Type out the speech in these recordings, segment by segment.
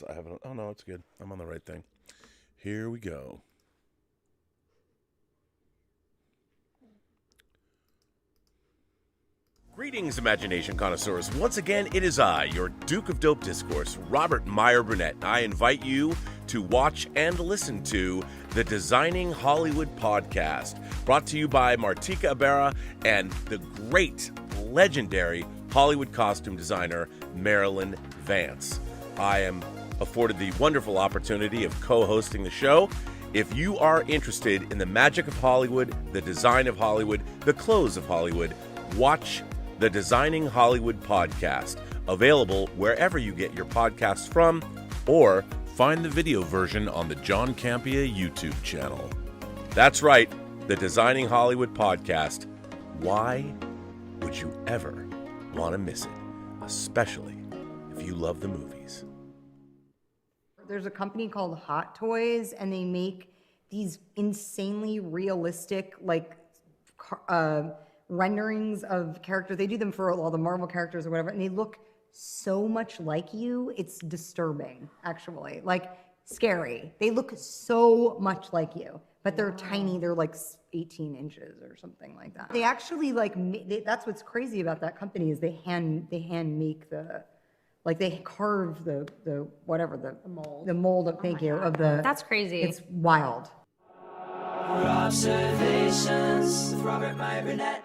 I haven't. Oh no, it's good. I'm on the right thing. Here we go. Greetings, imagination connoisseurs. Once again, it is I, your Duke of Dope Discourse, Robert Meyer Burnett. I invite you to watch and listen to the Designing Hollywood podcast, brought to you by Martika Ibarra and the great, legendary Hollywood costume designer, Marilyn Vance. I am afforded the wonderful opportunity of co-hosting the show. If you are interested in the magic of Hollywood, the design of Hollywood, the clothes of Hollywood, watch the Designing Hollywood podcast, available wherever you get your podcasts from, or find the video version on the John Campea YouTube channel. That's right, the Designing Hollywood podcast. Why would you ever want to miss it, especially if you love the movies? There's a company called Hot Toys, and they make these insanely realistic, renderings of characters. They do them for all the Marvel characters or whatever, and they look so much like you. It's disturbing, actually. Like, scary. They look so much like you, but they're tiny. They're like 18 inches or something like that. They actually that's what's crazy about that company is they hand make they carve the mold. The mold of of the. That's crazy. It's wild. Robservations with Robert Meyer Burnett.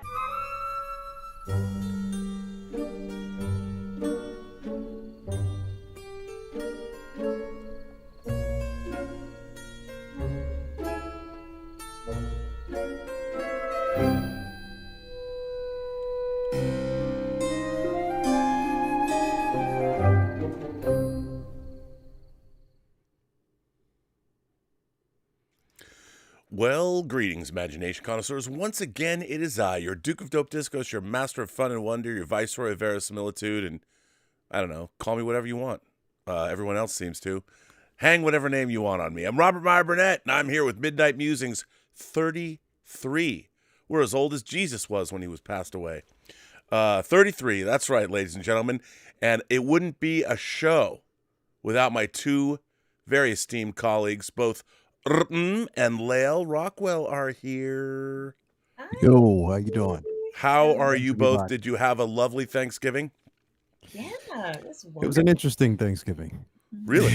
Well, greetings, imagination connoisseurs. Once again, it is I, your Duke of Dope Discos, your master of fun and wonder, your viceroy of verisimilitude, and I don't know, call me whatever you want. Everyone else seems to. Hang whatever name you want on me. I'm Robert Meyer Burnett, and I'm here with Midnight Musings 33. We're as old as Jesus was when he was passed away. 33, that's right, ladies and gentlemen. And it wouldn't be a show without my two very esteemed colleagues, both Mmmm and Lael. Rockwell are here. Yo, how you doing? How are you both? Did you have a lovely Thanksgiving? Yeah, that's wonderful. It was an interesting Thanksgiving. Really?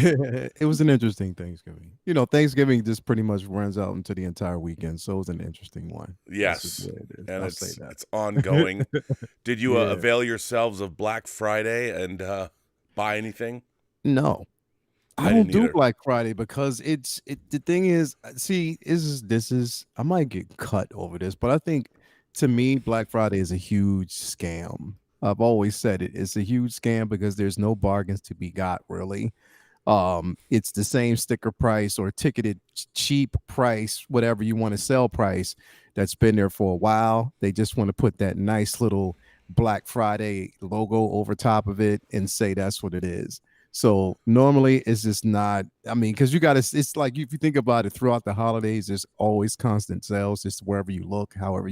It was an interesting Thanksgiving. You know, Thanksgiving just pretty much runs out into the entire weekend, so it was an interesting one. Yes, and I'll say that. it's ongoing. Did you Yeah. avail yourselves of Black Friday and buy anything? No, I I don't didn't do either. Black Friday because the thing is, see, this is I might get cut over this, but I think to me Black Friday is a huge scam. I've always said it's a huge scam because there's no bargains to be got really. It's the same sticker price or ticketed cheap price, whatever you want to sell price that's been there for a while. They just want to put that nice little Black Friday logo over top of it and say that's what it is. So normally it's just not, I mean, because it's like if you think about it throughout the holidays, there's always constant sales just wherever you look, however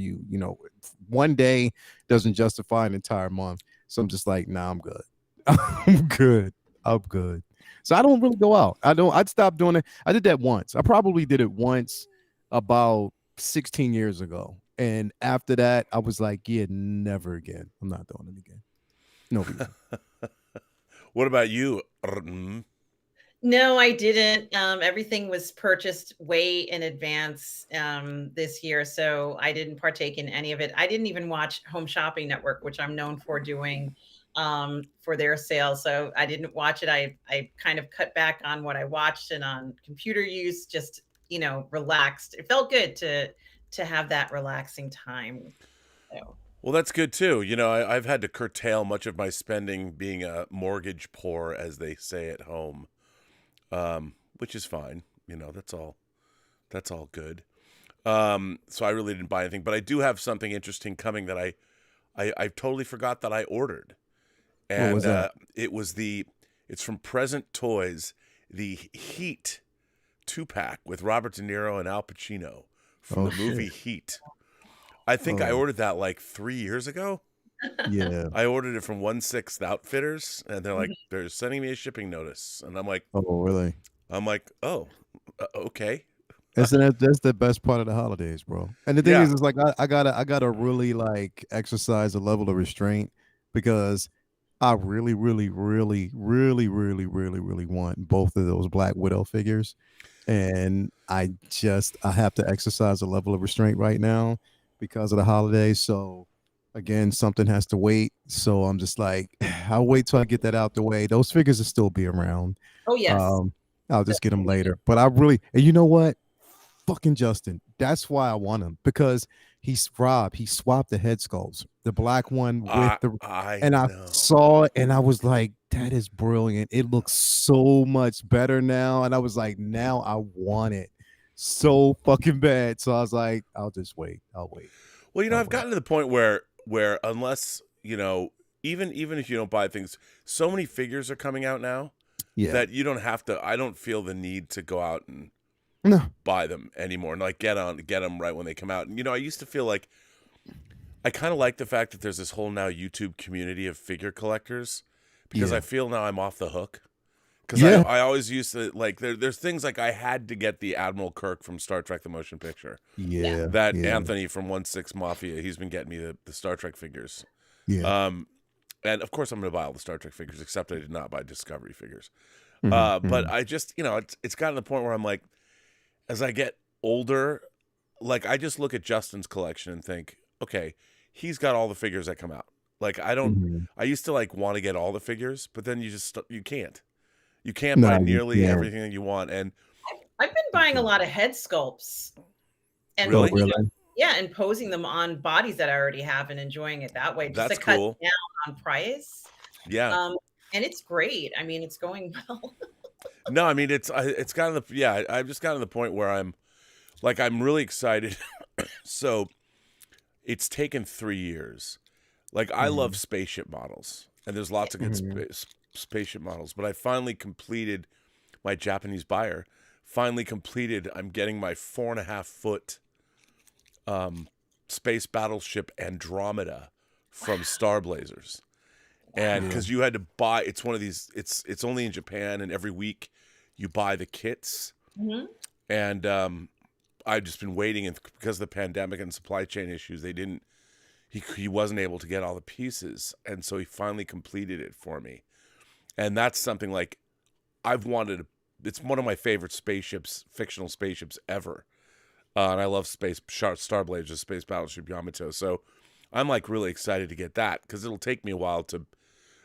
one day doesn't justify an entire month. So I'm just like, nah, I'm good. I'm good. I'm good. So I don't really go out. I'd stop doing it. I did that once. I probably did it once about 16 years ago. And after that, I was like, yeah, never again. I'm not doing it again. No reason. What about you? Mmmm? No, I didn't. Everything was purchased way in advance this year, so I didn't partake in any of it. I didn't even watch Home Shopping Network, which I'm known for doing for their sales. So I didn't watch it. I kind of cut back on what I watched and on computer use, just, relaxed. It felt good to have that relaxing time. So. Well, that's good too. I've had to curtail much of my spending being a mortgage poor, as they say at home, which is fine. That's all good. So I really didn't buy anything, but I do have something interesting coming that I totally forgot that I ordered. And What was that? It's from Present Toys, the Heat 2-pack with Robert De Niro and Al Pacino from the movie Heat. I think I ordered that like 3 years ago. Yeah. I ordered it from 1/6 Outfitters, and they're like, they're sending me a shipping notice, and Oh, really? oh, okay, That's the best part of the holidays, bro. And the thing yeah. is like I gotta really like exercise a level of restraint because I really, really, really, really, really, really, really want both of those Black Widow figures. And I have to exercise a level of restraint right now because of the holidays. So again, something has to wait. So I'm just like, I'll wait till I get that out the way. Those figures will still be around. Oh yes. Um, I'll just get them later. But I really, and you know what? Fucking Justin. That's why I want him because he's Rob. He swapped the head sculpts, the black one with the, I and I know. saw it and I was like, that is brilliant. It looks so much better now. And I was like, now I want it so fucking bad. So I was like, I'll just wait. I'll wait. Well, I'll I've wait. gotten to the point where unless even if you don't buy things, so many figures are coming out now Yeah. that you don't have to. I don't feel the need to go out and No. buy them anymore and like get them right when they come out. And I used to feel like I kind of like the fact that there's this whole now YouTube community of figure collectors because Yeah. I feel now I'm off the hook. Because Yeah. I always used to like there's things like I had to get the Admiral Kirk from Star Trek the Motion Picture. Yeah. That Yeah. Anthony from 1/6 Mafia, he's been getting me the Star Trek figures. Yeah. And of course I'm going to buy all the Star Trek figures, except I did not buy Discovery figures. Mhm, But mhm. I just it's gotten to the point where I'm like, as I get older, like I just look at Justin's collection and think, okay, he's got all the figures that come out. Like Mhm. I used to like want to get all the figures, but then you can't. You can't No, buy you nearly can't. everything that you want. And I've been buying a lot of head sculpts and Really? Oh, really? and posing them on bodies that I already have and enjoying it that way just That's to cut cool. down on price. Yeah. And it's great. I mean, it's going well. No, I mean it's gotten I've just gotten to the point where I'm really excited. So it's taken 3 years. Like I love spaceship models, and there's lots of good spaceship models. But I finally completed my Japanese buyer. Finally completed. I'm getting my 4.5 foot space battleship Andromeda from Star Blazers. And because you had to buy, it's one of these. It's only in Japan, and every week you buy the kits. Mhm. And I've just been waiting, and because of the pandemic and supply chain issues, they didn't. He wasn't able to get all the pieces, and so he finally completed it for me. And that's something like I've wanted. It's one of my favorite spaceships, fictional spaceships ever. And I love Star Blazers, Space Battleship Yamato. So I'm like really excited to get that because it'll take me a while to.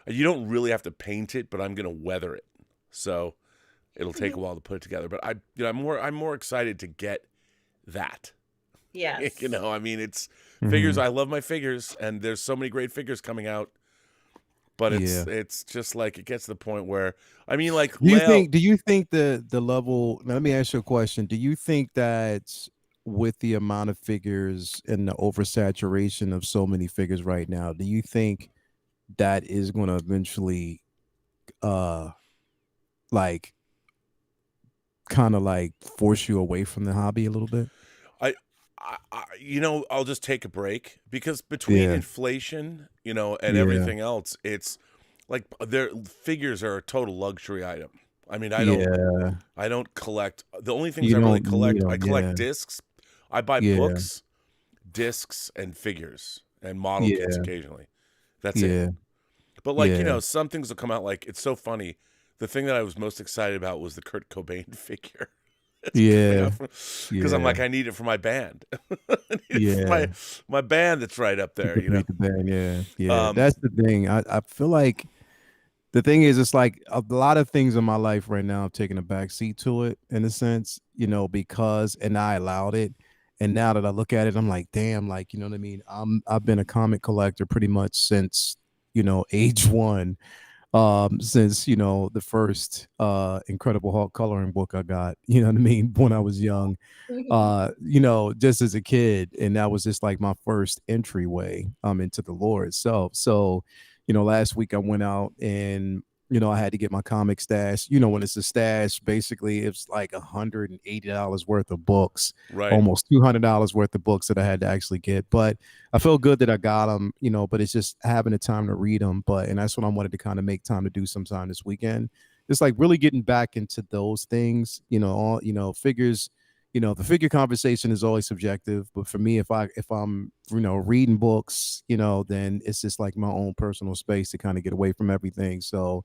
You don't really have to paint it, but I'm gonna weather it. So it'll take a while to put it together. But I'm more excited to get that. Yes. I mean, it's figures. I love my figures, and there's so many great figures coming out. But it's just like it gets to the point where I mean, like, Do you Lael, think? Do you think the level? Now, let me ask you a question. Do you think that with the amount of figures and the oversaturation of so many figures right now, do you think that is going to eventually, like, kind of like force you away from the hobby a little bit? I'll just take a break because between inflation, and everything else, it's like their figures are a total luxury item. I mean, I don't collect. The only things I really collect, I collect discs. I buy books, discs, and figures and model kits occasionally. That's it. But like, some things will come out. Like it's so funny. The thing that I was most excited about was the Kurt Cobain figure. Because I'm like, I need it for my band. I need it for my band that's right up there. The band, that's the thing. I feel like the thing is, it's like a lot of things in my life right now have taken a backseat to it in a sense, because and I allowed it. And now that I look at it, I'm like, damn, like, you know what I mean? I've been a comic collector pretty much since, age one. Since the first Incredible Hulk coloring book I got, you know what I mean, when I was young, just as a kid, and that was just like my first entryway into the lore itself. So last week I went out and I had to get my comic stash. When it's a stash, basically it's like $180 worth of books, Right. almost $200 worth of books that I had to actually get. But I feel good that I got them, but it's just having the time to read them. And that's what I wanted to kind of make time to do sometime this weekend. It's like really getting back into those things, all, figures. The figure conversation is always subjective, but for me, if I'm reading books, then it's just like my own personal space to kind of get away from everything. So,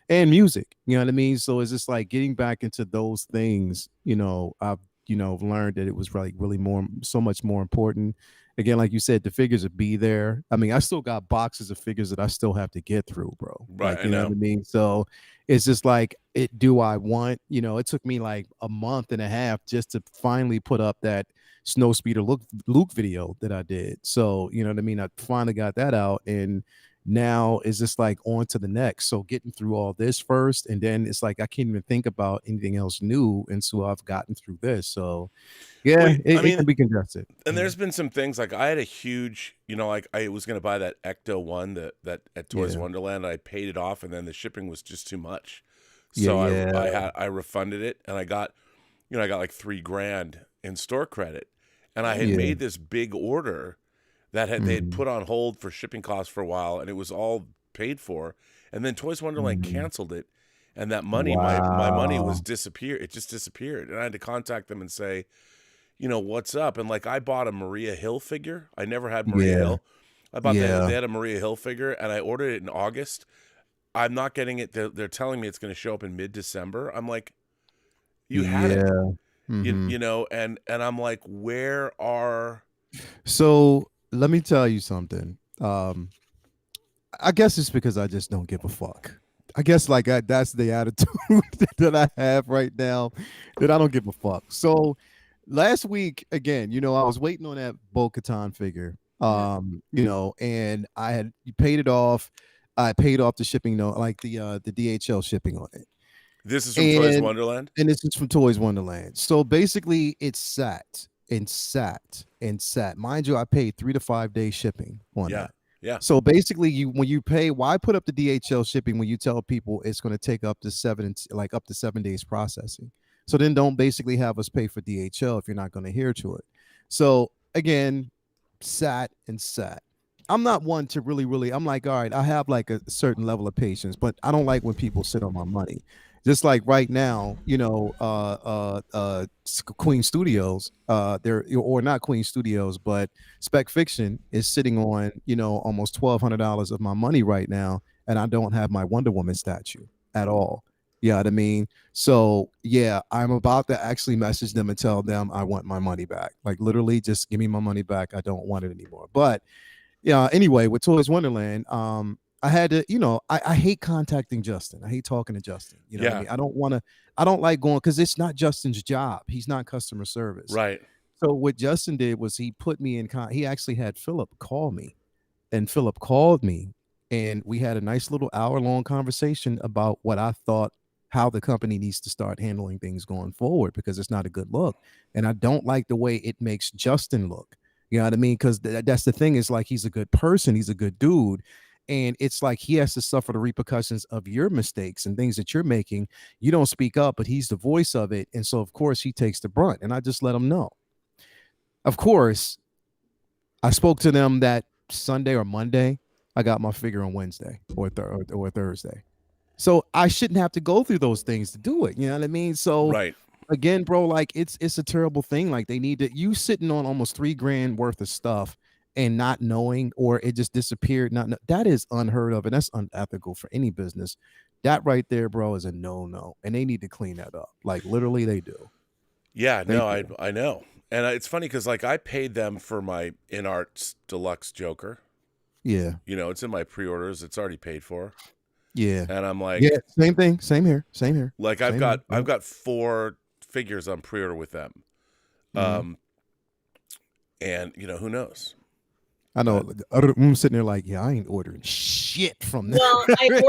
and music, you know what I mean? So it's just like getting back into those things, I've learned that it was really so much more important. Again, like you said, the figures would be there. I mean, I still got boxes of figures that I still have to get through, bro. Right, Like, I know know. what I mean? So it's just like, do I want, it took me like a month and a half just to finally put up that Snowspeeder Luke video that I did. So, you know what I mean? I finally got that out, and now it's just like on to the next. So getting through all this first, and then it's like I can't even think about anything else new until I've gotten through this. So yeah, Well, it, I it can mean, be congested. and there's been some things like I had a huge, like I was going to buy that Ecto one that at Toys Yeah. Wonderland. I paid it off, and then the shipping was just too much. Yeah, So yeah. I refunded it, and I got like $3,000 in store credit, and I had Yeah. made this big order that they had Mhm. put on hold for shipping costs for a while, and it was all paid for, and then Toys Wonderland Mhm. canceled it, and that money, my money was Wow. disappeared. It just disappeared, and I had to contact them and say, what's up? And like I bought a Maria Hill figure. I never had Maria Yeah. Hill. I bought Yeah. they had a Maria Hill figure, and I ordered it in August. I'm not getting it. They're telling me it's going to show up in mid-December. I'm like, you had it, Yeah. Mhm. and I'm like, where are? So let me tell you something. I guess it's because I just don't give a fuck. I guess that's the attitude that I have right now, that I don't give a fuck. So last week again, I was waiting on that Bo-Katan figure. Yeah. And I had paid it off. I paid off the shipping note, like the DHL shipping on it. This is from Toys And Wonderland. this is from Toys Wonderland. So basically it sat and sat and sat. Mind you, I paid 3 to 5 days shipping on Yeah, that. yeah, So basically, when you pay, why put up the DHL shipping when you tell people it's going to take up to 7 days processing? So then don't basically have us pay for DHL if you're not going to adhere to it. So again, sat and sat. I'm not one to really. I'm like, all right, I have like a certain level of patience, but I don't like when people sit on my money. Just like right now, Queen Studios, they're, or not Queen Studios, but Spec Fiction is sitting on, almost $1,200 of my money right now, and I don't have my Wonder Woman statue at all. You know what I mean? So yeah, I'm about to actually message them and tell them I want my money back. Like literally, just give me my money back. I don't want it anymore. But yeah, anyway, with Toys Wonderland, I had to, I hate contacting Justin. I hate talking to Justin. You know what I yeah. mean? I don't like going, because it's not Justin's job. He's not customer service. Right. So what Justin did was he put me in he actually had Philip call me, and Philip called me, and we had a nice little hour-long conversation about what I thought, how the company needs to start handling things going forward, because it's not a good look. And I don't like the way it makes Justin look. You know what I mean? Because that's the thing, is like, he's a good person, he's a good dude, and it's like he has to suffer the repercussions of your mistakes and things that you're making. You don't speak up, but he's the voice of it, and so of course he takes the brunt. And I just let him know. Of course, I spoke to them that Sunday or Monday. I got my figure on Wednesday or Thursday. So I shouldn't have to go through those things to do it. You know what I mean? So Right. again, bro, like it's a terrible thing. Like, they need to, you sitting on almost $3,000 worth of stuff and not knowing, or it just disappeared. That is unheard of, and that's unethical for any business. That right there, bro, is a no. And they need to clean that up. Like literally they do. Yeah. They No, do. I know, and it's funny because like I paid them for my InArts Deluxe Joker. Yeah. It's in my pre-orders. It's already paid for, Yeah. and I'm like, Yeah, same thing. Same here. like Same here. I've got 4 figures on pre-order with them, Mhm. and who knows? I know. I'm sitting there like, yeah, I ain't ordering shit from them. Well, I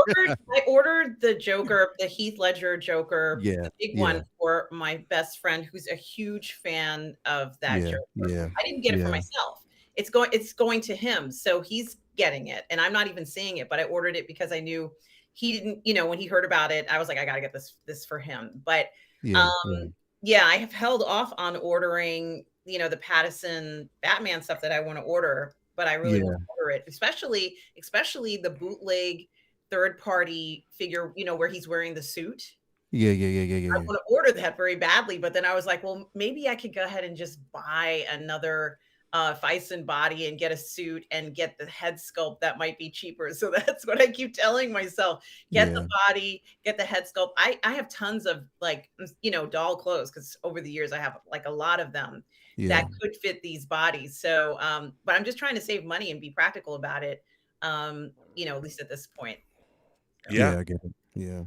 ordered the Joker, the Heath Ledger Joker, Yeah, the big yeah, one, for my best friend who's a huge fan of that yeah, Joker. yeah, I didn't get it for yeah. myself. It's going to him, so he's getting it, and I'm not even seeing it, but I ordered it because I knew he didn't, when he heard about it, I was like, I gotta get this for him. But Yeah, um, right. yeah, I have held off on ordering, the Pattinson Batman stuff that I want to order, but I really want Yeah. to order it, especially the bootleg third party figure, where he's wearing the suit. Yeah, yeah, yeah, yeah, I yeah, yeah. want to order that very badly, but then I was like, well, maybe I could go ahead and just buy another Fison body and get a suit and get the head sculpt that might be cheaper. So that's what I keep telling myself. Get the Yeah, body, get the head sculpt. I have tons of doll clothes because over the years I have like a lot of them that yeah. could fit these bodies. So but I'm just trying to save money and be practical about it. At least at this point. Yeah. Yeah, I get it. Yeah.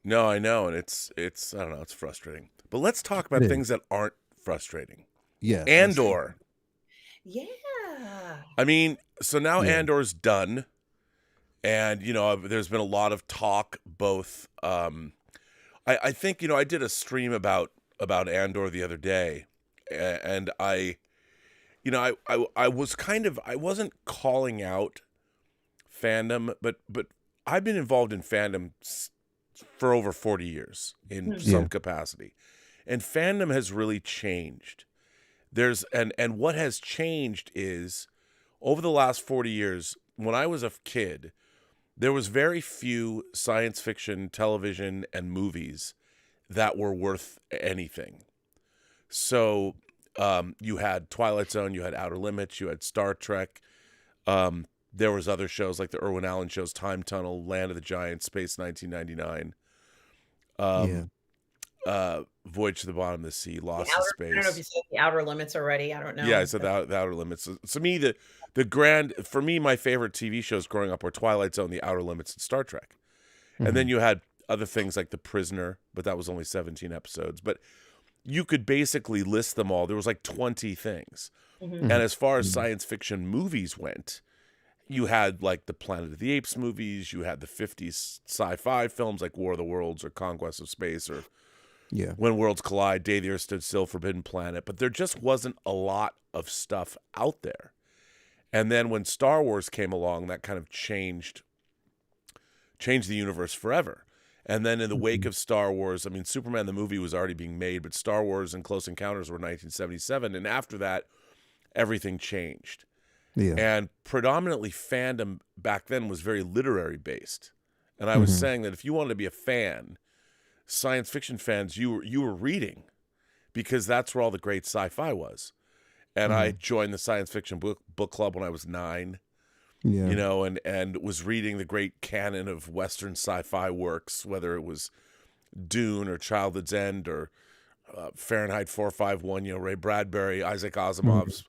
No, I know, and it's I don't know, it's frustrating. But let's talk It about is. things that aren't frustrating. Yes, let's talk. Andor. Yeah. I mean, so now Yeah. Andor's done, and there's been a lot of talk. Both, I think I did a stream about Andor the other day, and I was I wasn't calling out fandom, but I've been involved in fandom for over 40 years in some Yeah. capacity, and fandom has really changed. And what has changed is over the last 40 years, when I was a kid, there was very few science fiction television and movies that were worth anything. So you had Twilight Zone, you had Outer Limits, you had Star Trek. There was other shows like the Irwin Allen shows, Time Tunnel, Land of the Giants, Space 1999. Voyage to the Bottom of the Sea, Lost in I don't know if you Space. said the Outer Limits already. I don't know. Yeah, I said the Outer Limits. To me, for me, my favorite TV shows growing up were Twilight Zone, The Outer Limits, and Star Trek. And then you had other things like The Prisoner, but that was only 17 episodes. But you could basically list them all. There was like 20 things. Mhm. And as far as science fiction movies went, you had like the Planet of the Apes movies, you had the 50s sci-fi films like War of the Worlds or Conquest of Space or Yeah. When Worlds Collide, Day the Earth Stood Still, Forbidden Planet, but there just wasn't a lot of stuff out there. And then when Star Wars came along, that kind of changed the universe forever. And then in the wake of Star Wars, I mean, Superman the movie was already being made, but Star Wars and Close Encounters were 1977, and after that, everything changed. Yeah. And predominantly fandom back then was very literary based. And I was saying that if you wanted to be a fan, science fiction fans, you were reading, because that's where all the great sci-fi was. And I joined the science fiction book club when I was 9, Yeah. and was reading the great canon of Western sci-fi works, whether it was Dune or Childhood's End or Fahrenheit 451, Ray Bradbury, Isaac Asimov's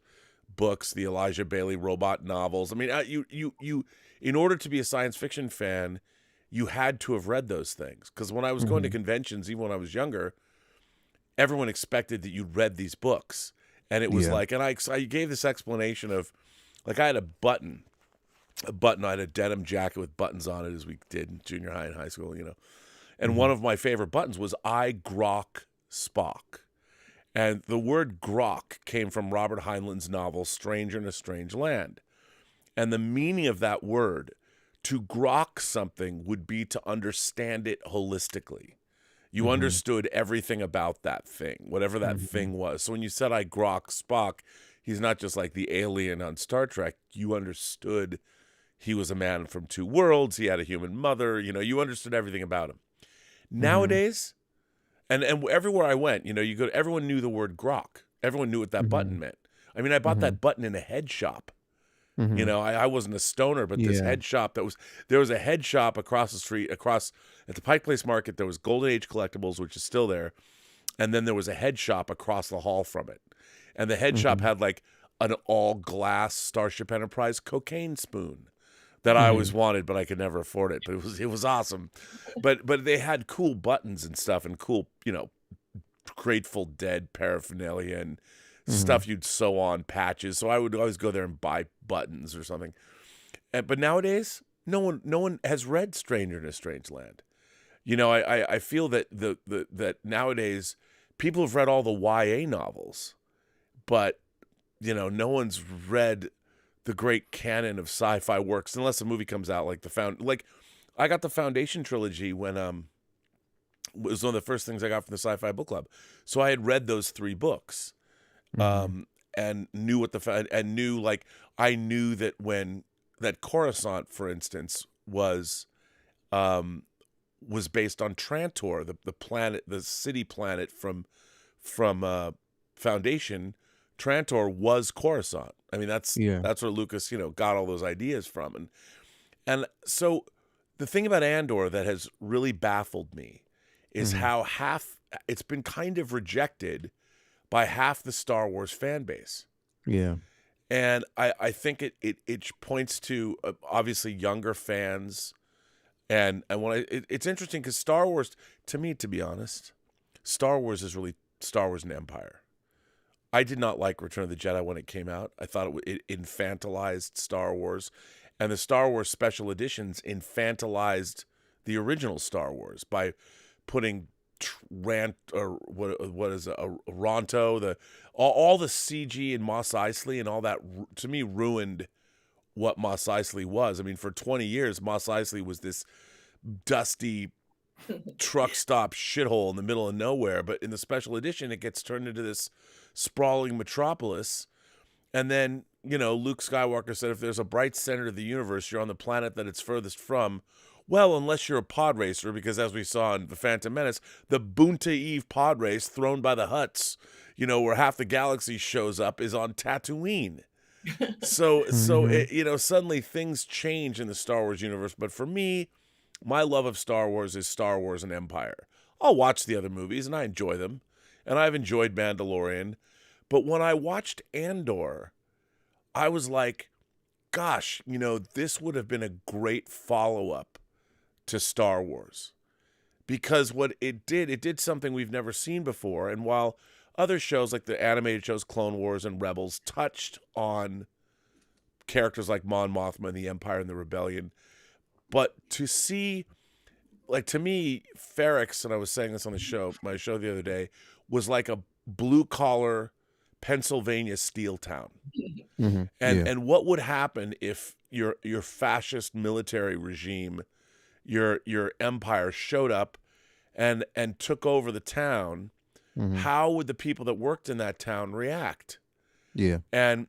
books, the Elijah Bailey robot novels. I mean, you in order to be a science fiction fan, you had to have read those things. Because when I was going to conventions, even when I was younger, everyone expected that you'd read these books. And it was like, and I gave this explanation of, like, I had a button, I had a denim jacket with buttons on it, as we did in junior high and high school, And one of my favorite buttons was I grok Spock. And the word grok came from Robert Heinlein's novel, Stranger in a Strange Land. And the meaning of that word, to grok something, would be to understand it holistically. You understood everything about that thing, whatever that thing was. So when you said I grok Spock, he's not just like the alien on Star Trek. You understood he was a man from two worlds. He had a human mother. You understood everything about him. Nowadays, and everywhere I went, everyone knew the word grok. Everyone knew what that button meant. I mean, I bought that button in a head shop. I wasn't a stoner, but this head shop there was a head shop across the street, at the Pike Place Market. There was Golden Age Collectibles, which is still there. And then there was a head shop across the hall from it. And the head shop had like an all glass Starship Enterprise cocaine spoon that I always wanted, but I could never afford it. But it was awesome. But they had cool buttons and stuff, and cool, Grateful Dead paraphernalia and stuff you'd sew on, patches. So I would always go there and buy buttons or something. But nowadays, no one has read Stranger in a Strange Land. I feel that that nowadays people have read all the YA novels, but no one's read the great canon of sci-fi works unless a movie comes out like I got the Foundation trilogy when it was one of the first things I got from the Sci-Fi Book Club. So I had read those 3 books, and knew what I knew that when that Coruscant, for instance, was based on Trantor, the planet, the city planet from Foundation. Trantor was Coruscant. I mean, that's where Lucas, got all those ideas from, and so the thing about Andor that has really baffled me is how it's been kind of rejected by half the Star Wars fan base. Yeah. And I think it points to obviously younger fans, and it's interesting because Star Wars, to me, to be honest, Star Wars is really Star Wars and Empire. I did not like Return of the Jedi when it came out. I thought it infantilized Star Wars, and the Star Wars special editions infantilized the original Star Wars by putting Ronto, all the CG and Mos Eisley and all that, to me, ruined what Mos Eisley was. I mean, for 20 years, Mos Eisley was this dusty truck stop shithole in the middle of nowhere, but in the special edition, it gets turned into this sprawling metropolis. And then, Luke Skywalker said, if there's a bright center of the universe, you're on the planet that it's furthest from. Well, unless you're a pod racer, because as we saw in The Phantom Menace, the Boonta Eve pod race thrown by the Hutts, where half the galaxy shows up, is on Tatooine. So suddenly things change in the Star Wars universe. But for me, my love of Star Wars is Star Wars and Empire. I'll watch the other movies, and I enjoy them. And I've enjoyed Mandalorian. But when I watched Andor, I was like, gosh, this would have been a great follow-up to Star Wars, because what it did something we've never seen before. And while other shows like the animated shows Clone Wars and Rebels touched on characters like Mon Mothma and the Empire and the Rebellion, but to see, like, to me, Ferrix, and I was saying this on my show the other day, was like a blue-collar Pennsylvania steel town. And what would happen if your fascist military regime, your empire, showed up and took over the town? How would the people that worked in that town react? Yeah. And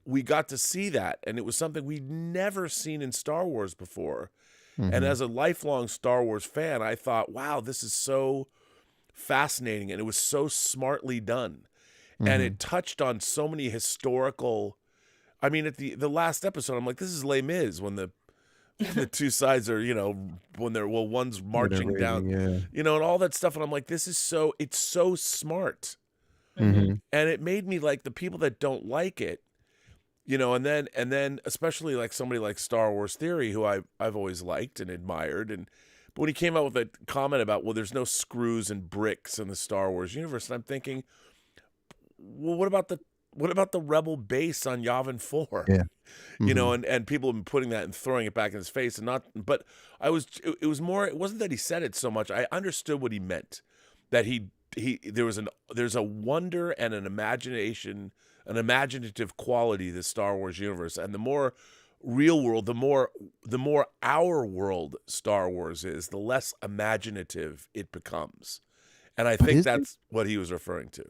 we got to see that, and it was something we'd never seen in Star Wars before. And as a lifelong Star Wars fan, I thought, wow, this is so fascinating, and it was so smartly done. And it touched on so many historical, I mean, at the last episode, I'm like, this is Les Mis, when the two sides are, one's marching down, and all that stuff. And I'm like, it's so smart. And it made me like the people that don't like it, and then especially like somebody like Star Wars Theory, who I've always liked and admired. But when he came out with a comment about, well, there's no screws and bricks in the Star Wars universe, and I'm thinking, well, what about the rebel base on Yavin 4? Yeah. And people have been putting that and throwing it back in his face, but it was more, it wasn't that he said it so much. I understood what he meant, that there's a wonder and an imagination, an imaginative quality to the Star Wars universe. And the more real world, the more our world Star Wars is, the less imaginative it becomes. And I think that's what he was referring to.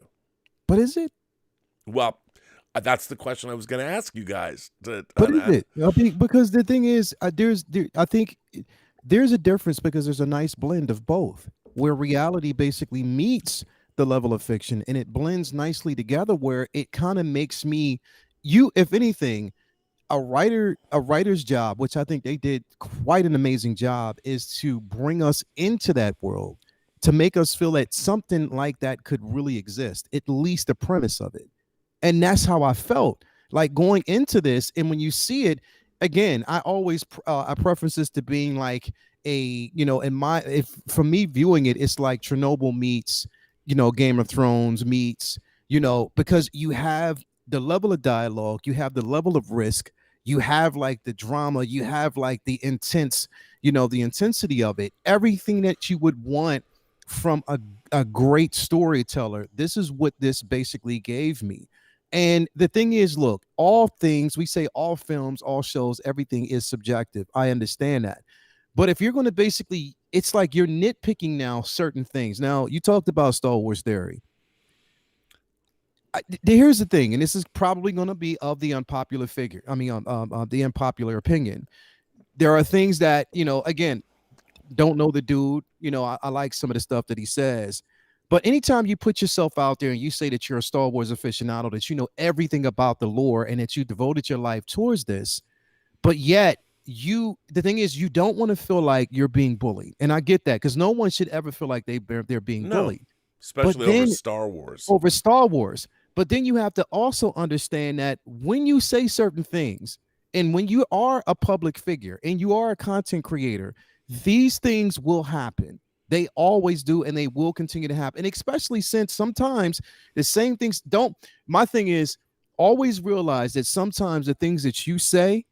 But is it? Well, that's the question I was going to ask you guys. But is it? I think, because the thing is, I think there's a difference, because there's a nice blend of both, where reality basically meets the level of fiction, and it blends nicely together, where it kind of makes me, if anything, a writer's job, which I think they did quite an amazing job, is to bring us into that world, to make us feel that something like that could really exist, at least the premise of it. And that's how I felt like going into this. And when you see it again, I always I preference this to being like a, for me viewing it, it's like Chernobyl meets, Game of Thrones meets, because you have the level of dialogue, you have the level of risk, you have like the drama, you have like the intense, the intensity of it, everything that you would want from a great storyteller. This is what this basically gave me. And the thing is, look, all things, we say all films, all shows, everything is subjective. I understand that. But if you're going to basically, it's like you're nitpicking now certain things. Now, you talked about Star Wars theory. Here's the thing, and this is probably going to be of the unpopular figure. I mean, the unpopular opinion. There are things that, again, don't know the dude. I like some of the stuff that he says. But anytime you put yourself out there and you say that you're a Star Wars aficionado, that you know everything about the lore and that you devoted your life towards this, but yet the thing is, you don't want to feel like you're being bullied. And I get that, because no one should ever feel like they're being bullied. Especially over Star Wars. Over Star Wars. But then you have to also understand that when you say certain things, and when you are a public figure and you are a content creator, these things will happen. They always do, and they will continue to happen. And especially since sometimes the same things don't. My thing is, always realize that sometimes the things that you say,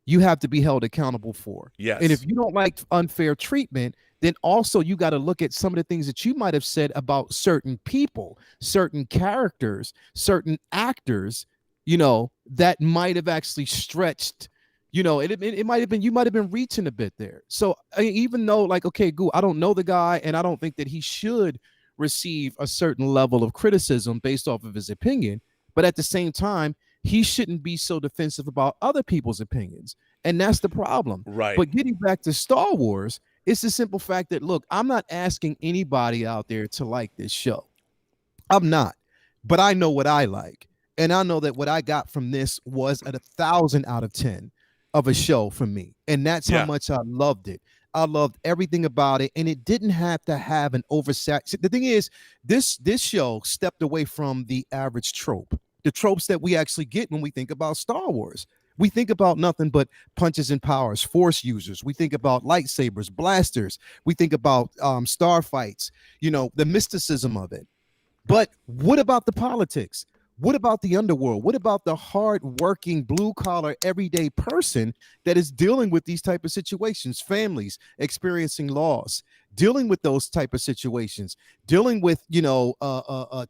you have to be held accountable for. Yes. And if you don't like unfair treatment, then also you got to look at some of the things that you might have said about certain people, certain characters, certain actors, that might have actually stretched. It might have been, you might have been reaching a bit there. So even though, like, okay, I don't know the guy, and I don't think that he should receive a certain level of criticism based off of his opinion, but at the same time, he shouldn't be so defensive about other people's opinions. And that's the problem. Right. But getting back to Star Wars, it's the simple fact that, look, I'm not asking anybody out there to like this show. I'm not. But I know what I like. And I know that what I got from this was at 1,000 out of 10 of a show for me. And that's how much I loved it. I loved everything about it. And it didn't have to have an oversat. The thing is, this show stepped away from the average trope. The tropes that we actually get when we think about Star Wars. We think about nothing but punches and powers, force users. We think about lightsabers, blasters. We think about star fights, the mysticism of it. But what about the politics? What about the underworld? What about the hard-working, blue-collar, everyday person that is dealing with these type of situations? Families experiencing loss, dealing with those type of situations, dealing with,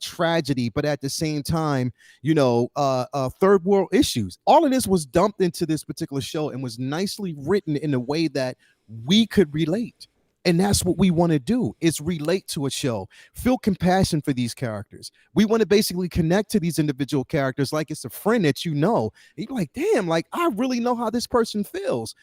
tragedy, but at the same time, third world issues. All of this was dumped into this particular show and was nicely written in a way that we could relate. And that's what we want to do, is relate to a show, feel compassion for these characters. We want to basically connect to these individual characters like it's a friend that you know. And you're like, damn, like, I really know how this person feels.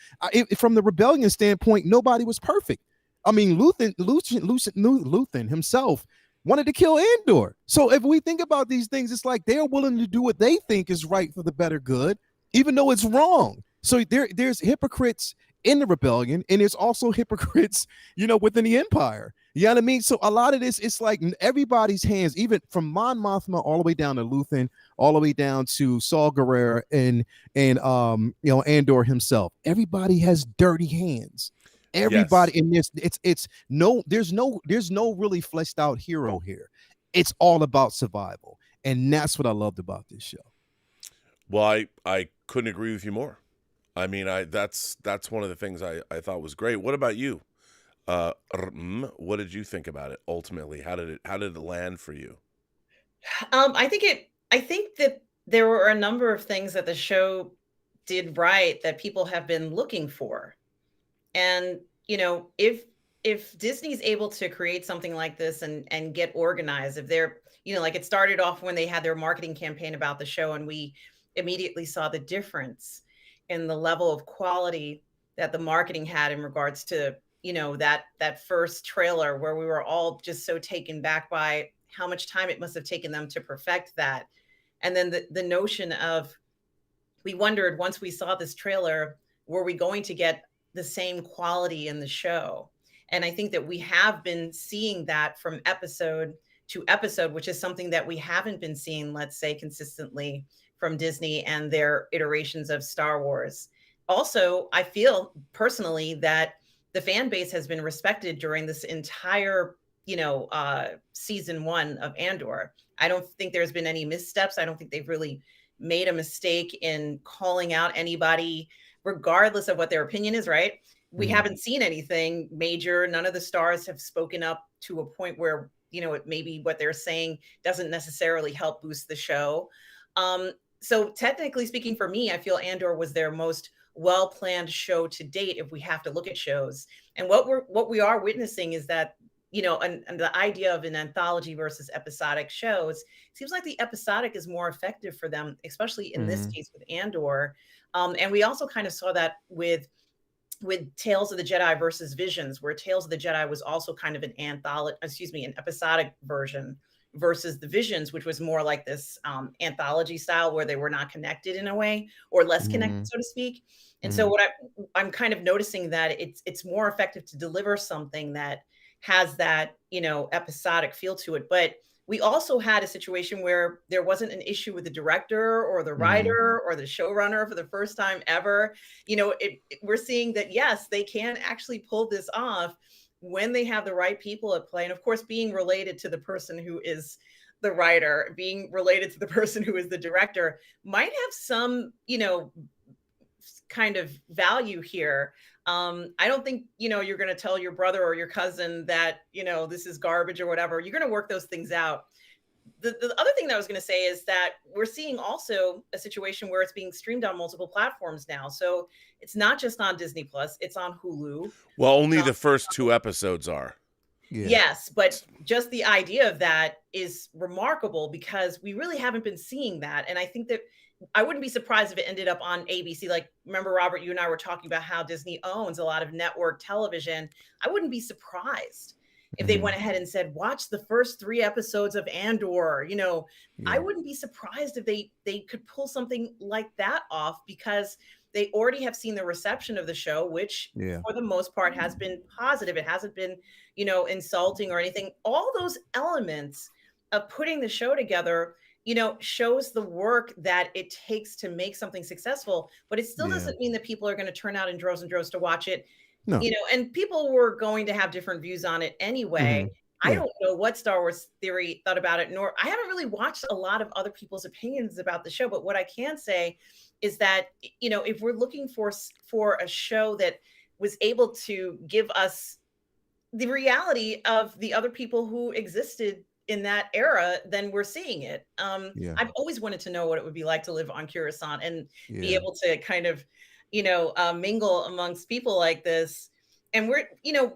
From the rebellion standpoint, nobody was perfect. I mean, Luthen himself wanted to kill Andor. So if we think about these things, it's like they're willing to do what they think is right for the better good, even though it's wrong. So there's hypocrites in the rebellion, and there's also hypocrites, within the empire. You know what I mean? So a lot of this, it's like everybody's hands, even from Mon Mothma all the way down to Luthen, all the way down to Saul Guerrero and Andor himself. Everybody has dirty hands. Everybody in this, there's no really fleshed out hero here. It's all about survival, and that's what I loved about this show. Well, I couldn't agree with you more. I mean, that's one of the things I thought was great. What about you? What did you think about it ultimately? How did it land for you? I think that there were a number of things that the show did right that people have been looking for. And, if Disney's able to create something like this and get organized, if they're, like it started off when they had their marketing campaign about the show, and we immediately saw the difference in the level of quality that the marketing had in regards to, that first trailer, where we were all just so taken back by how much time it must have taken them to perfect that. And then the notion of, we wondered, once we saw this trailer, were we going to get the same quality in the show? And I think that we have been seeing that from episode to episode, which is something that we haven't been seeing, let's say, consistently from Disney and their iterations of Star Wars. Also, I feel personally that the fan base has been respected during this entire, season 1 of Andor. I don't think there's been any missteps. I don't think they've really made a mistake in calling out anybody, regardless of what their opinion is, right? We haven't seen anything major. None of the stars have spoken up to a point where, maybe what they're saying doesn't necessarily help boost the show. So technically speaking, for me, I feel Andor was their most well-planned show to date if we have to look at shows. And what we are witnessing is that, and the idea of an anthology versus episodic shows, seems like the episodic is more effective for them, especially in this case with Andor. And we also kind of saw that with Tales of the Jedi versus Visions, where Tales of the Jedi was also kind of an an episodic version versus the Visions, which was more like this anthology style where they were not connected in a way, or less connected, so to speak. And so what I'm kind of noticing that it's more effective to deliver something that has that, episodic feel to it. But we also had a situation where there wasn't an issue with the director or the writer or the showrunner for the first time ever. We're seeing that, yes, they can actually pull this off when they have the right people at play. And of course, being related to the person who is the writer, being related to the person who is the director might have some, kind of value here. I don't think, you're going to tell your brother or your cousin that, this is garbage or whatever. You're going to work those things out. The other thing that I was going to say is that we're seeing also a situation where it's being streamed on multiple platforms now. So it's not just on Disney Plus, it's on Hulu. Well, only the first 2 episodes are. Yeah. Yes, but just the idea of that is remarkable because we really haven't been seeing that. And I think that I wouldn't be surprised if it ended up on ABC. Like, remember, Robert, you and I were talking about how Disney owns a lot of network television. I wouldn't be surprised if they went ahead and said, watch the first 3 episodes of Andor. I wouldn't be surprised if they could pull something like that off because they already have seen the reception of the show, which for the most part has been positive. It hasn't been, insulting or anything. All those elements of putting the show together, shows the work that it takes to make something successful, but it still doesn't mean that people are going to turn out in droves and droves to watch it. No. And people were going to have different views on it anyway. I don't know what Star Wars Theory thought about it, nor I haven't really watched a lot of other people's opinions about the show. But what I can say is that, if we're looking for a show that was able to give us the reality of the other people who existed in that era, then we're seeing it. I've always wanted to know what it would be like to live on Coruscant and be able to kind of, mingle amongst people like this. And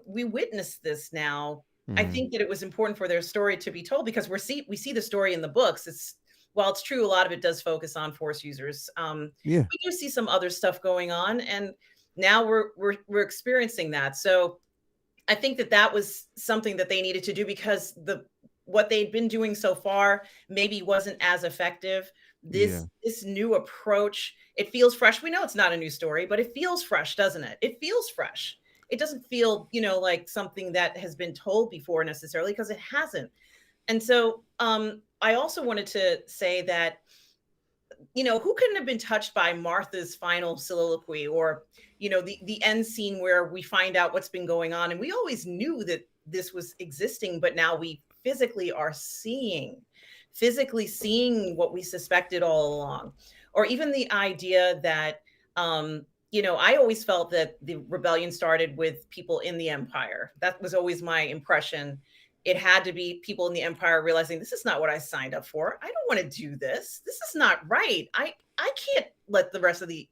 we witness this now. I think that it was important for their story to be told because we see the story in the books. While it's true, a lot of it does focus on Force users. We do see some other stuff going on, and now we're experiencing that. So I think that was something that they needed to do because what they'd been doing so far maybe wasn't as effective. This new approach, it feels fresh. We know it's not a new story, but it feels fresh, doesn't it? It feels fresh. It doesn't feel, like something that has been told before necessarily because it hasn't. And so I also wanted to say that, who couldn't have been touched by Martha's final soliloquy or, the end scene where we find out what's been going on. And we always knew that this was existing, but now we physically seeing what we suspected all along. Or even the idea that, I always felt that the rebellion started with people in the Empire. That was always my impression. It had to be people in the Empire realizing this is not what I signed up for. I don't want to do this. This is not right. I can't let the rest of the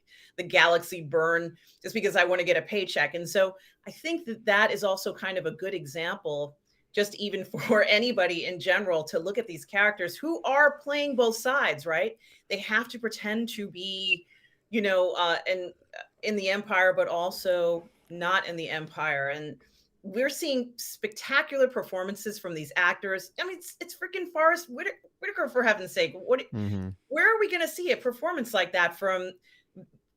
galaxy burn just because I want to get a paycheck. And so I think that is also kind of a good example, just even for anybody in general, to look at these characters who are playing both sides, right? They have to pretend to be, in the Empire, but also not in the Empire. And we're seeing spectacular performances from these actors. I mean, it's freaking Forrest Whitaker, for heaven's sake. Where are we going to see a performance like that from?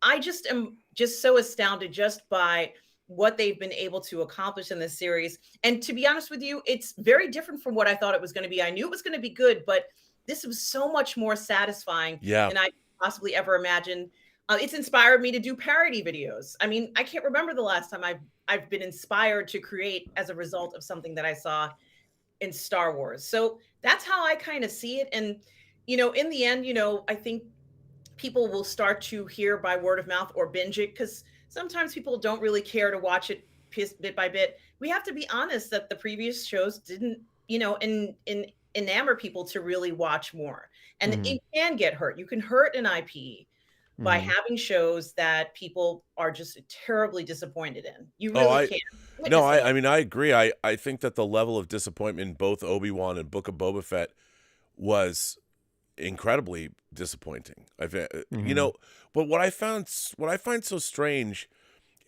I just am just so astounded just by what they've been able to accomplish in this series. And to be honest with you, it's very different from what I thought it was going to be. I knew it was going to be good, but this was so much more satisfying than I possibly ever imagined. It's inspired me to do parody videos. I mean, I can't remember the last time I've been inspired to create as a result of something that I saw in Star Wars. So that's how I kind of see it. And, in the end, I think people will start to hear by word of mouth or binge it because sometimes people don't really care to watch it bit by bit. We have to be honest that the previous shows didn't, enamor people to really watch more. And it can get hurt. You can hurt an IP. by Mhm. having shows that people are just terribly disappointed in. You Oh, really I can't no, witness it. I mean I agree. I think that the level of disappointment in both Obi-Wan and Book of Boba Fett was incredibly disappointing. Mhm. But what I find so strange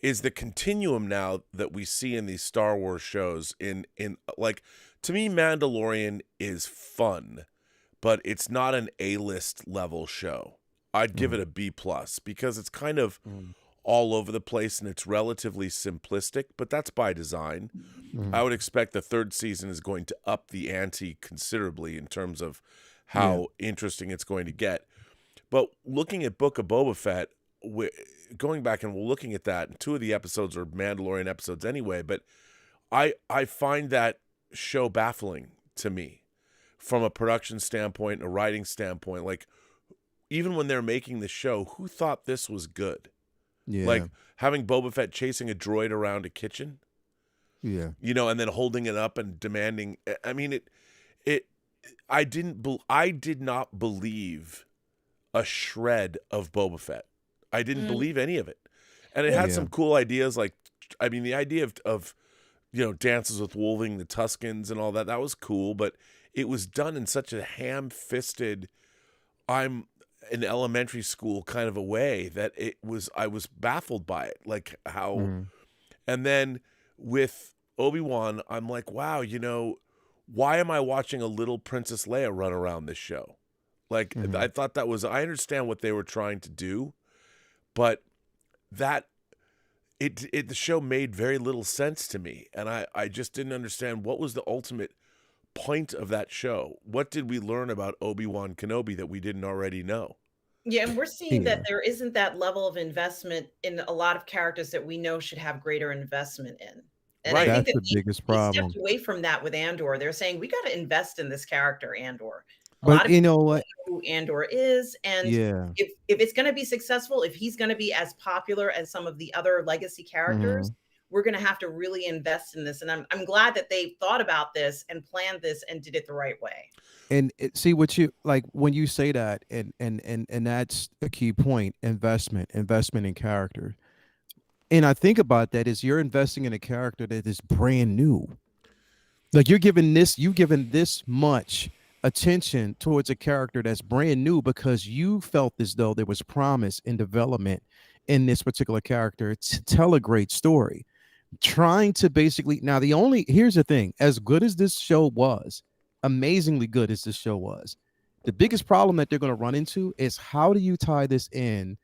is the continuum now that we see in these Star Wars shows in like, to me Mandalorian is fun, but it's not an A-list level show. I'd give it Mhm. a B plus because it's kind of Mhm. all over the place and it's relatively simplistic, but that's by design. I Mhm. would expect the third season is going to up the ante considerably in terms of Yeah. how interesting it's going to get. But looking at Book of Boba Fett, going back and looking at that, and two of the episodes are Mandalorian episodes anyway, but I find that show baffling to me from a production standpoint, a writing standpoint. Like, even when they're making the show, who thought this was good? Yeah. Like having Boba Fett chasing a droid around a kitchen, Yeah. and then holding it up and demanding. I mean, it. I did not believe a shred of Boba Fett. I didn't Mm. believe any of it, and it Well, had Yeah. some cool ideas. Like, I mean, the idea of dances with wolving the Tuskens and all that. That was cool, but it was done in such a ham-fisted, I'm in elementary school kind of a way that I was baffled by it. Like how, Mhm. and then with Obi-Wan, I'm like, wow, why am I watching a little Princess Leia run around this show? Like, I Mhm. thought I understand what they were trying to do, but that the show made very little sense to me. And I just didn't understand what was the ultimate point of that show. What did we learn about Obi-Wan Kenobi that we didn't already know? yeah, and we're seeing that Yeah. there isn't that level of investment in a lot of characters that we know should have greater investment in. And I Right. think That's that the biggest they stepped problem. away from that with Andor. They're saying we got to invest in this character, Andor. A lot But of you people know don't what? know who Andor is, and Yeah. if it's going to be successful, if he's going to be as popular as some of the other legacy characters, Mhm. we're going to have to really invest in this. And I'm glad that they thought about this and planned this and did it the right way. And see what you like when you say that, and that's a key point. Investment in character. And I think about that is you're investing in a character that is brand new. Like you've given this much attention towards a character that's brand new because you felt as though there was promise and development in this particular character to tell a great story. Trying to basically now here's the thing, as good as this show was, amazingly good as this show was, the biggest problem that they're going to run into is how do you tie this in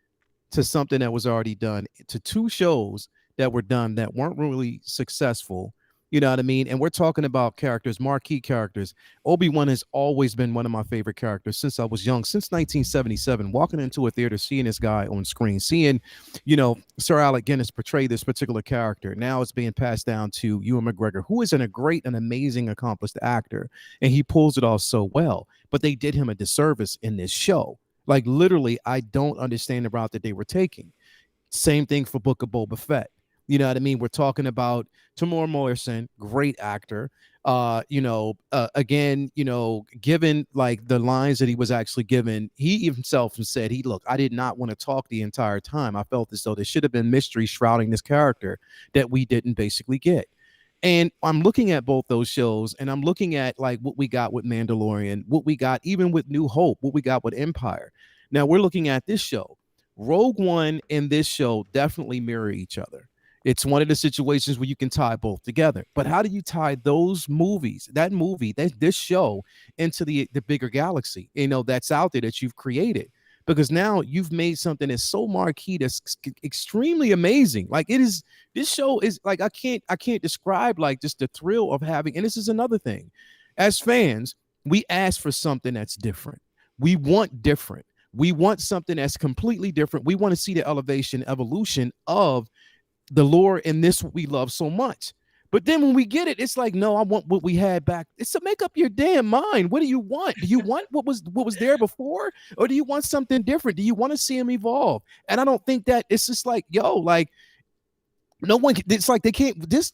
to something that was already done, to two shows that were done that weren't really successful. You know what I mean? And we're talking about characters, marquee characters. Obi-Wan has always been one of my favorite characters since I was young, since 1977. Walking into a theater, seeing this guy on screen, seeing, Sir Alec Guinness portray this particular character. Now it's being passed down to Ewan McGregor, who is a great and amazing, accomplished actor, and he pulls it off so well. But they did him a disservice in this show. Like literally, I don't understand the route that they were taking. Same thing for Book of Boba Fett. You know what I mean? We're talking about Tamora Morrison, great actor. Again, given like the lines that he was actually given, he himself said, I did not want to talk the entire time. I felt as though there should have been mystery shrouding this character that we didn't basically get. And I'm looking at both those shows and I'm looking at like what we got with Mandalorian, what we got even with New Hope, what we got with Empire. Now we're looking at this show. Rogue One and this show definitely mirror each other. It's one of the situations where you can tie both together. But how do you tie those movies, this show into the bigger galaxy, that's out there that you've created? Because now you've made something that's so marquee, that's extremely amazing. Like this show is like, I can't describe like just the thrill of having, and this is another thing. As fans, we ask for something that's different. We want different. We want something that's completely different. We want to see the evolution of the lore in this what we love so much. But then when we get it, it's like, no, I want what we had back. It's to make up your damn mind. What do you want? Do you want what was there before? Or do you want something different? Do you want to see him evolve? And I don't think that it's just like, no one, it's like they can't, this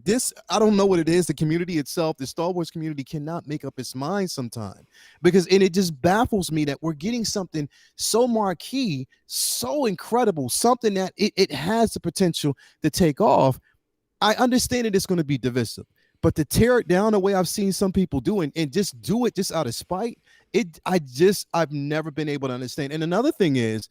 this, I don't know what it is. The community itself, the Star Wars community, cannot make up its mind sometimes, and it just baffles me that we're getting something so marquee, so incredible, something that it has the potential to take off. I understand that it's going to be divisive, but to tear it down the way I've seen some people doing and just do it just out of spite, I've never been able to understand. And another thing is,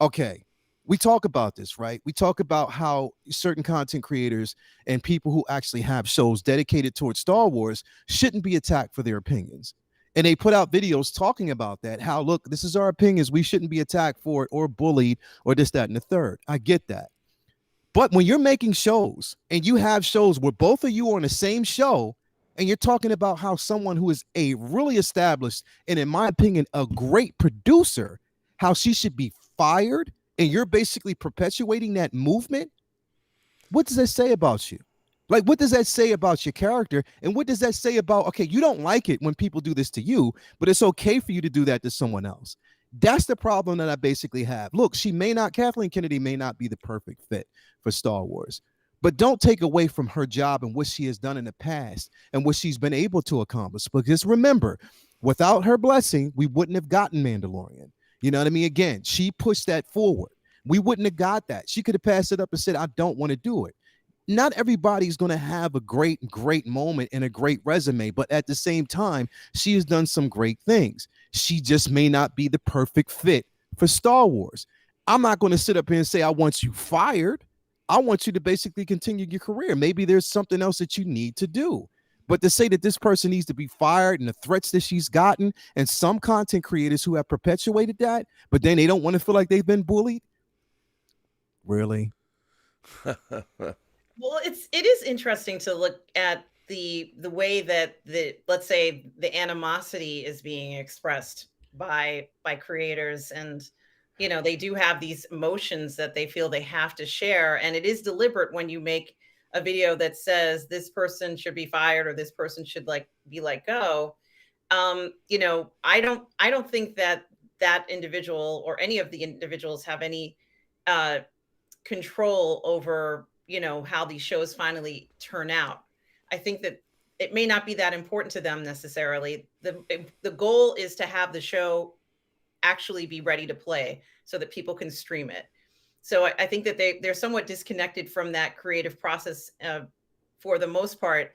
okay, we talk about this, right? We talk about how certain content creators and people who actually have shows dedicated towards Star Wars shouldn't be attacked for their opinions. And they put out videos talking about that, how, look, this is our opinions. We shouldn't be attacked for it or bullied or this, that, and the third. I get that. But when you're making shows and you have shows where both of you are on the same show and you're talking about how someone who is a really established and, in my opinion, a great producer, how she should be fired, and you're basically perpetuating that movement, what does that say about you? Like, what does that say about your character? And what does that say about, okay, you don't like it when people do this to you, but it's okay for you to do that to someone else. That's the problem that I basically have. Look, Kathleen Kennedy may not be the perfect fit for Star Wars, but don't take away from her job and what she has done in the past and what she's been able to accomplish. Because remember, without her blessing, we wouldn't have gotten Mandalorian. You know what I mean? Again, she pushed that forward. We wouldn't have got that. She could have passed it up and said, I don't want to do it. Not everybody's going to have a great moment and a great resume, but at the same time, she has done some great things. She just may not be the perfect fit for Star Wars. I'm not going to sit up here and say, I want you fired. I want you to basically continue your career. Maybe there's something else that you need to do. But to say that this person needs to be fired and the threats that she's gotten, and some content creators who have perpetuated that, but then they don't want to feel like they've been bullied. Really? Well, it is interesting to look at the way that let's say the animosity is being expressed by creators, and they do have these emotions that they feel they have to share, and it is deliberate when you make a video that says this person should be fired or this person should be let go. I don't think that individual or any of the individuals have any control over how these shows finally turn out. I think that it may not be that important to them necessarily. The goal is to have the show actually be ready to play so that people can stream it. So I think that they're somewhat disconnected from that creative process for the most part.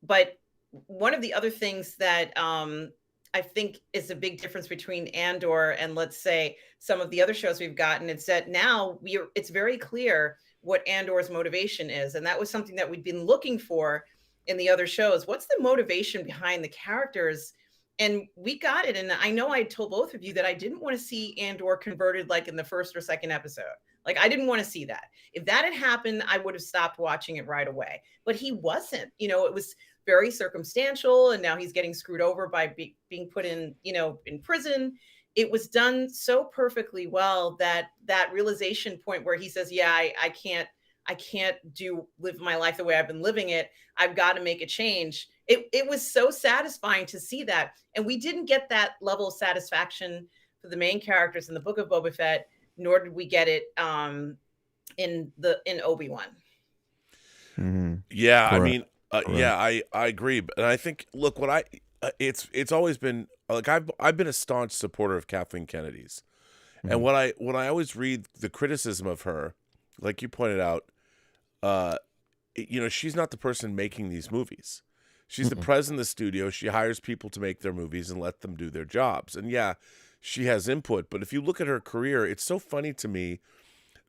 But one of the other things that I think is a big difference between Andor and, let's say, some of the other shows we've gotten, it's that now it's very clear what Andor's motivation is. And that was something that we'd been looking for in the other shows. What's the motivation behind the characters? And we got it. And I know I told both of you that I didn't want to see Andor converted like in the first or second episode. Like, I didn't want to see that. If that had happened, I would have stopped watching it right away. But he wasn't. It was very circumstantial. And now he's getting screwed over by being put in prison. It was done so perfectly well that realization point where he says, yeah, I can't live my life the way I've been living it. I've got to make a change. It was so satisfying to see that. And we didn't get that level of satisfaction for the main characters in the Book of Boba Fett, nor did we get it in Obi-Wan. Mm-hmm. Yeah, Correct. I mean, yeah, I agree. And I think, look, it's always been like I've been a staunch supporter of Kathleen Kennedy's. Mm-hmm. And when I always read the criticism of her, like you pointed out, she's not the person making these movies. She's the president of the studio. She hires people to make their movies and let them do their jobs. And yeah, she has input. But if you look at her career, it's so funny to me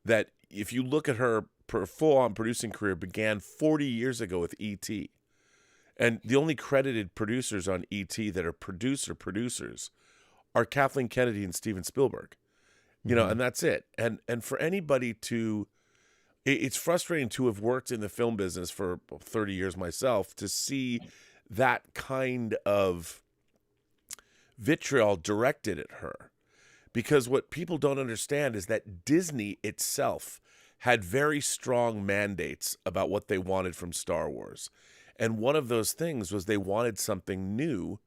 that if you look at her full-on producing career began 40 years ago with E.T. And the only credited producers on E.T. that are producers are Kathleen Kennedy and Steven Spielberg. And that's it. And for anybody it's frustrating to have worked in the film business for 30 years myself to see that kind of vitriol directed at her. Because what people don't understand is that Disney itself had very strong mandates about what they wanted from Star Wars. And one of those things was they wanted something new.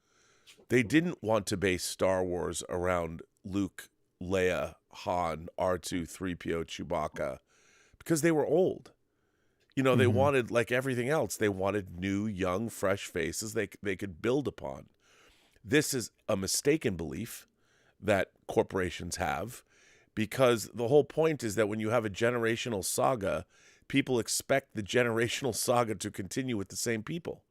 They didn't want to base Star Wars around Luke, Leia, Han, R2, 3PO, Chewbacca, because they were old. You know, they wanted, like everything else, they wanted new, young, fresh faces they could build upon. This is a mistaken belief that corporations have, because the whole point is that when you have a generational saga, people expect the generational saga to continue with the same people.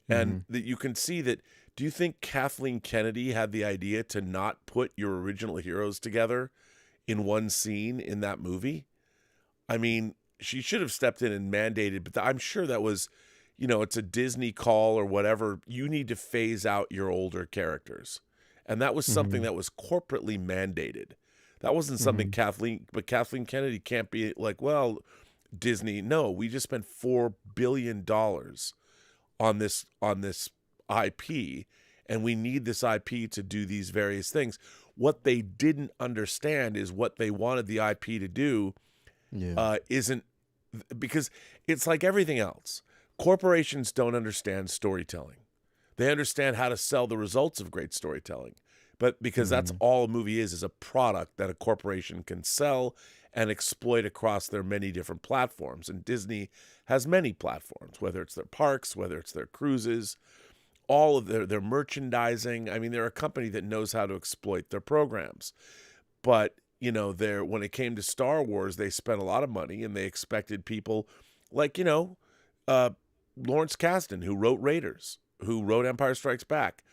And that you can see that. Do you think Kathleen Kennedy had the idea to not put your original heroes together in one scene in that movie? I mean, she should have stepped in and mandated, but I'm sure that was, it's a Disney call or whatever. You need to phase out your older characters. And that was something that was corporately mandated. That wasn't something Kathleen Kennedy can't be like, well, Disney, no, we just spent $4 billion on this IP, and we need this IP to do these various things. What they didn't understand is what they wanted the IP to do isn't, because it's like everything else. Corporations don't understand storytelling. They understand how to sell the results of great storytelling. But because that's all a movie is a product that a corporation can sell and exploit across their many different platforms. And Disney has many platforms, whether it's their parks, whether it's their cruises, all of their merchandising. I mean, they're a company that knows how to exploit their programs. But, when it came to Star Wars, they spent a lot of money, and they expected people like, Lawrence Kasdan, who wrote Raiders, who wrote Empire Strikes Back,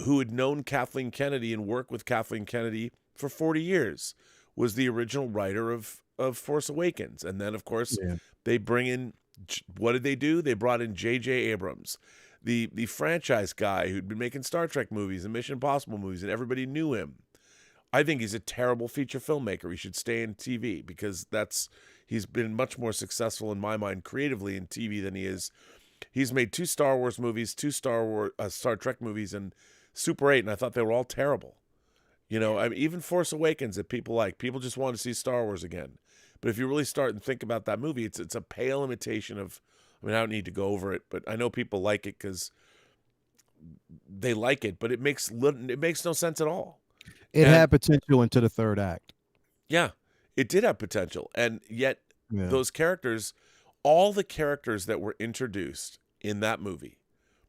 who had known Kathleen Kennedy and worked with Kathleen Kennedy for 40 years, was the original writer of Force Awakens. And then, of course, they bring in, what did they do? They brought in J.J. Abrams, the franchise guy who'd been making Star Trek movies and Mission Impossible movies, and everybody knew him. I think he's a terrible feature filmmaker. He should stay in TV, because he's been much more successful in my mind creatively in TV than he is. He's made 2 Star Wars movies, 2 Star Trek movies, and Super 8, and I thought they were all terrible. I mean, even Force Awakens that people like. People just want to see Star Wars again. But if you really start and think about that movie, it's a pale imitation of, I mean, I don't need to go over it, but I know people like it because they like it, but it makes no sense at all. It had potential into the third act. Yeah, it did have potential. And yet those characters, all the characters that were introduced in that movie,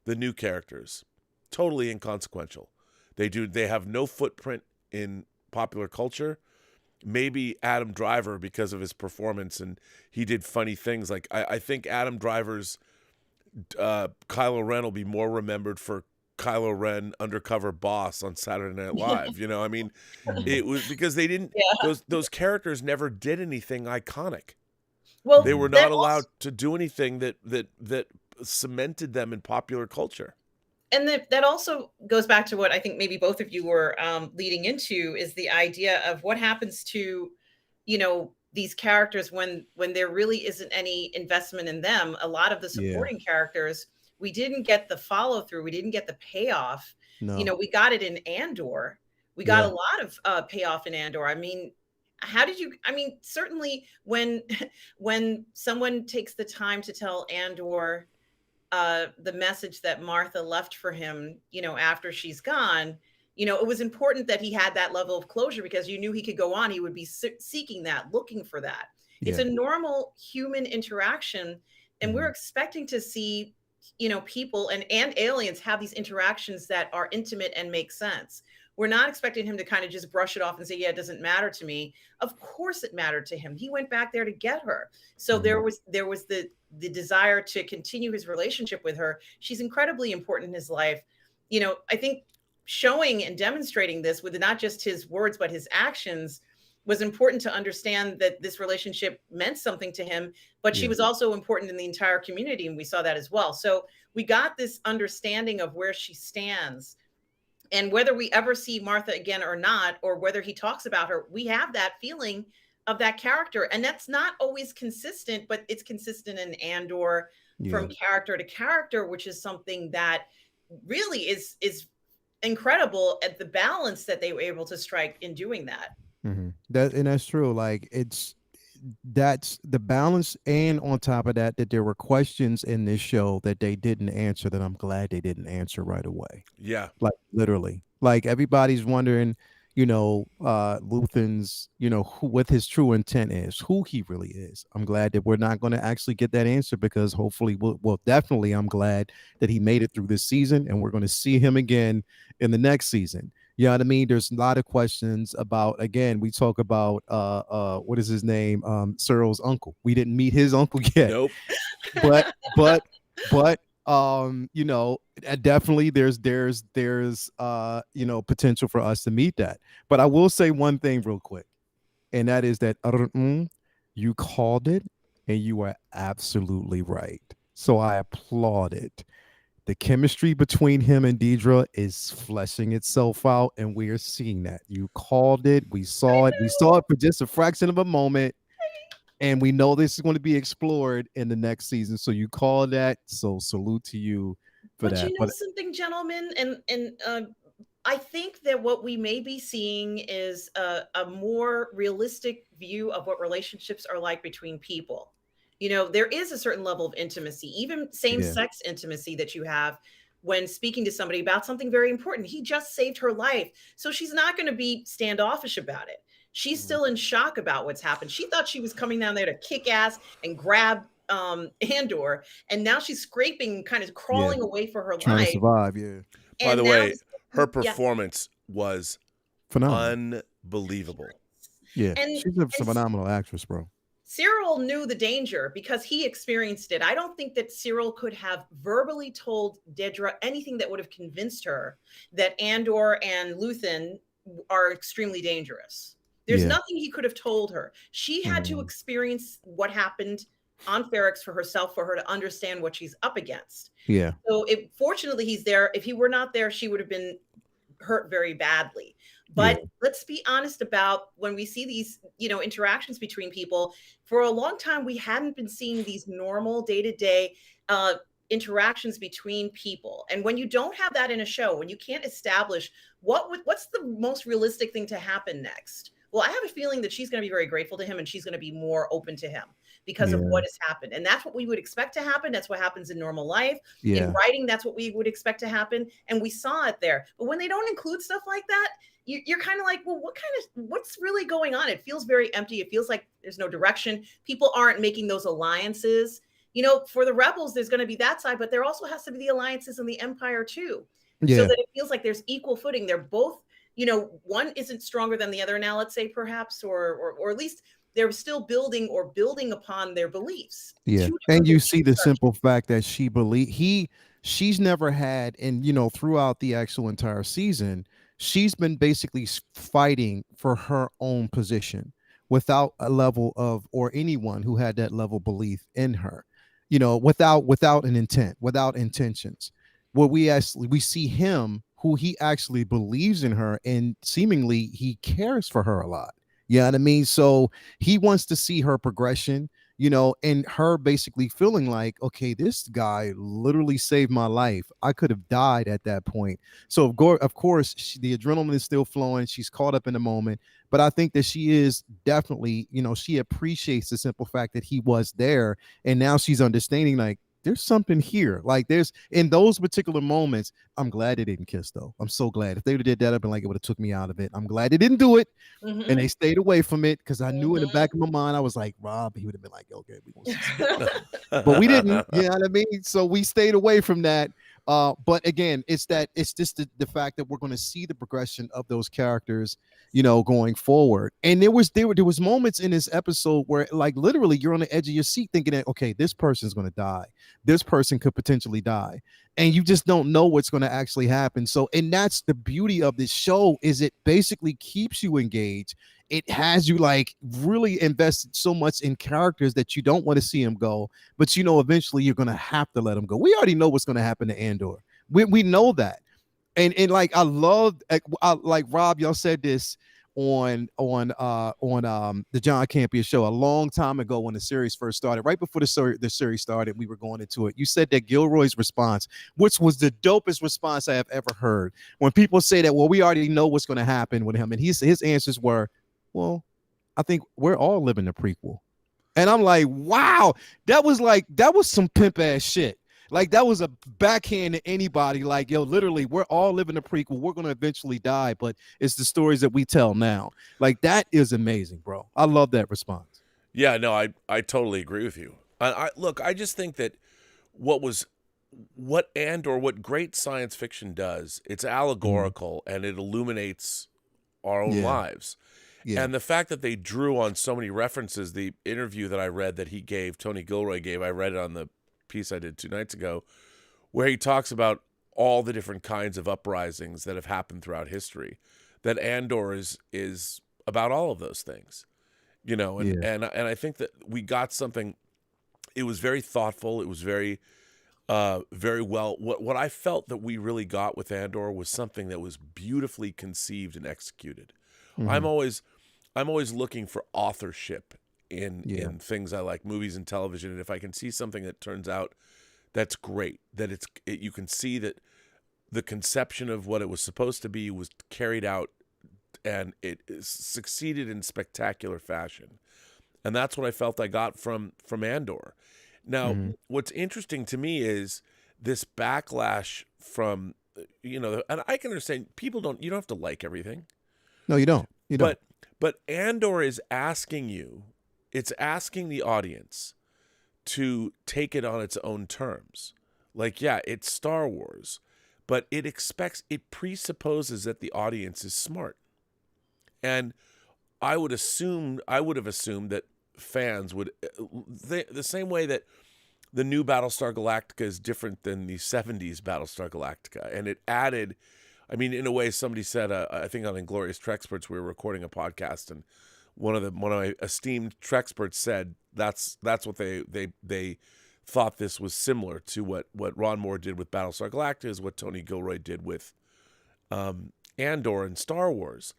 the new characters, totally inconsequential. They have no footprint in popular culture. Maybe Adam Driver, because of his performance, and he did funny things. Like I think Adam Driver's Kylo Ren will be more remembered for Kylo Ren undercover boss on Saturday Night Live. I mean, it was because they didn't. Those characters never did anything iconic. Well, they were not allowed to do anything that cemented them in popular culture. And that also goes back to what I think maybe both of you were leading into, is the idea of what happens to, these characters when there really isn't any investment in them. A lot of the supporting characters, we didn't get the follow through. We didn't get the payoff. No. We got it in Andor. We got a lot of payoff in Andor. I mean, certainly when someone takes the time to tell Andor the message that Martha left for him, after she's gone, it was important that he had that level of closure, because you knew he could go on. He would be seeking that, looking for that. It's a normal human interaction. And we're expecting to see, people and aliens have these interactions that are intimate and make sense. We're not expecting him to kind of just brush it off and say, it doesn't matter to me. Of course it mattered to him. He went back there to get her. So there was the desire to continue his relationship with her. She's incredibly important in his life. I think showing and demonstrating this with not just his words, but his actions was important to understand that this relationship meant something to him, but she was also important in the entire community. And we saw that as well. So we got this understanding of where she stands. And whether we ever see Martha again or not, or whether he talks about her, we have that feeling of that character. And that's not always consistent, but it's consistent in Andor from character to character, which is something that really is incredible at the balance that they were able to strike in doing that. That's true. Like that's the balance. And on top of that there were questions in this show that they didn't answer, that I'm glad they didn't answer right away. Yeah. Like literally, like everybody's wondering, Luthen's, what his true intent is, who he really is. I'm glad that we're not going to actually get that answer, because hopefully definitely I'm glad that he made it through this season, and we're going to see him again in the next season. You know what I mean? There's a lot of questions about, again, we talk about what is his name? Cyril's uncle. We didn't meet his uncle yet. Nope. but definitely there's potential for us to meet that. But I will say one thing real quick, and that is that you called it, and you are absolutely right. So I applaud it. The chemistry between him and Deidre is fleshing itself out, and we are seeing that. You called it. We saw it. We saw it for just a fraction of a moment, and we know this is going to be explored in the next season. So you call that. So salute to you for but that. You know something, gentlemen, and I think that what we may be seeing is a more realistic view of what relationships are like between people. There is a certain level of intimacy, even same-sex intimacy, that you have when speaking to somebody about something very important. He just saved her life. So she's not going to be standoffish about it. She's still in shock about what's happened. She thought she was coming down there to kick ass and grab Andor, and now she's scraping, kind of crawling away for her trying life. to survive. Yeah. By the way, her performance was phenomenal, unbelievable. Yeah, she's a phenomenal actress, bro. Cyril knew the danger because he experienced it. I don't think that Cyril could have verbally told Dedra anything that would have convinced her that Andor and Luthen are extremely dangerous. There's nothing he could have told her. She had to experience what happened on Ferrix for herself, for her to understand what she's up against. Yeah. So fortunately he's there. If he were not there, she would have been hurt very badly. But let's be honest about when we see these, interactions between people. For a long time, we hadn't been seeing these normal day-to-day interactions between people. And when you don't have that in a show, when you can't establish what's the most realistic thing to happen next, well, I have a feeling that she's going to be very grateful to him, and she's going to be more open to him because of what has happened. And that's what we would expect to happen. That's what happens in normal life. In writing, that's what we would expect to happen. And we saw it there. But when they don't include stuff like that, you're kind of like, well, what's really going on? It feels very empty. It feels like there's no direction. People aren't making those alliances. For the rebels, there's going to be that side, but there also has to be the alliances in the Empire too. So that it feels like there's equal footing. They're both, one isn't stronger than the other now, let's say, perhaps, or at least they're still building upon their beliefs. Yeah. And you see the simple fact that she's never had, and throughout the actual entire season, she's been basically fighting for her own position without a level of, or anyone who had that level of belief in her, without an intent, without intentions. Where we see him, who he actually believes in her, and seemingly he cares for her a lot. You know what I mean? So he wants to see her progression, and her basically feeling like, okay, this guy literally saved my life. I could have died at that point. So of course, the adrenaline is still flowing. She's caught up in the moment, but I think that she is definitely, she appreciates the simple fact that he was there, and now she's understanding, like, there's something here. Like, there's, in those particular moments, I'm glad they didn't kiss, though. I'm so glad. If they would have did that, I'd been like, it would have took me out of it. I'm glad they didn't do it, and they stayed away from it, because I knew in the back of my mind, I was like, Rob, he would have been like, okay, we gonna see but we didn't. You know what I mean? So we stayed away from that. But again, it's just the fact that we're going to see the progression of those characters, going forward. And there was moments in this episode where, like, literally you're on the edge of your seat thinking that, okay, this person's going to die. This person could potentially die. And you just don't know what's going to actually happen. So, and that's the beauty of this show, is it basically keeps you engaged. It has you, like, really invested so much in characters that you don't want to see them go, but eventually you're going to have to let them go. We already know what's going to happen to Andor. We know that. And like, I love, like Rob, y'all said this on the John Campea show a long time ago when the series first started, right before the series started, we were going into it. You said that Gilroy's response, which was the dopest response I have ever heard, when people say that, well, we already know what's going to happen with him, and his answers were, well, I think we're all living the prequel. And I'm like, wow, that was some pimp ass shit. Like that was a backhand to anybody. Like, yo, literally, we're all living a prequel. We're gonna eventually die, but it's the stories that we tell now. Like that is amazing, bro. I love that response. Yeah, no, I totally agree with you. Look, I just think that what great science fiction does, it's allegorical and it illuminates our own lives. Yeah. And the fact that they drew on so many references, the interview that I read that Tony Gilroy gave, I read it on the piece I did 2 nights ago, where he talks about all the different kinds of uprisings that have happened throughout history, that Andor is about all of those things, and I think that we got something. It was very thoughtful. It was very well. What I felt that we really got with Andor was something that was beautifully conceived and executed. I'm always looking for authorship in things I like, movies and television, and if I can see something that turns out that's great, that you can see that the conception of what it was supposed to be was carried out, and it succeeded in spectacular fashion, and that's what I felt I got from Andor. Now, what's interesting to me is this backlash from and I can understand you don't have to like everything. No, you don't. You don't. But Andor is asking it's asking the audience to take it on its own terms. Like, yeah, it's Star Wars, but it presupposes that the audience is smart. And I would have assumed that fans would, the same way that the new Battlestar Galactica is different than the 70s Battlestar Galactica. And it added, I mean, in a way, somebody said, I think on Inglorious Treksperts, we were recording a podcast, and one of my esteemed Treksperts said that's what they thought this was similar to what Ron Moore did with Battlestar Galactica, is what Tony Gilroy did with Andor and Star Wars.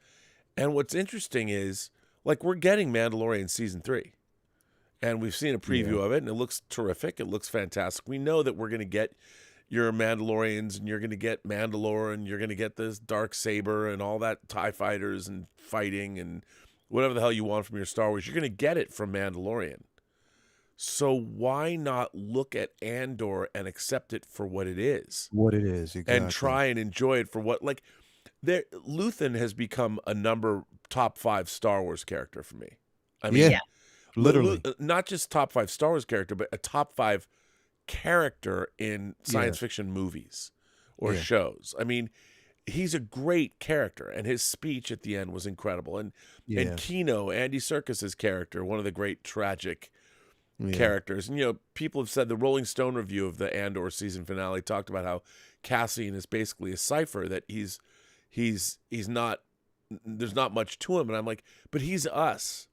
And what's interesting is, like, we're getting Mandalorian season 3. And we've seen a preview of it, and it looks terrific. It looks fantastic. We know that we're going to get your Mandalorians, and you're going to get Mandalore, and you're going to get this Darksaber and all that TIE fighters and fighting and whatever the hell you want from your Star Wars. You're going to get it from Mandalorian. So why not look at Andor and accept it for what it is? What it is, exactly. And try and enjoy it for what, like, Luthen has become a top 5 Star Wars character for me. I mean, literally. Not just top 5 Star Wars character, but a top 5 character in science fiction movies or shows. I mean, he's a great character, and his speech at the end was incredible. And Kino, Andy Serkis's character, one of the great tragic characters. And people have said, the Rolling Stone review of the Andor season finale talked about how Cassian is basically a cipher, that he's not, there's not much to him. And I'm like, but he's us.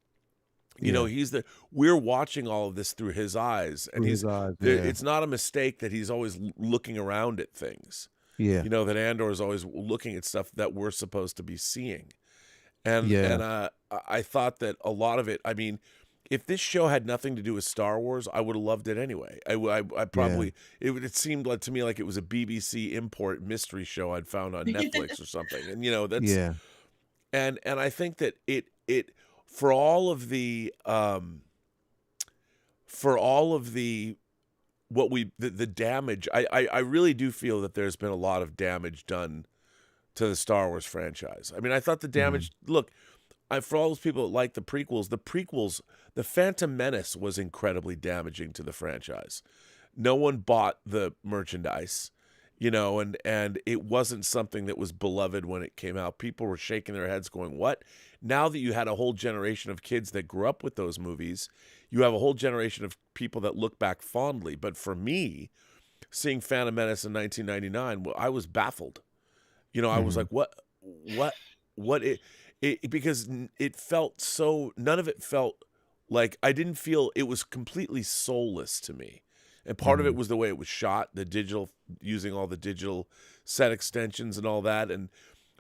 We're watching all of this through his eyes, and it's not a mistake that he's always looking around at things. Yeah. That Andor is always looking at stuff that we're supposed to be seeing. And I thought that a lot of it, I mean, if this show had nothing to do with Star Wars, I would have loved it anyway. I probably, it seemed like to me like it was a BBC import mystery show I'd found on Netflix or something. And, that's, and I think that it, for all of the damage, I really do feel that there's been a lot of damage done to the Star Wars franchise. I mean, I thought the damage, look, for all those people that like the prequels, the Phantom Menace was incredibly damaging to the franchise. No one bought the merchandise, and it wasn't something that was beloved when it came out. People were shaking their heads going, what? Now that you had a whole generation of kids that grew up with those movies, you have a whole generation of people that look back fondly. But for me, seeing Phantom Menace in 1999, I was baffled. I was like, what because it felt so, none of it felt like, I didn't feel, it was completely soulless to me. And part of it was the way it was shot, using all the digital set extensions and all that.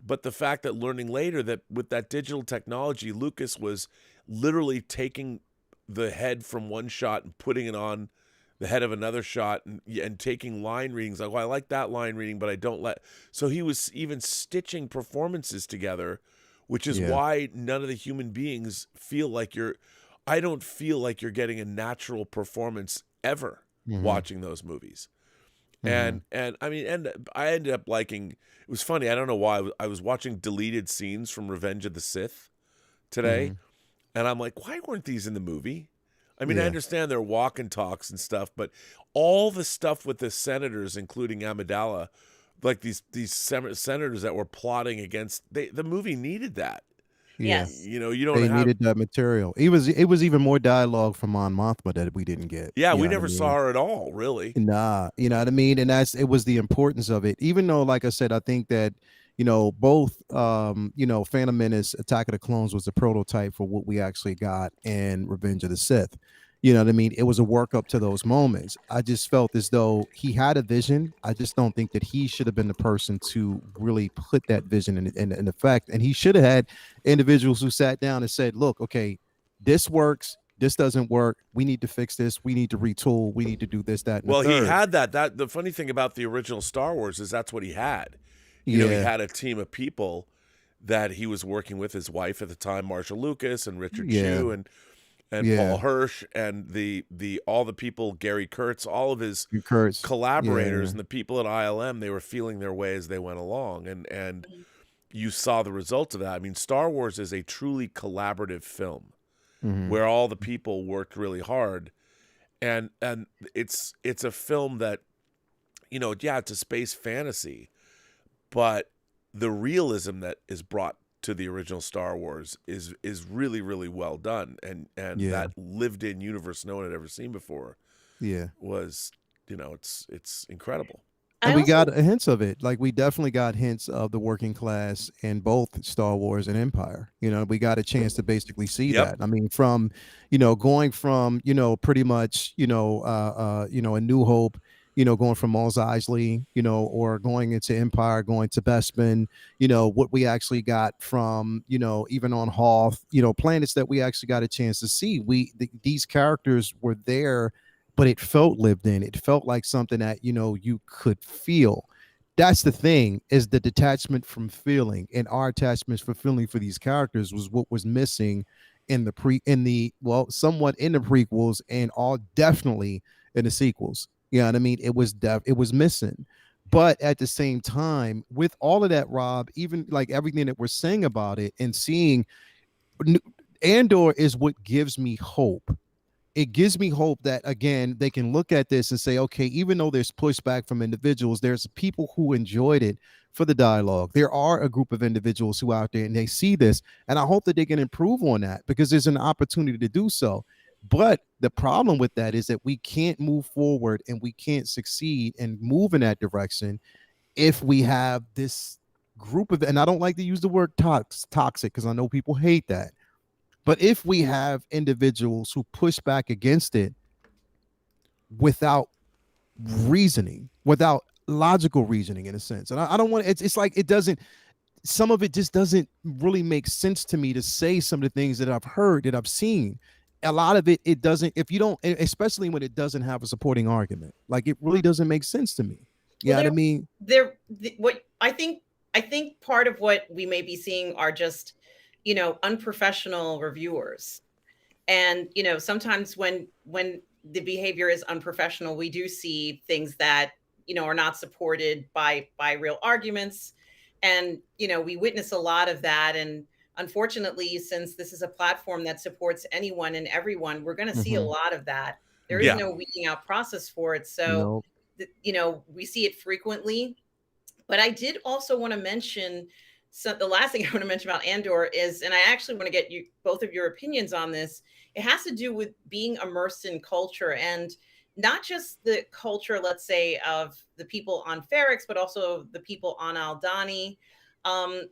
But the fact that learning later that with that digital technology, Lucas was literally taking the head from one shot and putting it on the head of another shot and taking line readings. Like, well, I like that line reading, but I don't let. So he was even stitching performances together, which is why none of the human beings feel like I don't feel like you're getting a natural performance ever watching those movies. And I mean, and I ended up liking. It was funny. I don't know why. I was watching deleted scenes from Revenge of the Sith today, and I'm like, why weren't these in the movie? I mean, I Yeah. understand their walk and talks and stuff, but all the stuff with the senators, including Amidala, like these senators that were plotting against the movie needed that. Yeah. Yes. You know, you don't They have. needed that material. It was even more dialogue from Mon Mothma that we didn't get. Yeah, You we know what I never mean? saw her at all, really. Nah, you know what I mean? And it was the importance of it. Even though, like I said, I think that, both Phantom Menace, Attack of the Clones was a prototype for what we actually got in Revenge of the Sith. You know what I mean? It was a work up to those moments. I just felt as though he had a vision. I just don't think that he should have been the person to really put that vision in effect. And he should have had individuals who sat down and said, look, okay, this works. This doesn't work. We need to fix this. We need to retool. We need to do this, that, and Well, the he third. had that. The funny thing about the original Star Wars is that's what he had. You know, he Yeah. had a team of people that he was working with. His wife at the time, Marshall Lucas, and Richard Yeah. Chew, and Yeah. Paul Hirsch, and the all the people, Gary Kurtz, all of his Kurtz. collaborators Yeah. and the people at ILM. They were feeling their way as they went along, and you saw the results of that. I mean, Star Wars is a truly collaborative film Mhm. where all the people worked really hard, and it's a film that, yeah, it's a space fantasy, but the realism that is brought to the original Star Wars is really, really well done, and Yeah. that lived in universe no one had ever seen before Yeah. was, it's incredible. And we got hints of it. Like, we definitely got hints of the working class in both Star Wars and Empire. We got a chance to basically see Yep. that. I mean, from, going from, pretty much, A New Hope, going from Mos Eisley, or going into Empire, going to Bespin, what we actually got from, even on Hoth, planets that we actually got a chance to see. These characters were there, but it felt lived in. It felt like something that, you could feel. That's the thing, is the detachment from feeling, and our attachments for feeling for these characters was what was missing somewhat in the prequels, and all definitely in the sequels. You know what I mean? It was missing. But at the same time, with all of that, Rob, even like everything that we're saying about it and seeing, Andor is what gives me hope. It gives me hope that, again, they can look at this and say, okay, even though there's pushback from individuals, there's people who enjoyed it for the dialogue. There are a group of individuals who out there and they see this, and I hope that they can improve on that, because there's an opportunity to do so. But the problem with that is that we can't move forward and we can't succeed and move in that direction if we have this group of, and I don't like to use the word toxic because I know people hate that. But if we have individuals who push back against it without reasoning, without logical reasoning, in a sense, and I don't want, it's like, it doesn't, some of it just doesn't really make sense to me to say some of the things that I've heard, that I've seen. A lot of it doesn't, if you don't, especially when it doesn't have a supporting argument, like, it really doesn't make sense to me. You know what I mean? What I think part of what we may be seeing are just, unprofessional reviewers. And, sometimes when the behavior is unprofessional, we do see things that, are not supported by real arguments. And, we witness a lot of that. And unfortunately, since this is a platform that supports anyone and everyone, we're going to see a lot of that. There is Yeah. no weeding out process for it. So, we see it frequently. But I did also want to mention, the last thing I want to mention about Andor is, and I actually want to get both of your opinions on this. It has to do with being immersed in culture, and not just the culture, let's say, of the people on Ferrix, but also the people on Aldhani.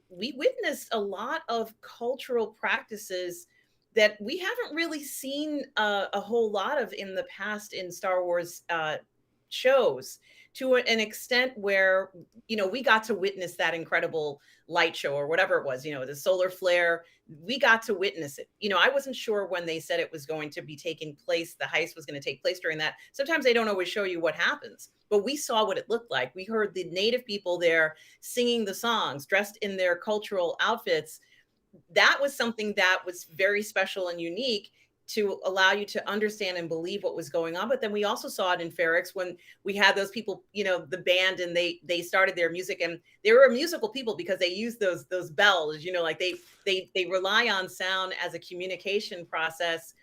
We witnessed a lot of cultural practices that we haven't really seen a whole lot of in the past in Star Wars shows, to an extent where, we got to witness that incredible light show or whatever it was, the solar flare. We got to witness it. I wasn't sure when they said it was going to be taking place, the heist was going to take place during that. Sometimes they don't always show you what happens, but we saw what it looked like. We heard the native people there singing the songs, dressed in their cultural outfits. That was something that was very special and unique. to allow you to understand and believe what was going on. But then we also saw it in Ferrex when we had those people, you know, the band, and they started their music, and they were musical people because they used those bells, you know, like they rely on sound as a communication process.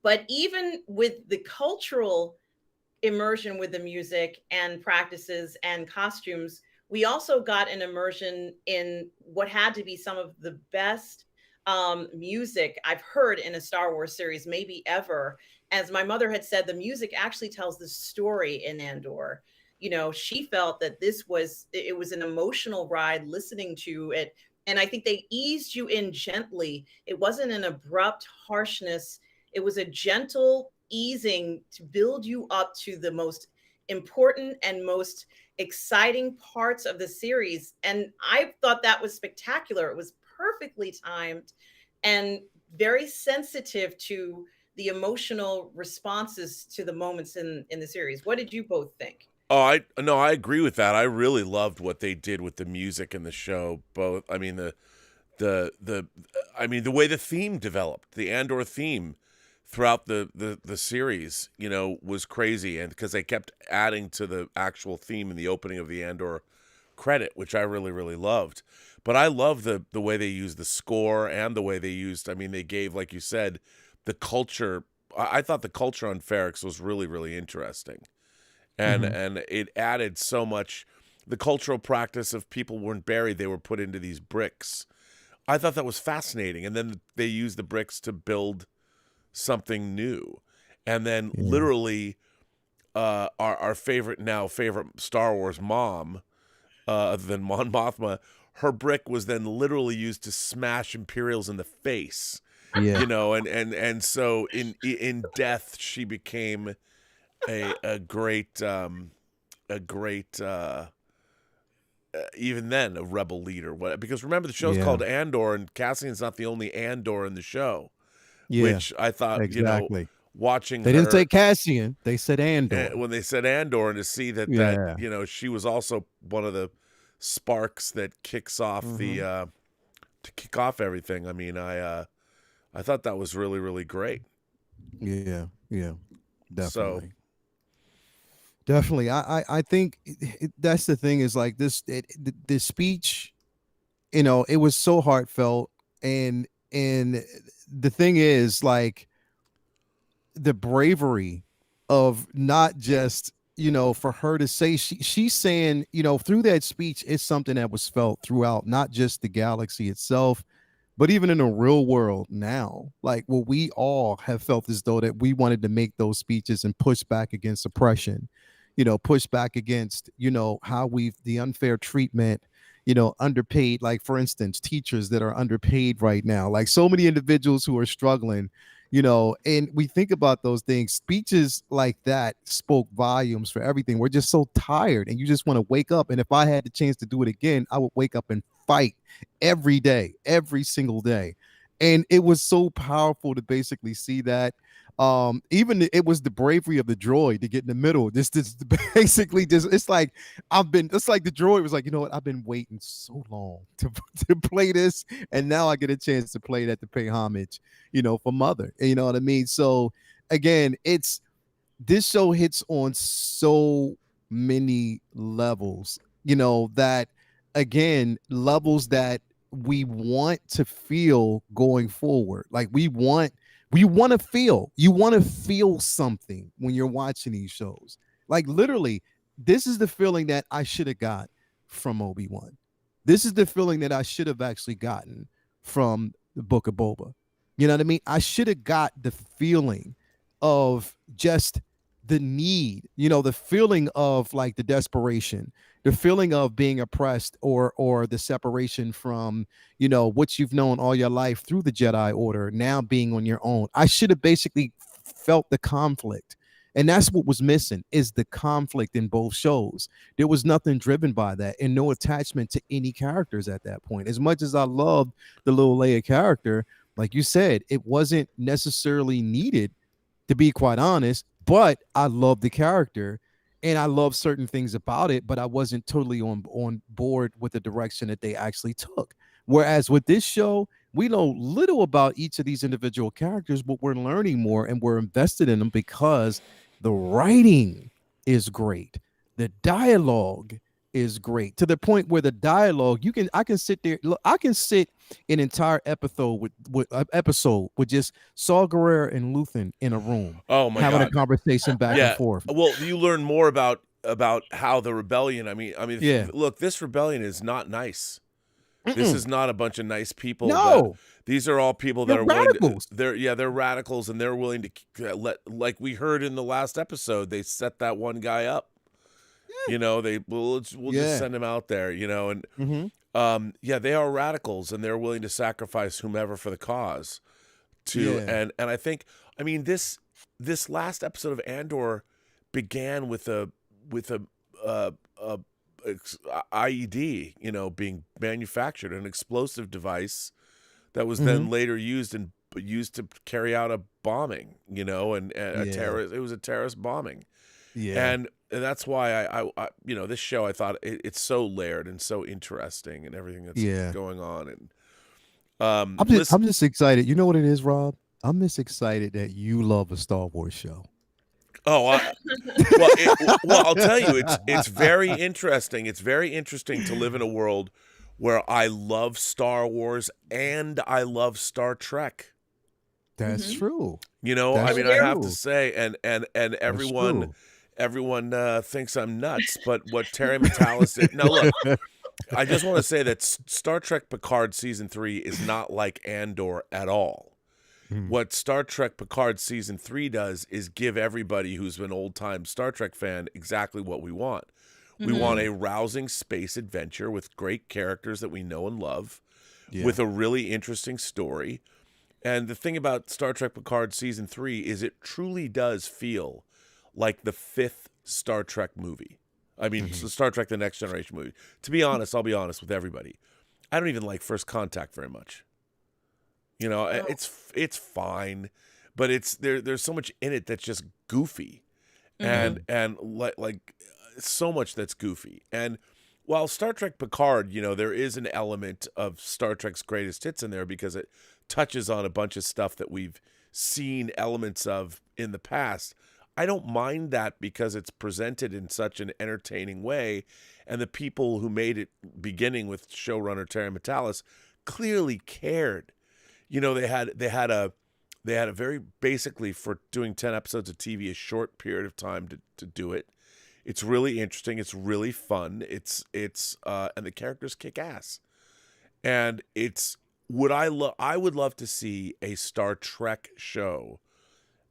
But even with the cultural immersion with the music and practices and costumes, we also got an immersion in what had to be some of the best music I've heard in a Star Wars series, maybe ever. As my mother had said, the music actually tells the story in Andor. You know, she felt that it was an emotional ride listening to it. And I think they eased you in gently. It wasn't an abrupt harshness. It was a gentle easing to build you up to the most important and most exciting parts of the series. And I thought that was spectacular. It was perfectly timed and very sensitive to the emotional responses to the moments in the series. What did you both think? Oh, I agree with that. I really loved what they did with the music in the show. Both, I mean the way the theme developed, the Andor theme throughout the series, you know, was crazy, and because they kept adding to the actual theme in the opening of the Andor credit, which I really, really loved. But I love the way they used the score and the way they used, I mean, they gave, like you said, the culture. I thought the culture on Ferrex was really, really interesting. And it added so much. The cultural practice of people weren't buried, they were put into these bricks. I thought that was fascinating. And then they used the bricks to build something new. And then literally our favorite Star Wars mom, other than Mon Mothma, her brick was then literally used to smash Imperials in the face. Yeah. You know, and so in death she became a great even then a rebel leader. Because remember, the show's called Andor, and Cassian's not the only Andor in the show. Which I thought, exactly. you know, watching they her, didn't say Cassian, they said Andor. when they said Andor, and to see that you know, she was also one of the sparks that kicks off to kick off everything. I mean, I thought that was really, really great. Yeah, definitely. So, definitely, I think that's the thing, is like the speech, you know, it was so heartfelt, and the thing is, like, the bravery of not just, you know, for her to say, she's saying, you know, through that speech, it's something that was felt throughout, not just the galaxy itself, but even in the real world now. Like, well, we all have felt as though that we wanted to make those speeches and push back against oppression, you know, push back against, you know, how the unfair treatment, you know, underpaid, like, for instance, teachers that are underpaid right now, like so many individuals who are struggling, you know, and we think about those things. Speeches like that spoke volumes for everything. We're just so tired, and you just want to wake up. And if I had the chance to do it again, I would wake up and fight every day, every single day. And it was so powerful to basically see that. Even it was the bravery of the droid to get in the middle. This basically just, it's like the droid was like, you know what, I've been waiting so long to play this, and now I get a chance to play that, to pay homage, you know, for Mother. You know what I mean? So again, this show hits on so many levels, you know, that, again, levels that we want to feel going forward. Like, we want to feel, you want to feel something when you're watching these shows. Like, literally, this is the feeling that I should have got from Obi-Wan. This is the feeling that I should have actually gotten from the Book of Boba. You know what I mean? I should have got the feeling of just the need, you know, the feeling of, like, the desperation, the feeling of being oppressed, or the separation from, you know, what you've known all your life through the Jedi Order, now being on your own. I should have basically felt the conflict. And that's what was missing, is the conflict in both shows. There was nothing driven by that, and no attachment to any characters at that point. As much as I loved the little Leia character, like you said, it wasn't necessarily needed, to be quite honest, but I love the character and I love certain things about it, but I wasn't totally on board with the direction that they actually took. Whereas with this show, we know little about each of these individual characters, but we're learning more and we're invested in them because the writing is great. The dialogue is great to the point where the dialogue I can sit there. Look, I can sit an entire episode with just Saw Gerrera and Luthen in a room Oh my having a God. conversation back and forth. Well, you learn more about how the rebellion. I mean, Yeah. look, this rebellion is not nice. This is not a bunch of nice people. No. These are all people that They're are willing radicals. they're radicals, and they're willing to like we heard in the last episode, they set that one guy up. You know, we'll just send him out there, you know, and they are radicals, and they're willing to sacrifice whomever for the cause. And I think, I mean, this last episode of Andor began with a IED, you know, being manufactured, an explosive device that was then later used to carry out a bombing, you know, and a terrorist. It was a terrorist bombing. Yeah, and that's why I you know, this show, I thought it's so layered and so interesting and everything that's going on. And I'm just excited. You know what it is, Rob? I'm just excited that you love a Star Wars show. Oh, well, I'll tell you, it's very interesting. It's very interesting to live in a world where I love Star Wars and I love Star Trek. That's true. You know, That's I mean, true. I have to say, and everyone thinks I'm nuts, but what Terry Matalas did. Now, look, I just want to say that Star Trek Picard Season 3 is not like Andor at all. What Star Trek Picard Season 3 does is give everybody who's an old-time Star Trek fan exactly what we want. We want a rousing space adventure with great characters that we know and love, with a really interesting story. And the thing about Star Trek Picard Season 3 is it truly does feel like the 5th Star Trek movie. I mean, Star Trek The Next Generation movie. To be honest, I'll be honest with everybody. I don't even like First Contact very much. You know, it's fine, but there's so much in it that's just goofy, and like so much that's goofy. And while Star Trek Picard, you know, there is an element of Star Trek's greatest hits in there because it touches on a bunch of stuff that we've seen elements of in the past. I don't mind that because it's presented in such an entertaining way, and the people who made it, beginning with showrunner Terry Matalas, clearly cared. You know, they had a very, basically, for doing 10 episodes of TV, a short period of time to do it. It's really interesting. It's really fun. It's and the characters kick ass. And I would love to see a Star Trek show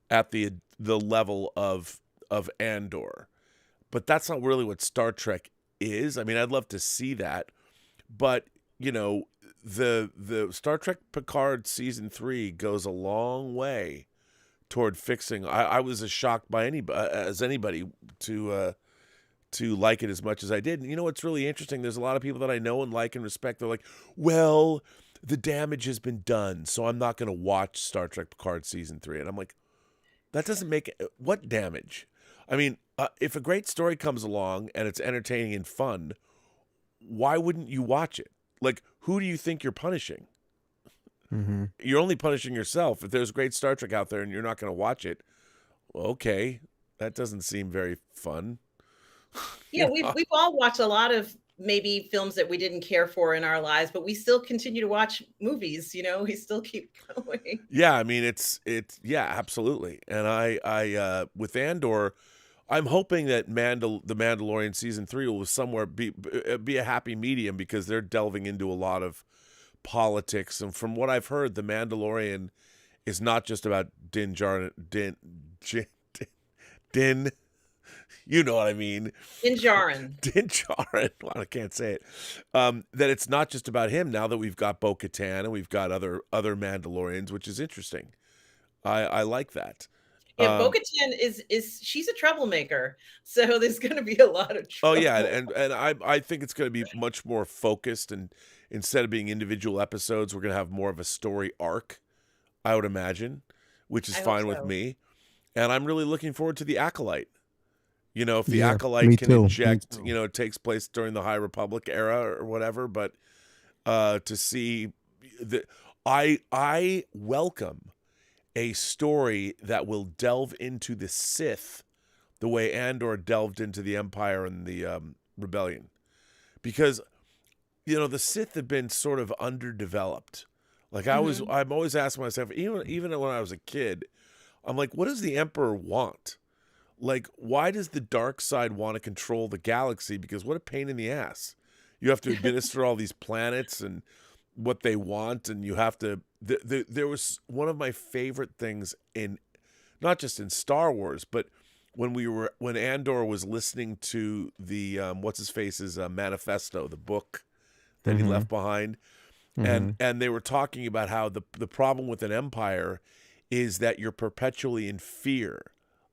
at the level of Andor. But that's not really what Star Trek is. I mean, I'd love to see that. But, you know, the Star Trek Picard Season 3 goes a long way toward fixing. I was as shocked by anybody to like it as much as I did. And you know what's really interesting? There's a lot of people that I know and like and respect. They're like, well, the damage has been done, so I'm not going to watch Star Trek Picard Season 3. And I'm like, that doesn't make it. What damage? I mean, if a great story comes along and it's entertaining and fun, why wouldn't you watch it? Like, who do you think you're punishing? You're only punishing yourself. If there's great Star Trek out there and you're not going to watch it, well, okay, that doesn't seem very fun. Yeah, we've all watched a lot of maybe films that we didn't care for in our lives, but we still continue to watch movies. You know, we still keep going. Yeah, I mean, it's absolutely. And I with Andor, I'm hoping that The Mandalorian Season 3 will somewhere be a happy medium, because they're delving into a lot of politics. And from what I've heard, The Mandalorian is not just about Din, you know what I mean? Din Djarin. Well, I can't say it. That it's not just about him now that we've got Bo-Katan and we've got other Mandalorians, which is interesting. I like that. Yeah, Bo-Katan she's a troublemaker, so there's going to be a lot of trouble. Oh yeah, and I think it's going to be much more focused, and instead of being individual episodes, we're going to have more of a story arc, I would imagine, which is fine with me. And I'm really looking forward to the Acolyte. You know, if the Acolyte can inject, you know, it takes place during the High Republic era or whatever, but to see I welcome a story that will delve into the Sith the way Andor delved into the Empire and the Rebellion, because the Sith have been sort of underdeveloped. Like I'm always asking myself, even when I was a kid, I'm like, what does the Emperor want? Like, why does the dark side want to control the galaxy? Because what a pain in the ass. You have to administer all these planets and what they want, and you have to. There was one of my favorite things in, not just in Star Wars, but when Andor was listening to the what's his face's manifesto, the book that he left behind, and they were talking about how the problem with an empire is that you're perpetually in fear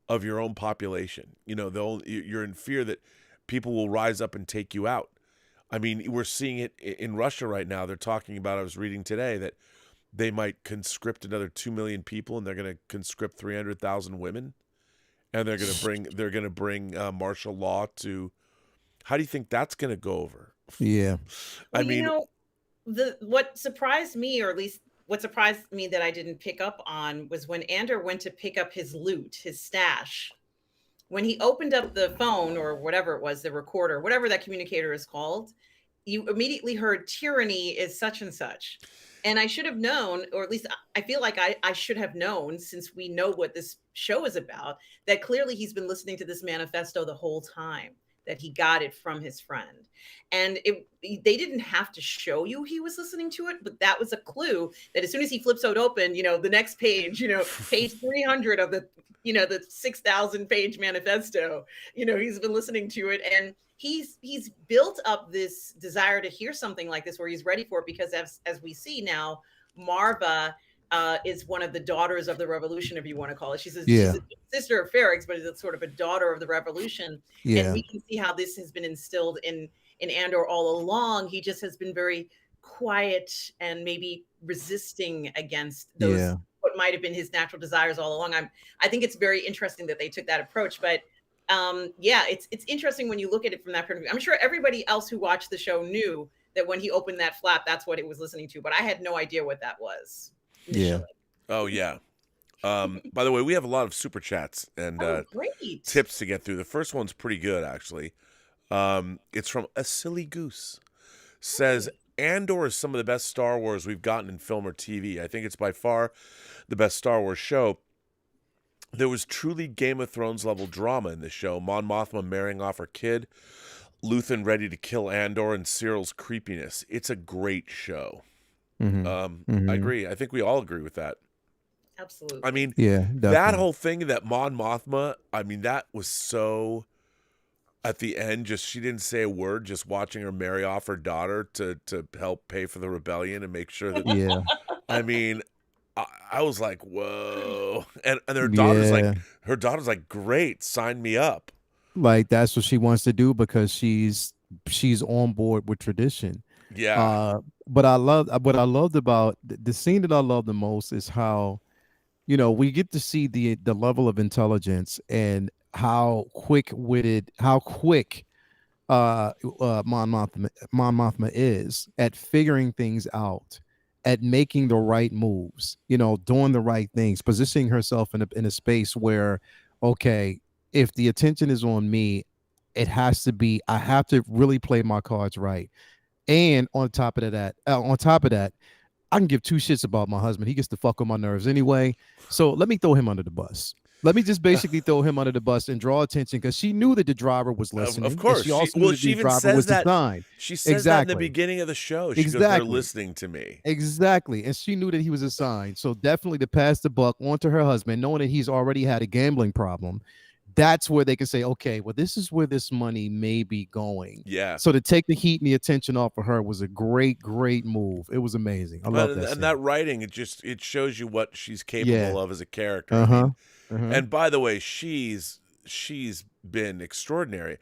of your own population. You're in fear that people will rise up and take you out. I mean, we're seeing it in Russia right now. They're talking about, I was reading today, that they might conscript another 2 million people, and they're going to conscript 300,000 women, and they're going to bring martial law to. How do you think that's going to go over? Yeah, I mean, what surprised me, or at least what surprised me that I didn't pick up on, was when Andor went to pick up his loot, his stash. When he opened up the phone, or whatever it was, the recorder, whatever that communicator is called, you immediately heard tyranny is such and such. And I should have known, or at least I feel like I should have known, since we know what this show is about, that clearly he's been listening to this manifesto the whole time, that he got it from his friend. And they didn't have to show you he was listening to it, but that was a clue that as soon as he flips it open, the next page, page 300 of the 6,000 page manifesto, he's been listening to it. And he's built up this desire to hear something like this where he's ready for it, because as we see now, Marva is one of the daughters of the revolution, if you want to call it. She's a sister of Ferrix, but is sort of a daughter of the revolution. Yeah. And we can see how this has been instilled in Andor all along. He just has been very quiet and maybe resisting against those what might have been his natural desires all along. I think it's very interesting that they took that approach, but it's interesting when you look at it from that point of view. I'm sure everybody else who watched the show knew that when he opened that flap, that's what it was listening to, but I had no idea what that was initially. Yeah. Oh yeah. By the way, we have a lot of super chats and great tips to get through. The first one's pretty good, actually. It's from A Silly Goose. Says, Andor is some of the best Star Wars we've gotten in film or TV. I think it's by far the best Star Wars show. There was truly Game of Thrones level drama in this show. Mon Mothma marrying off her kid, Luthen ready to kill Andor, and Cyril's creepiness. It's a great show. I agree. I think we all agree with that. Absolutely. I mean, definitely. That whole thing, that Mon Mothma, I mean, that was so, at the end, just she didn't say a word, just watching her marry off her daughter to help pay for the rebellion and make sure that, I mean, I was like, whoa. And her daughter's like, great, sign me up. Like, that's what she wants to do because she's on board with tradition. Yeah. But what I loved about the scene that I love the most is how, we get to see the level of intelligence and how quick Mon Mothma is at figuring things out, at making the right moves, doing the right things, positioning herself in a space where, okay, if the attention is on me, I have to really play my cards right. And on top of that, I can give two shits about my husband. He gets to fuck with my nerves anyway. So let me throw him under the bus. Let me just basically throw him under the bus and draw attention, because she knew that the driver was listening. Of course. She also knew that the driver was assigned. She says that in the beginning of the show. She goes, they're listening to me. Exactly. And she knew that he was assigned. So definitely to pass the buck on to her husband, knowing that he's already had a gambling problem, that's where they can say, okay, well, this is where this money may be going. Yeah. So to take the heat and the attention off of her was a great, great move. It was amazing. I love that. And that writing, it shows you what she's capable of as a character. I mean, and by the way, she's been extraordinary.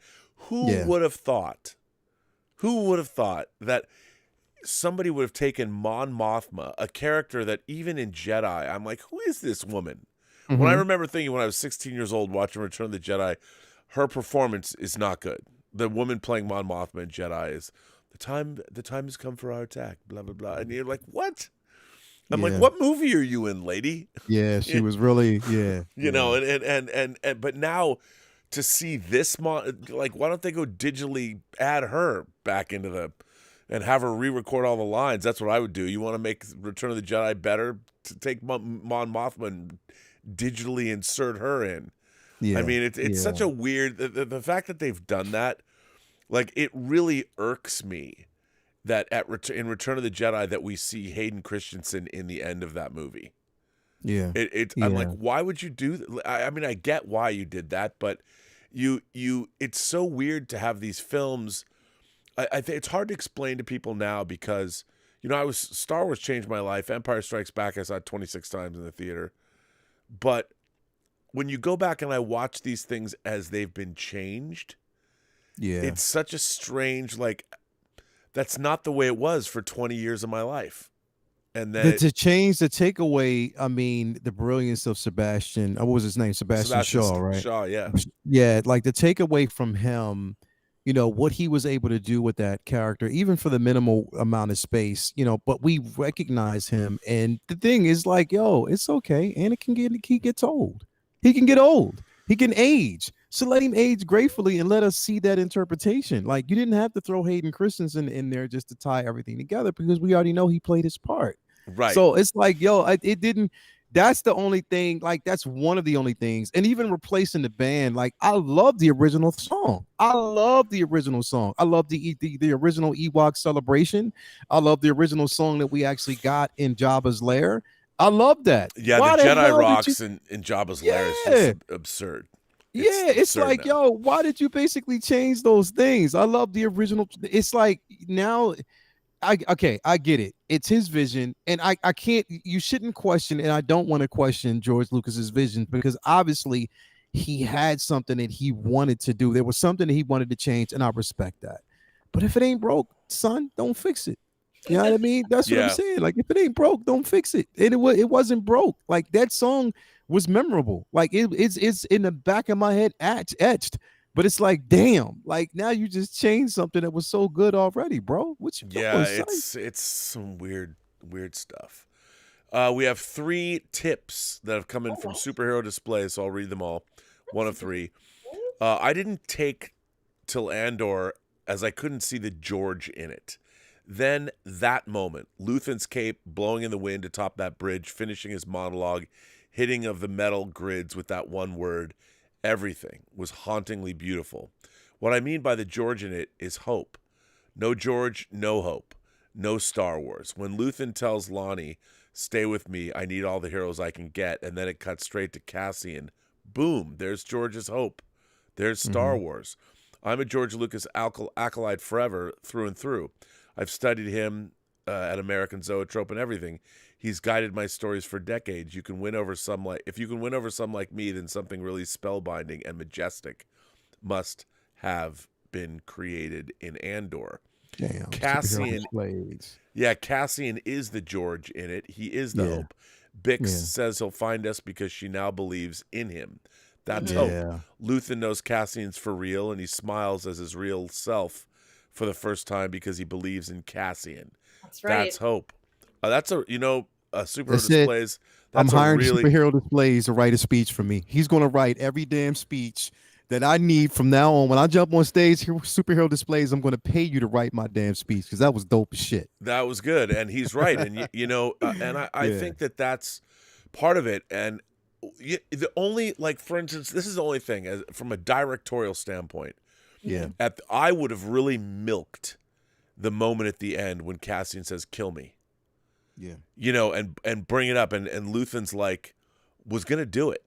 Who would have thought that somebody would have taken Mon Mothma, a character that even in Jedi, I'm like, who is this woman? When I remember thinking when I was 16 years old watching Return of the Jedi, her performance is not good. The woman playing Mon Mothma in Jedi is, the time has come for our attack, blah, blah, blah. And you're like, what? I'm like, Yeah. what movie are you in, lady? Yeah, she was really, yeah. You know, and but now to see this like, why don't they go digitally add her back into the and have her re-record all the lines? That's what I would do. You want to make Return of the Jedi better? To take Mon Mothma and digitally insert her in. Yeah. I mean, it's such a weird the fact that they've done that. Like, it really irks me that in Return of the Jedi that we see Hayden Christensen in the end of that movie. Yeah. I'm like, why would you do that? I mean, I get why you did that, but it's so weird to have these films. I think it's hard to explain to people now because, you know, Star Wars changed my life. Empire Strikes Back I saw 26 times in the theater. But when you go back and I watch these things as they've been changed, it's such a strange, like, that's not the way it was for 20 years of my life. And then to take away, I mean, the brilliance of Sebastian, what was his name? Sebastian Shaw, right? Shaw, yeah. Yeah, like the takeaway from him, you know, what he was able to do with that character, even for the minimal amount of space, you know, but we recognize him. And the thing is like, yo, it's okay. And he gets old. He can get old. He can age. So let him age gracefully and let us see that interpretation. Like, you didn't have to throw Hayden Christensen in there just to tie everything together because we already know he played his part. Right. So it's like, yo, it didn't. That's the only thing. Like, that's one of the only things. And even replacing the band, like, I love the original song. I love the original song. I love the original Ewok Celebration. I love the original song that we actually got in Jabba's Lair. I love that. Yeah, Why the Jedi hell rocks in Jabba's Lair is just absurd. It's absurd like, now. yo, why did you basically change those things? I love the original. It's like now, I get it. It's his vision, and I can't. You shouldn't question, and I don't want to question George Lucas's vision because obviously he had something that he wanted to do. There was something that he wanted to change, and I respect that. But if it ain't broke, son, don't fix it. You know what I mean? That's what I'm saying. Like, if it ain't broke, don't fix it. And it wasn't broke. Like, that song was memorable. Like, it's in the back of my head etched. But it's like, damn, like, now you just changed something that was so good already, bro. What you doing, son? It's some weird stuff. We have 3 tips that have come in from Superhero Display, so I'll read them all. One of 3. I didn't take till Andor as I couldn't see the George in it. Then that moment, Luthen's cape blowing in the wind atop that bridge, finishing his monologue, hitting of the metal grids with that one word, everything was hauntingly beautiful. What I mean by the George in it is hope. No George, no hope. No Star Wars. When Luthen tells Lonnie, stay with me, I need all the heroes I can get, and then it cuts straight to Cassian, boom, there's George's hope. There's Star Wars. I'm a George Lucas acolyte forever, through and through. I've studied him at American Zoetrope and everything. He's guided my stories for decades. If you can win over some like me, then something really spellbinding and majestic must have been created in Andor. Damn, Cassian is the George in it. He is the hope. Bix says he'll find us because she now believes in him. That's hope. Luthen knows Cassian's for real, and he smiles as his real self for the first time because he believes in Cassian. That's right. That's hope. That's Superhero Displays. I'm hiring Superhero Displays to write a speech for me. He's going to write every damn speech that I need from now on. When I jump on stage here with Superhero Displays, I'm going to pay you to write my damn speech because that was dope as shit. That was good, and he's right. And I think that's part of it. And the only, like, for instance, this is the only thing from a directorial standpoint. Yeah. I would have really milked the moment at the end when Cassian says, kill me. Yeah. You know, and bring it up. And Luthen's like, was going to do it.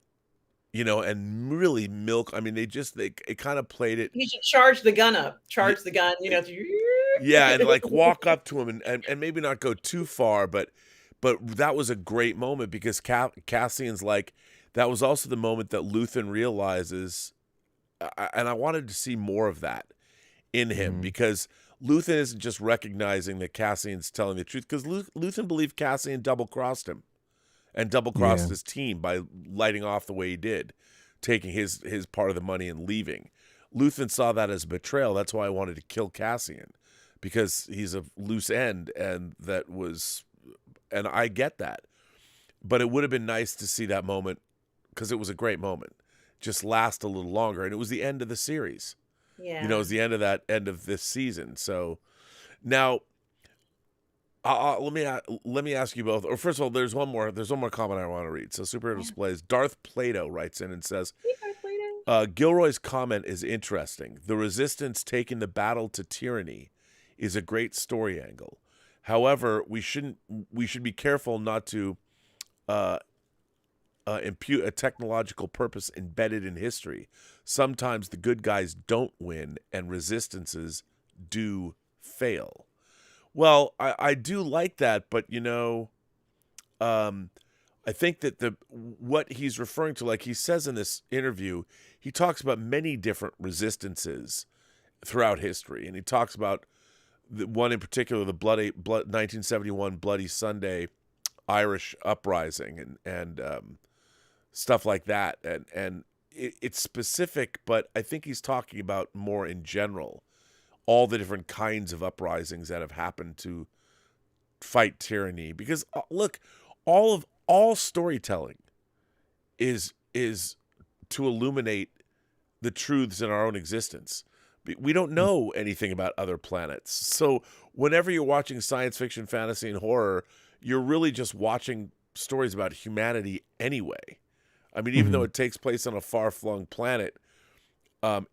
You know, and really milk. I mean, it kind of played it. He should charge the gun up. Charge the gun, you know. Yeah, and like walk up to him and maybe not go too far, but that was a great moment because Cassian's like, that was also the moment that Luthen realizes, and I wanted to see more of that in him because Luthen isn't just recognizing that Cassian's telling the truth, because Luthen believed Cassian double-crossed him and double-crossed his team by lighting off the way he did, taking his part of the money and leaving. Luthen saw that as betrayal. That's why I wanted to kill Cassian, because he's a loose end, and that was and I get that. But it would have been nice to see that moment, because it was a great moment, just last a little longer. And it was the end of the series. Yeah. You know, it was the end of this season. So now, let me ask you both. Or first of all, there's one more comment I want to read. So Superhero Displays, Darth Plato writes in and says, Gilroy's comment is interesting. The resistance taking the battle to tyranny is a great story angle. However, we should be careful not to impute a technological purpose embedded in history. Sometimes the good guys don't win and resistances do fail. Well, I do like that, but I think that what he's referring to, like he says in this interview, he talks about many different resistances throughout history, and he talks about the one in particular, the 1971 Bloody Sunday Irish uprising and stuff like that, and it's specific, but I think he's talking about more in general, all the different kinds of uprisings that have happened to fight tyranny. Because look, all storytelling is to illuminate the truths in our own existence. We don't know anything about other planets. So whenever you're watching science fiction, fantasy, and horror, you're really just watching stories about humanity anyway. I mean, even though it takes place on a far-flung planet,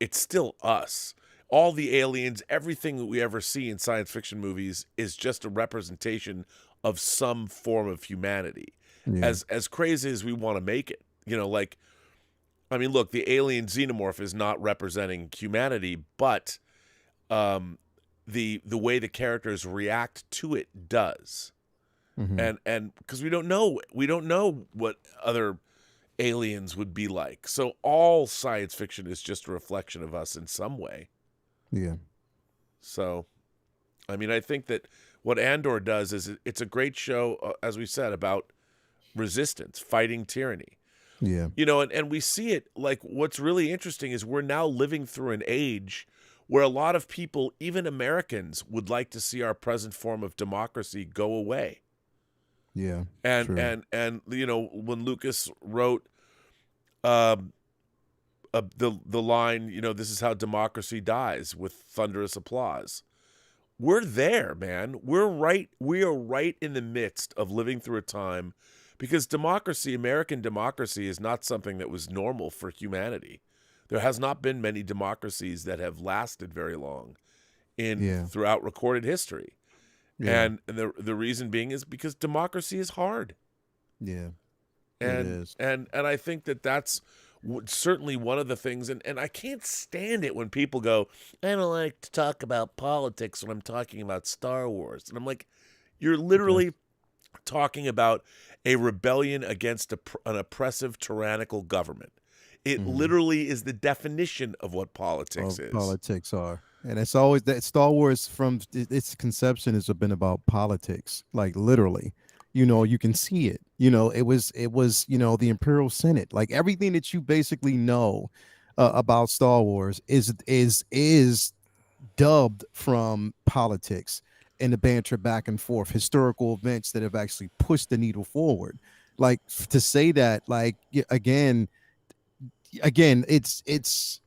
it's still us. All the aliens, everything that we ever see in science fiction movies is just a representation of some form of humanity. Yeah. As crazy as we want to make it. Like, I mean, look, the alien xenomorph is not representing humanity, but the way the characters react to it does. And because we don't know what other aliens would be like. So all science fiction is just a reflection of us in some way. Yeah. So, I mean, I think that what Andor does is it's a great show, as we said, about resistance, fighting tyranny. Yeah. And we see it, like, what's really interesting is we're now living through an age where a lot of people, even Americans, would like to see our present form of democracy go away. Yeah. And true. and when Lucas wrote the line, this is how democracy dies, with thunderous applause. We're there, man. We are right in the midst of living through a time, because democracy, American democracy, is not something that was normal for humanity. There has not been many democracies that have lasted very long throughout recorded history. Yeah. And the reason being is because democracy is hard. Yeah. And it is. And I think that's certainly one of the things, and I can't stand it when people go, I don't like to talk about politics when I'm talking about Star Wars. And I'm like, you're literally talking about a rebellion against an oppressive, tyrannical government. It literally is the definition of what politics is. Politics are. And it's always that Star Wars, from its conception, has been about politics, like literally. You can see it. It was the Imperial Senate. Like, everything that you basically know about Star Wars is dubbed from politics and the banter back and forth, historical events that have actually pushed the needle forward. Like, to say that, like, again, it's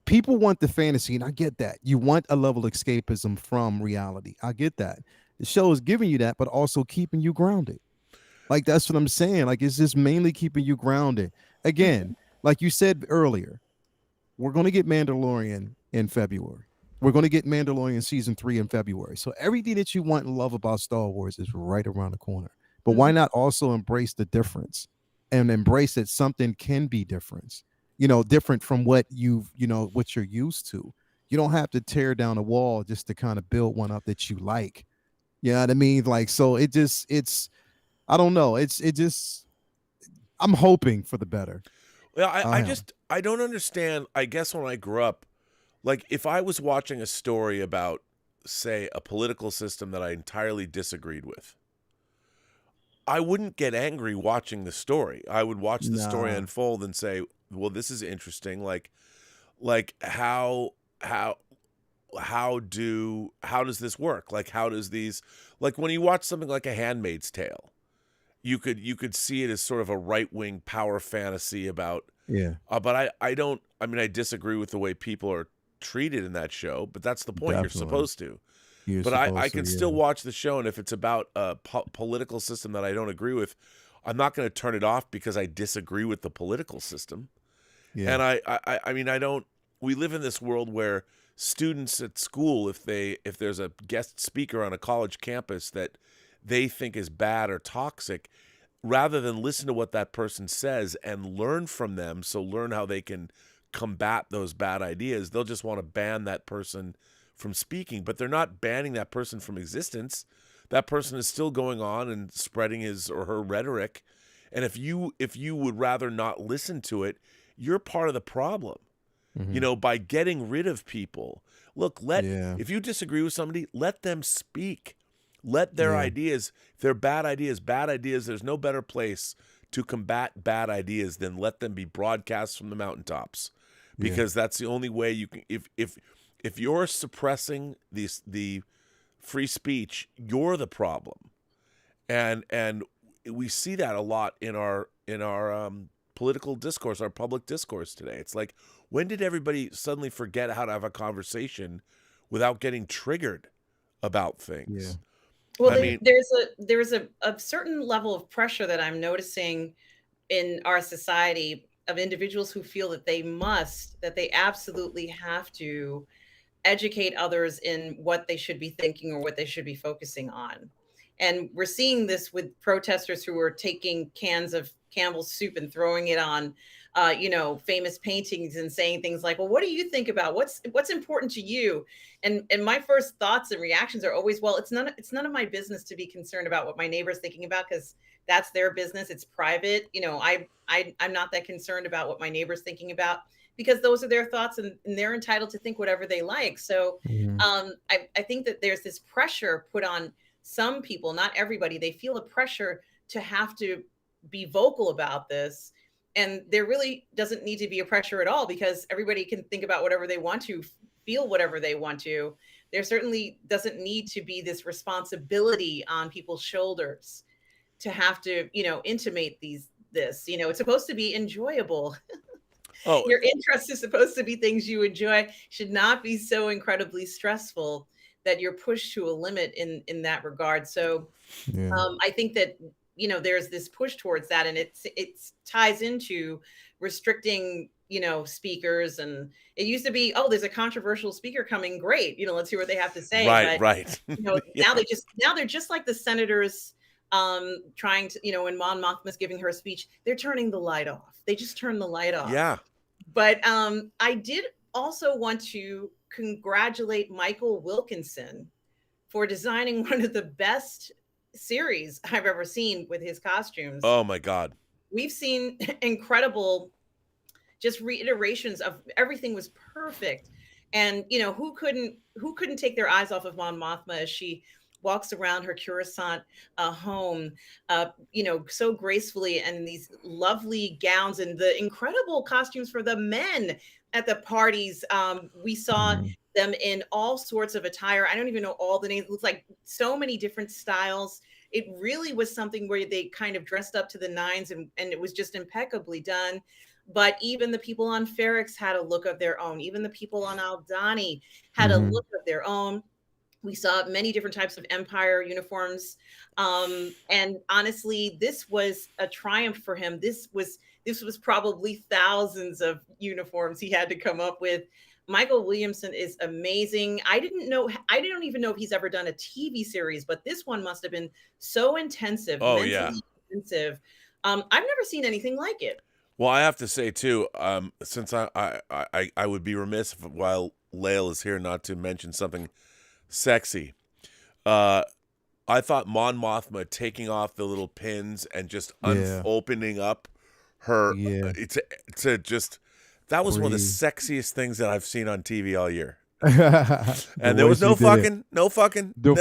people want the fantasy, and I get that. You want a level of escapism from reality. I get that. The show is giving you that, but also keeping you grounded. Like, that's what I'm saying. Like, it's just mainly keeping you grounded. Again, like you said earlier, we're going to get Mandalorian in February. We're going to get Mandalorian season 3 in February. So everything that you want and love about Star Wars is right around the corner. But why not also embrace the difference and embrace that something can be different? Different from what what you're used to. You don't have to tear down a wall just to kind of build one up that you like. You know what I mean? Like, so it's I don't know. I'm hoping for the better. Well, I don't understand. I guess when I grew up, like, if I was watching a story about, say, a political system that I entirely disagreed with, I wouldn't get angry watching the story. I would watch the story unfold and say, well, this is interesting. Like how how does this work? Like, how does these, like when you watch something like A Handmaid's Tale, you could see it as sort of a right-wing power fantasy about, Yeah, but I don't, I mean, I disagree with the way people are treated in that show, but that's the point. You're definitely. supposed to. You're But I supposed to, can still yeah. watch the show, and if it's about a political system that I don't agree with, I'm not going to turn it off because I disagree with the political system. Yeah. And I mean, I don't. We live in this world where students at school, if there's a guest speaker on a college campus that they think is bad or toxic, rather than listen to what that person says and learn from them, so learn how they can combat those bad ideas, they'll just want to ban that person from speaking. But they're not banning that person from existence. That person is still going on and spreading his or her rhetoric. And if you would rather not listen to it, you're part of the problem. You know, by getting rid of people. Look, Yeah. if you disagree with somebody, let them speak. Let their Yeah. ideas, if they're bad ideas, there's no better place to combat bad ideas than let them be broadcast from the mountaintops. Because that's the only way you can, if you're suppressing the free speech, you're the problem. And we see that a lot in our political discourse, our public discourse today. It's like, when did everybody suddenly forget how to have a conversation without getting triggered about things? Well, I mean, there's a certain level of pressure that I'm noticing in our society of individuals who feel that they absolutely have to educate others in what they should be thinking or what they should be focusing on. And we're seeing this with protesters who are taking cans of Campbell's soup and throwing it on, famous paintings and saying things like, "Well, what do you think about what's important to you?" And my first thoughts and reactions are always, "Well, it's none of my business to be concerned about what my neighbor's thinking about, because that's their business. It's private. I'm not that concerned about what my neighbor's thinking about, because those are their thoughts, and they're entitled to think whatever they like." So I think that there's this pressure put on some people, not everybody. They feel a pressure to have to be vocal about this. And there really doesn't need to be a pressure at all, because everybody can think about whatever they want to, feel whatever they want to. There certainly doesn't need to be this responsibility on people's shoulders to have to, intimate this. It's supposed to be enjoyable. oh, Your interest is supposed to be things you enjoy, should not be so incredibly stressful that you're pushed to a limit in that regard. So I think that, there's this push towards that, and it ties into restricting, speakers. And it used to be, oh, there's a controversial speaker coming, great, let's hear what they have to say. right. Now they're just like the senators trying to, when Mon Mothma's giving her a speech, they're turning the light off. They just turn the light off. Yeah. But I did also want to congratulate Michael Wilkinson for designing one of the best series I've ever seen with his costumes. Oh my God. We've seen incredible just reiterations of everything was perfect. And who couldn't take their eyes off of Mon Mothma as she walks around her Coruscant home, so gracefully, and these lovely gowns and the incredible costumes for the men at the parties. We saw them in all sorts of attire. I don't even know all the names. It looks like so many different styles. It really was something where they kind of dressed up to the nines, and it was just impeccably done. But even the people on Ferrix had a look of their own. Even the people on Aldhani had a look of their own. We saw many different types of Empire uniforms. And honestly, this was a triumph for him. This was probably thousands of uniforms he had to come up with. Michael Williamson is amazing. I don't even know if he's ever done a TV series, but this one must have been so intensive. Oh, yeah. Intensive. I've never seen anything like it. Well, I have to say too, since I would be remiss while Lael is here not to mention something sexy. I thought Mon Mothma taking off the little pins and just opening up her, that was one of the sexiest things that I've seen on TV all year. The And there way was no she did it. fucking, no fucking. The-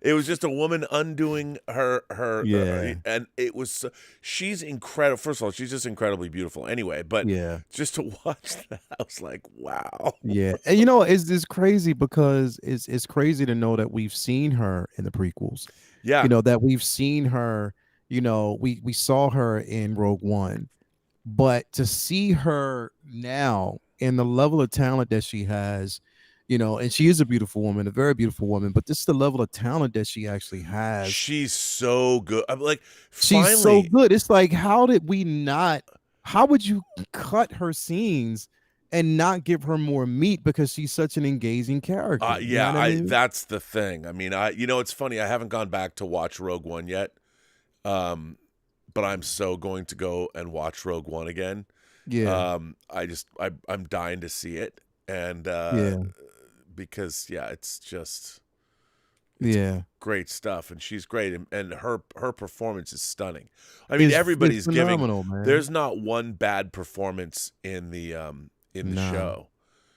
It was just a woman undoing her, Yeah. and it was, she's incredible. First of all, she's just incredibly beautiful anyway, but Yeah. just to watch that, I was like, wow. Yeah. And it's crazy because it's crazy to know that we've seen her in the prequels. Yeah. That we've seen her, we saw her in Rogue One, but to see her now and the level of talent that she has, and she is a beautiful woman, a very beautiful woman, but this is the level of talent that she actually has. She's so good. I'm like, She's so finally, good. It's like, how would you cut her scenes and not give her more meat because she's such an engaging character? You know what I mean? that's the thing. I mean, it's funny. I haven't gone back to watch Rogue One yet. But I'm so going to go and watch Rogue One again. Yeah. I'm dying to see it. And, because it's just, great stuff. And she's great. And her performance is stunning. I mean, everybody's phenomenal, man. There's not one bad performance in the show.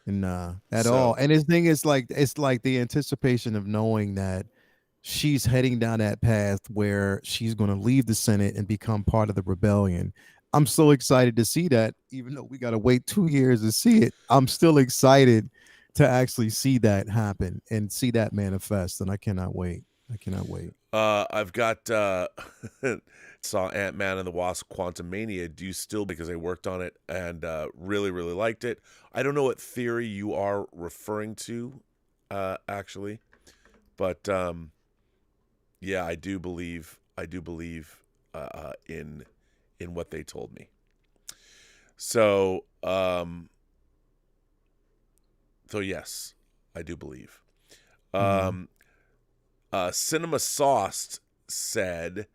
Nah, at all. And his thing is like, it's like the anticipation of knowing that she's heading down that path where she's going to leave the Senate and become part of the rebellion. I'm so excited to see that, even though we got to wait 2 years to see it. I'm still excited to actually see that happen and see that manifest. And I cannot wait. I've got saw Ant-Man and the Wasp: Quantumania. Do you still, because I worked on it and really, really liked it. I don't know what theory you are referring to, actually, but yeah, I do believe in what they told me. So yes, I do believe. Cinema Sauced said,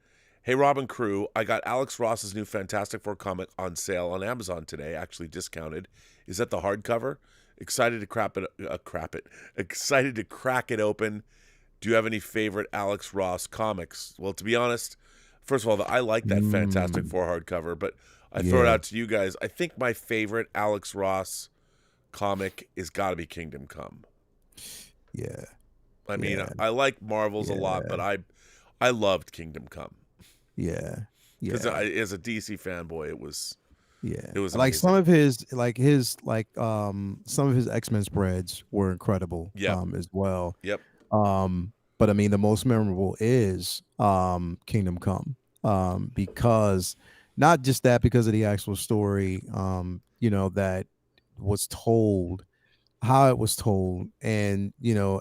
"Hey, Robin crew, I got Alex Ross's new Fantastic Four comic on sale on Amazon today, actually discounted. Is that the hardcover? Excited to Excited to crack it open. Do you have any favorite Alex Ross comics?" Well, to be honest, first of all, I like that Fantastic Four hardcover, but I throw it out to you guys. I think my favorite Alex Ross comic is got to be Kingdom Come. Yeah. I mean, I like Marvels a lot, but I loved Kingdom Come. Yeah. Because as a DC fanboy, it was like amazing. Some of his X-Men spreads were incredible as well. Yep. But I mean, the most memorable is Kingdom Come, because not just that, because of the actual story, that was told, how it was told, and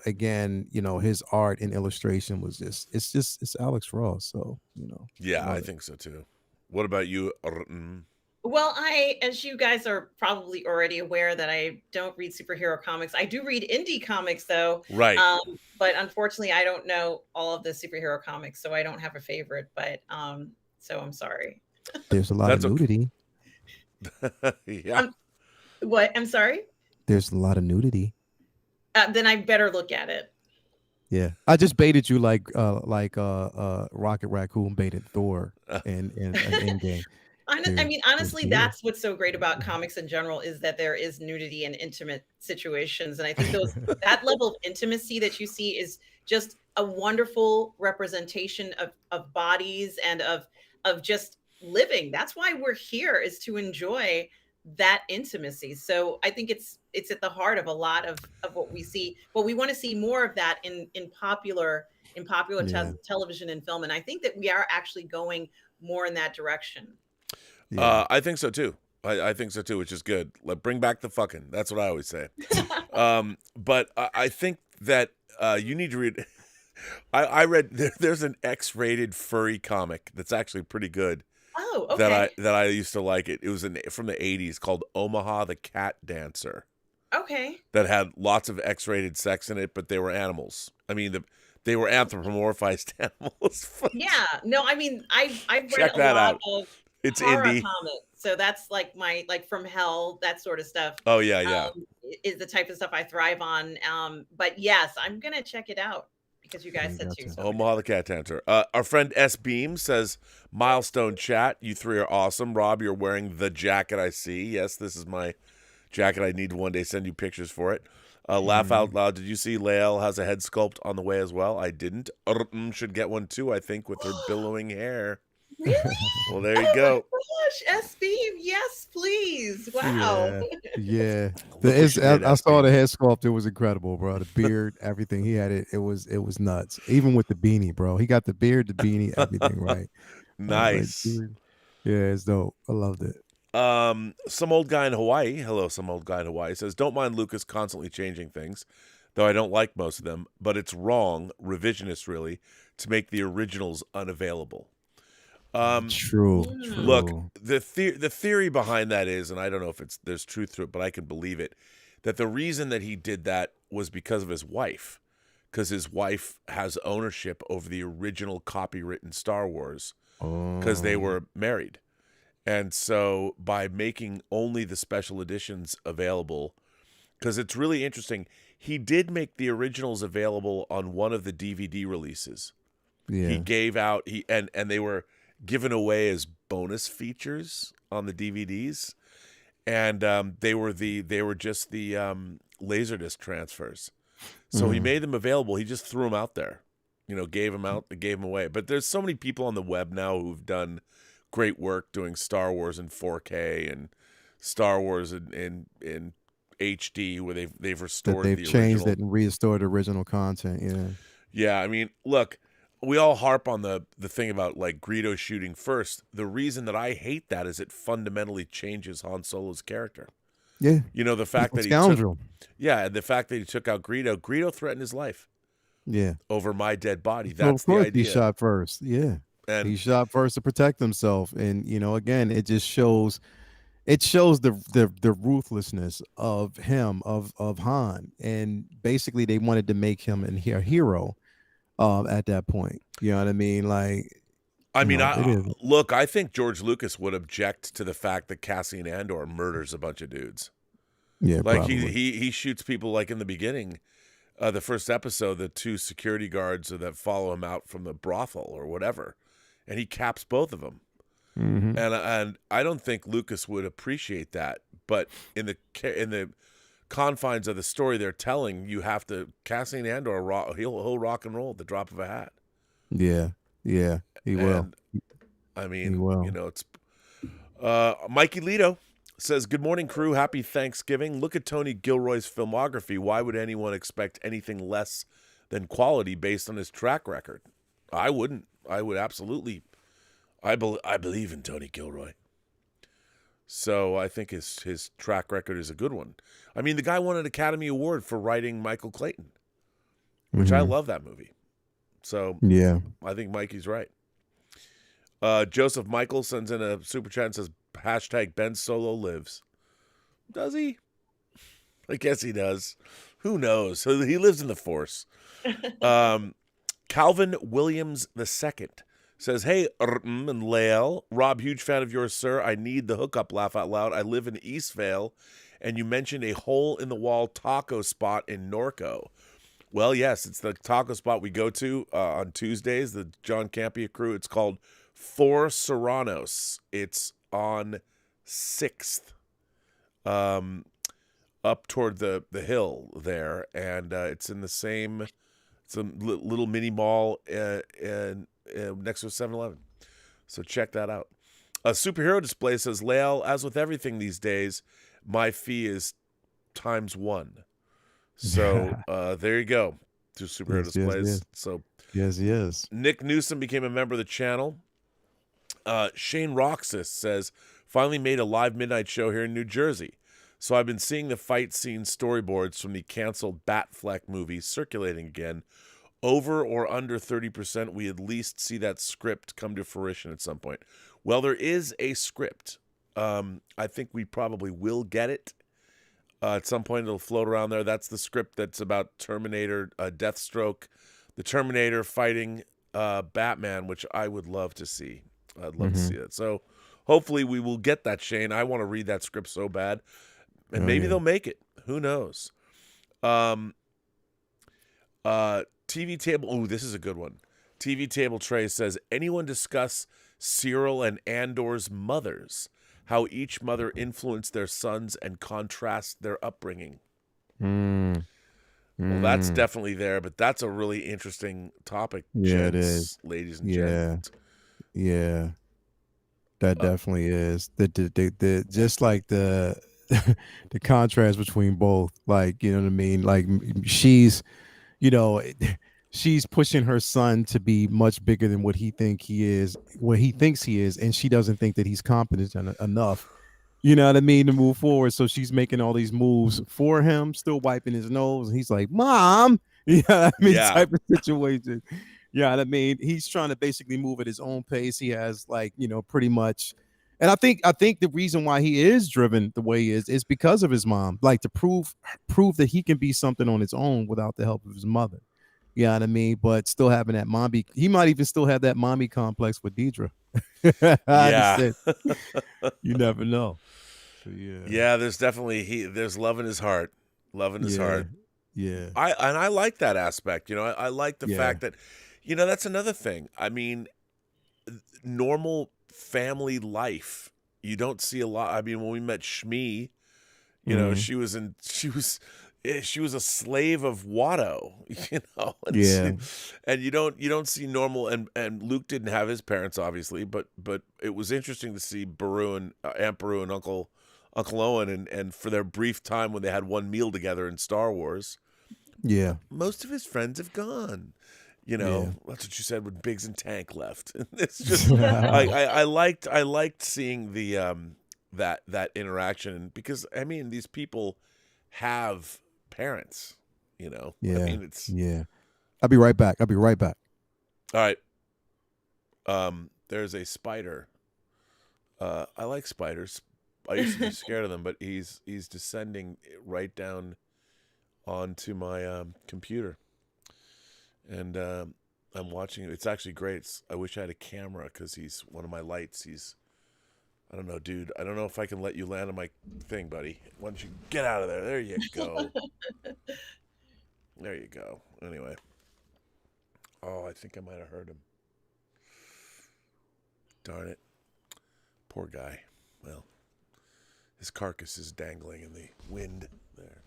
again, his art and illustration was it's Alex Ross, so I think so too. What about you? Well, as you guys are probably already aware, that I don't read superhero comics. I do read indie comics though. Right. But unfortunately I don't know all of the superhero comics, so I don't have a favorite, but so I'm sorry. There's a lot of nudity. Yeah. What? I'm sorry? There's a lot of nudity. Then I better look at it. Yeah, I just baited you like Rocket Raccoon baited Thor in Endgame. I mean, honestly, that's what's so great about comics in general, is that there is nudity in intimate situations. And I think that level of intimacy that you see is just a wonderful representation of bodies and of just living. That's why we're here, is to enjoy that intimacy. So I think it's at the heart of a lot of what we see. But we want to see more of that in popular television and film. And I think that we are actually going more in that direction. I think so too. I think so too, which is good. Bring back the fucking. That's what I always say. But I think that you need to read. I read there's an X-rated furry comic that's actually pretty good. Oh, okay. That I used to like it. It was from the 80s, called Omaha the Cat Dancer. Okay. That had lots of X-rated sex in it, but they were animals. I mean, they were anthropomorphized animals. Yeah. No, I mean, I've read Check a that lot out. of It's horror indie. comics. So that's like my From Hell, that sort of stuff. Oh yeah. Is the type of stuff I thrive on. But yes, I'm gonna check it out because you guys said to. So Omaha the Cat Dancer. Our friend S Beam says, "Milestone chat. You three are awesome. Rob, you're wearing the jacket I see. Yes, this is my jacket. I need to one day send you pictures for it. Laugh out loud. Did you see Lael has a head sculpt on the way as well? I didn't. Should get one too, I think, with her billowing hair. Really? Well, there you go. Gosh, SB, yes, please. Wow. Yeah. Look what she did, I saw SB. the head sculpt. It was incredible, bro. The beard, everything. He had it. It was nuts. Even with the beanie, bro. He got the beard, the beanie, everything right. Nice. Dude. Yeah, it's dope. I loved it. Some old guy in Hawaii. Hello, some old guy in Hawaii says, "Don't mind Lucas constantly changing things, though I don't like most of them. But it's wrong, revisionist, really, to make the originals unavailable." True. Look, the theory behind that is, and I don't know if there's truth to it, but I can believe it, that the reason that he did that was because of his wife, because his wife has ownership over the original copywritten Star Wars, because they were married. And so by making only the special editions available, because it's really interesting, he did make the originals available on one of the DVD releases. Yeah. He gave out and they were given away as bonus features on the DVDs, and they were just the Laserdisc transfers. So he made them available. He just threw them out there, gave them away. But there's so many people on the web now who've done great work doing Star Wars in 4K and Star Wars in HD, where they've restored they've the changed original. it and restored original content. Yeah. Yeah, I mean, look, we all harp on the thing about like Greedo shooting first. The reason that I hate that is it fundamentally changes Han Solo's character. Yeah. The fact that the fact that he took out Greedo threatened his life. Yeah. Over my dead body. Well, That's of course the idea. he shot first. Yeah. And he shot first to protect himself. And, again, it just shows the ruthlessness of him, of Han. And basically they wanted to make him a hero at that point. You know what I mean? Like, look, I think George Lucas would object to the fact that Cassian Andor murders a bunch of dudes. Yeah, like probably. he shoots people, like in the beginning, the first episode, the two security guards that follow him out from the brothel or whatever, and he caps both of them. Mm-hmm. And I don't think Lucas would appreciate that, but in the confines of the story they're telling, you have to Cassian Andor he'll rock and roll at the drop of a hat. Yeah, he will. I mean, He will. It's Mikey Lito says, "Good morning, crew. Happy Thanksgiving. Look at Tony Gilroy's filmography. Why would anyone expect anything less than quality based on his track record? I wouldn't. I would absolutely. I believe in Tony Gilroy. So I think his track record is a good one. I mean, the guy won an Academy Award for writing Michael Clayton, which I love that movie. So yeah, I think Mikey's right." Joseph Michael sends in a super chat and says, hashtag Ben Solo lives. Does he? I guess he does. Who knows? He lives in the Force. Calvin Williams II says, "Hey, and Lael, Rob, huge fan of yours, sir. I need the hookup, laugh out loud. I live in Eastvale, and you mentioned a hole-in-the-wall taco spot in Norco. Well, yes, it's the taco spot we go to on Tuesdays, the John Campia crew. It's called Four Serranos. It's on 6th, up toward the hill there, and it's in the same, it's a little mini mall next to a 7-Eleven. So check that out. A superhero display says, Lael, as with everything these days, my fee is ×1. So there you go. Two superhero displays. Yes. So yes. Nick Newsom became a member of the channel. Shane Roxas says, finally made a live midnight show here in New Jersey. So I've been seeing the fight scene storyboards from the canceled Batfleck movie circulating again. Over or under 30%, we at least see that script come to fruition at some point. Well, there is a script. I think we probably will get it. At some point, it'll float around there. That's the script that's about Terminator, Deathstroke, the Terminator fighting Batman, which I would love to see. I'd love to see it. So hopefully we will get that, Shane. I want to read that script so bad. And maybe they'll make it. Who knows? TV Table. Oh, this is a good one. TV Table Tray says, anyone discuss Cyril and Andor's mothers? How each mother influenced their sons and contrast their upbringing. Well, that's Mm. definitely there, but that's a really interesting topic, Yeah, it is. gents, ladies and Yeah, gents. yeah, that Uh, definitely is. The just like the the contrast between both, like, you know what I mean? Like, she's, you know, she's pushing her son to be much bigger than what he is, what he thinks he is, and she doesn't think that he's competent enough. You know what I mean, to move forward. So she's making all these moves for him, still wiping his nose, and he's like, "Mom," you know what I mean, Yeah. type of situation. Yeah, what I mean, he's trying to basically move at his own pace. He has, like, you know, pretty much. And I think the reason why he is driven the way he is because of his mom, like, to prove that he can be something on his own without the help of his mother. You know what I mean? But still having that mommy, he might even still have that mommy complex with Deidre. I Yeah. understand. You never know. So, yeah. Yeah, there's definitely there's love in his heart. Love in his Yeah. heart. Yeah. I like that aspect. I like the Yeah. fact that, that's another thing. I mean, normal family life. You don't see a lot. I mean, when we met Shmi, Mhm. she was a slave of Watto, and, Yeah. and you don't see normal, and Luke didn't have his parents, obviously, but it was interesting to see Beru and Aunt Beru and Uncle Owen, and for their brief time when they had one meal together in Star Wars. Yeah. Most of his friends have gone. Yeah. That's what you said when Biggs and Tank left. It's just I liked seeing the that interaction, because I mean, these people have parents. I Yeah. mean, it's Yeah. I'll be right back. I'll be right back. all right. There's a spider. I like spiders. I used to be scared of them, but he's descending right down onto my computer, and I'm watching it. It's actually great. I wish I had a camera, because he's one of my lights. I don't know, dude. I don't know if I can let you land on my thing, buddy. Why don't you get out of there? There you go. There you go. Anyway. Oh, I think I might have heard him. Darn it. Poor guy. Well, his carcass is dangling in the wind there.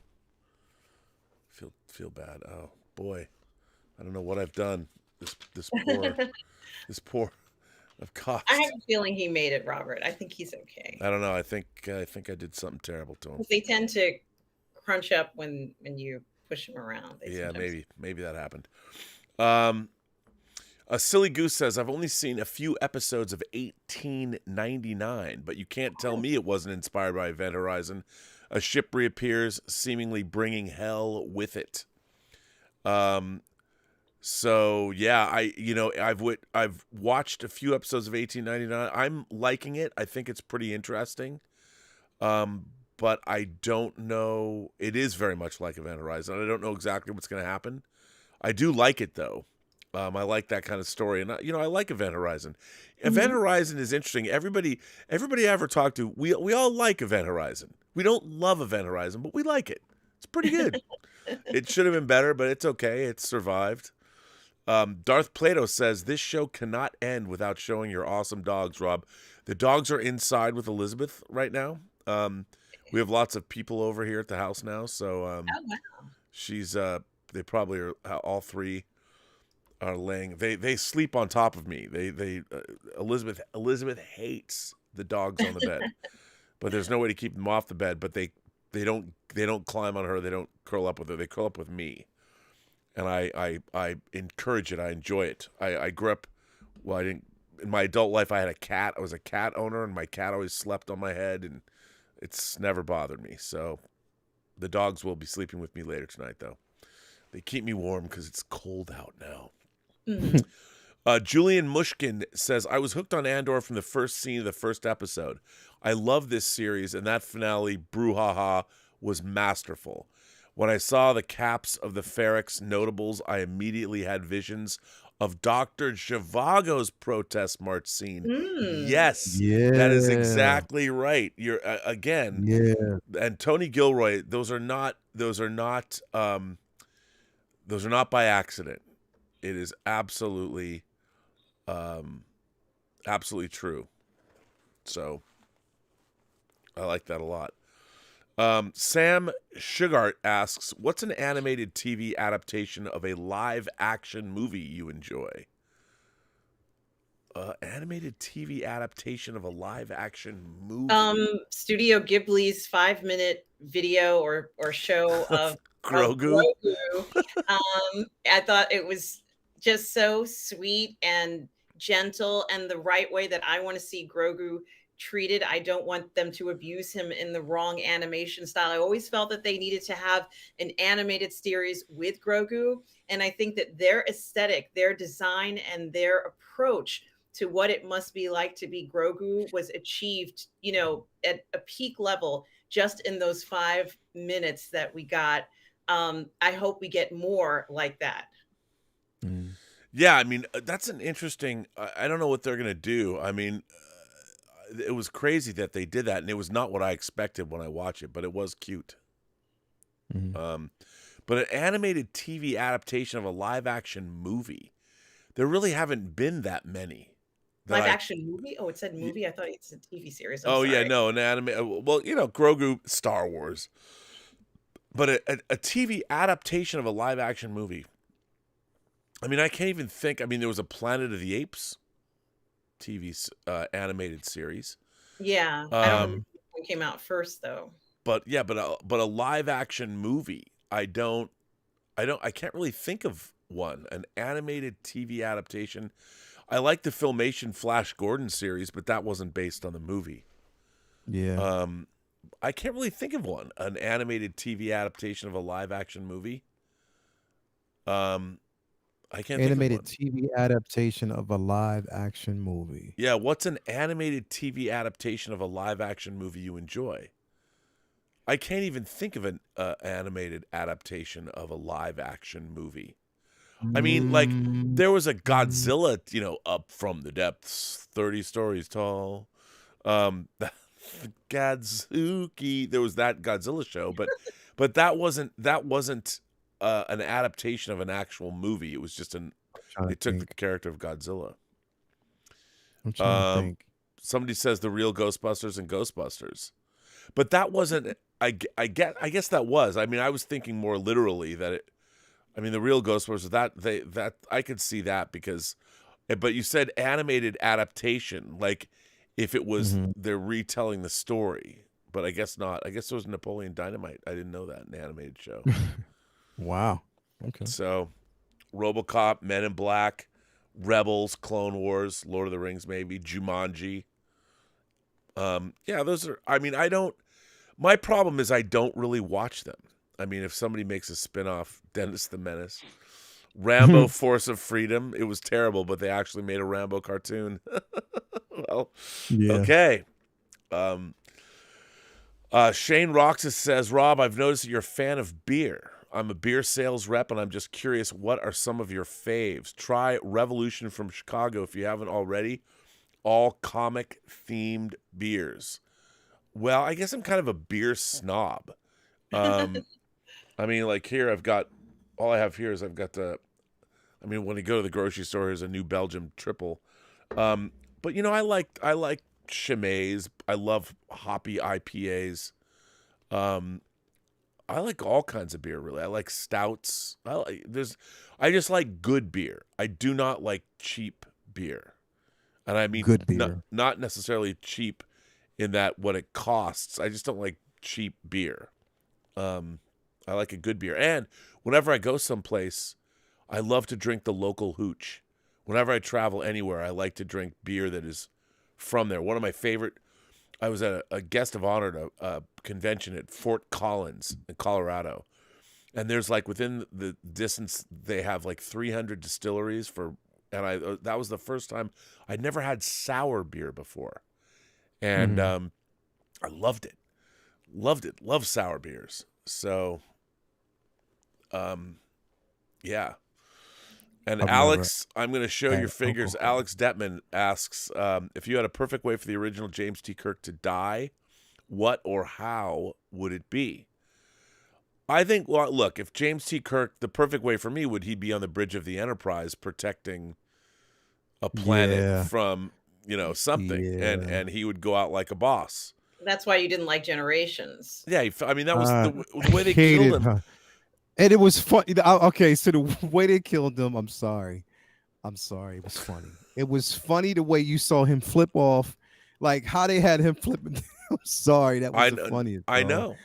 Feel bad. Oh, boy. I don't know what I've done. This poor I've cost. I have a feeling he made it, Robert. I think he's okay. I don't know. I think I did something terrible to him. 'Cause they tend to crunch up when you push them around. Yeah, maybe that happened. A Silly Goose says, I've only seen a few episodes of 1899, but you can't tell me it wasn't inspired by Event Horizon. A ship reappears, seemingly bringing hell with it. So yeah, I've watched a few episodes of 1899. I'm liking it. I think it's pretty interesting. But I don't know. It is very much like Event Horizon. I don't know exactly what's going to happen. I do like it, though. I like that kind of story, and I like Event Horizon. Event Horizon is interesting. Everybody I ever talked to, we all like Event Horizon. We don't love Event Horizon, but we like it. It's pretty good. It should have been better, but it's okay. It survived. Darth Plato says, this show cannot end without showing your awesome dogs, Rob. The dogs are inside with Elizabeth right now. We have lots of people over here at the house now, so Oh, wow. she's they probably are, all three are laying. They sleep on top of me. Elizabeth hates the dogs on the bed, but there's no way to keep them off the bed. But they don't climb on her. They don't curl up with her. They curl up with me, and I encourage it. I enjoy it. I grew up. Well, I didn't. In my adult life, I had a cat. I was a cat owner, and my cat always slept on my head, and it's never bothered me. So the dogs will be sleeping with me later tonight, though. They keep me warm because it's cold out now. Julian Mushkin says, I was hooked on Andor from the first scene of the first episode. I love this series, and that finale, brouhaha, was masterful. When I saw the caps of the Ferrex notables, I immediately had visions of Dr. Zhivago's protest march scene. Yes, that is exactly right. You're again, and Tony Gilroy. Those are not by accident. It is absolutely true. So I like that a lot. Sam Sugart asks, "What's an animated TV adaptation of a live-action movie you enjoy?" Animated TV adaptation of a live-action movie. Studio Ghibli's 5-minute video or show of Grogu. Grogu. I thought it was just so sweet and gentle and the right way that I want to see Grogu treated. I don't want them to abuse him in the wrong animation style. I always felt that they needed to have an animated series with Grogu. And I think that their aesthetic, their design, and their approach to what it must be like to be Grogu was achieved, at a peak level just in those 5 minutes that we got. I hope we get more like that. Yeah, I mean, that's an interesting. I don't know what they're gonna do. I mean, it was crazy that they did that, and it was not what I expected when I watched it, but it was cute. But an animated TV adaptation of a live-action movie, there really haven't been that many. Live-action movie? Oh, it said movie. I thought it's a TV series. I'm yeah, sorry. no, an anime. Well, Grogu, Star Wars, but a TV adaptation of a live-action movie. I mean, I can't even think. I mean, there was a Planet of the Apes TV animated series. Yeah, I don't remember when it came out first though. But yeah, but a live action movie, I can't really think of one. An animated TV adaptation. I like the Filmation Flash Gordon series, but that wasn't based on the movie. Yeah. I can't really think of one. An animated TV adaptation of a live action movie. I can't Animated think of one. TV adaptation of a live action movie. Yeah, what's an animated TV adaptation of a live action movie you enjoy? I can't even think of an animated adaptation of a live action movie. I mean, like, there was a Godzilla, up from the depths, 30 stories tall. Godzuki. There was that Godzilla show, but that wasn't an adaptation of an actual movie. It was just they took the character of Godzilla. I'm trying to think. Somebody says the real Ghostbusters and Ghostbusters, but that wasn't. I guess that was. I mean, I was thinking more literally that it. I mean, the real Ghostbusters. That I could see that because, but you said animated adaptation, like if it was they're retelling the story, but I guess not. I guess it was Napoleon Dynamite. I didn't know that, an animated show. Wow. Okay. So, RoboCop, Men in Black, Rebels, Clone Wars, Lord of the Rings, maybe Jumanji. Yeah, those are. I mean, I don't. My problem is I don't really watch them. I mean, if somebody makes a spin-off, Dennis the Menace, Rambo: Force of Freedom, it was terrible, but they actually made a Rambo cartoon. Well, Yeah. okay. Shane Roxas says, Rob, I've noticed that you're a fan of beer. I'm a beer sales rep, and I'm just curious, what are some of your faves? Try Revolution from Chicago if you haven't already. All comic-themed beers. Well, I guess I'm kind of a beer snob. I mean, like here, all I have here is I've got when you go to the grocery store, there's a New Belgium triple. But, I like Chimay's. I love hoppy IPAs. I like all kinds of beer, really. I like stouts. I just like good beer. I do not like cheap beer. And I mean, Good beer. not necessarily cheap in that what it costs. I just don't like cheap beer. I like a good beer. And whenever I go someplace, I love to drink the local hooch. Whenever I travel anywhere, I like to drink beer that is from there. One of my favorite, I was a guest of honor at a convention at Fort Collins in Colorado. And there's like within the distance, they have like 300 distilleries and that was the first time I'd never had sour beer before. And I loved it. Love sour beers. So, yeah. And Alex, I'm going to show your figures. Alex Detman asks, if you had a perfect way for the original James T. Kirk to die, what or how would it be? I think, well, look, if James T. Kirk, the perfect way for me would he be on the bridge of the Enterprise protecting a planet from, something, and he would go out like a boss. That's why you didn't like Generations. Yeah, I mean that was the way they hated killed him. her. And it was funny. Okay, so the way they killed him, I'm sorry. It was funny. It was funny the way you saw him flip off, like how they had him flipping. I'm sorry, that was the funniest. I dog. know.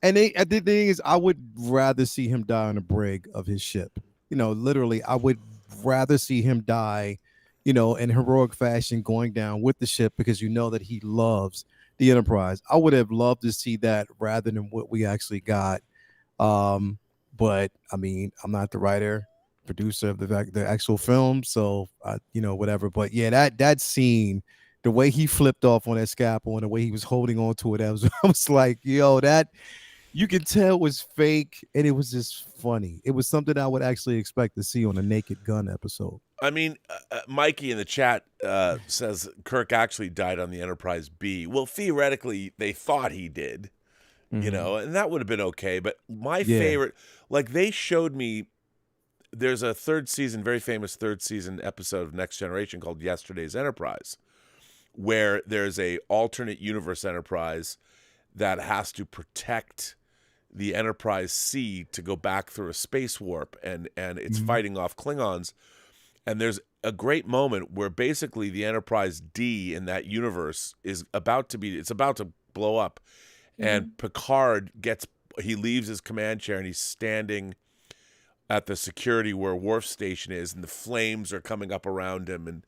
And the thing is, I would rather see him die on the brig of his ship. You know, literally, I would rather see him die, you know, in heroic fashion going down with the ship because you know that he loves the Enterprise. I would have loved to see that rather than what we actually got. But I mean, I'm not the writer, producer of the actual film, so you know, whatever. But yeah, that scene, the way he flipped off on that scalpel and the way he was holding on to it, I was like, yo, that you could tell was fake, and it was just funny. It was something I would actually expect to see on a Naked Gun episode. I mean, Mikey in the chat says Kirk actually died on the Enterprise B. Well, theoretically, they thought he did, you know, and that would have been okay. But my favorite, like they showed me, there's a very famous third season episode of Next Generation called Yesterday's Enterprise, where there's a alternate universe Enterprise that has to protect the Enterprise C to go back through a space warp, and it's fighting off Klingons. And there's a great moment where basically the Enterprise D in that universe is about to blow up, and Picard leaves his command chair and he's standing at the security where Worf's station is, and the flames are coming up around him,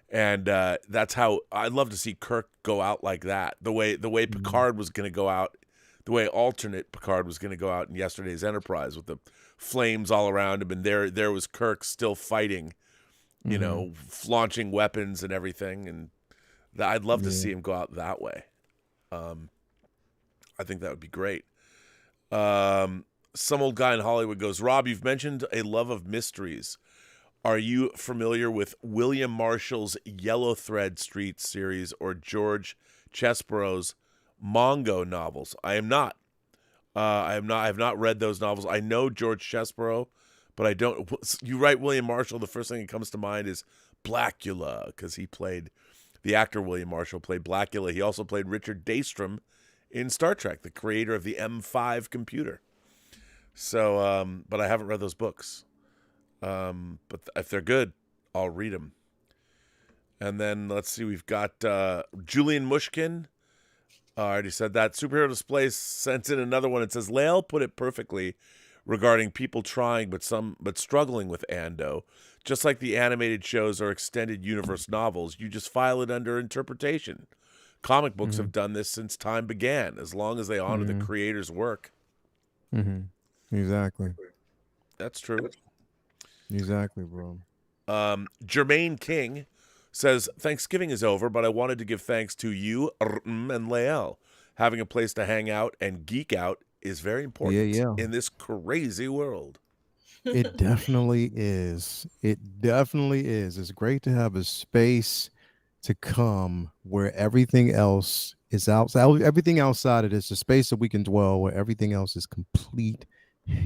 and that's how I'd love to see Kirk go out like that. The way Picard was going to go out, the way alternate Picard was going to go out in Yesterday's Enterprise with the flames all around him, and there was Kirk still fighting, you know, launching weapons and everything, and I'd love to see him go out that way. I think that would be great. Some old guy in Hollywood goes, Rob, you've mentioned a love of mysteries. Are you familiar with William Marshall's Yellow Thread Street series or George Chesborough's Mongo novels? I am not. I have not read those novels. I know George Chesborough, but I don't. You write William Marshall, the first thing that comes to mind is Blackula, because the actor William Marshall played Blackula. He also played Richard Daystrom in Star Trek, the creator of the M5 computer. So, but I haven't read those books. But if they're good, I'll read them. And then let's see, we've got Julian Mushkin. I already said that. Superhero Display sent in another one. It says, Lael put it perfectly regarding people trying but struggling with Ando. Just like the animated shows or extended universe novels, you just file it under interpretation. Comic books have done this since time began, as long as they honor the creator's work. Exactly. That's true. Exactly, bro. Jermaine King says, Thanksgiving is over, but I wanted to give thanks to you, Mmmm, and Lael. Having a place to hang out and geek out is very important in this crazy world. It definitely is. It definitely is. It's great to have a space to come where everything else is outside. Everything outside of this, a space that we can dwell where everything else is complete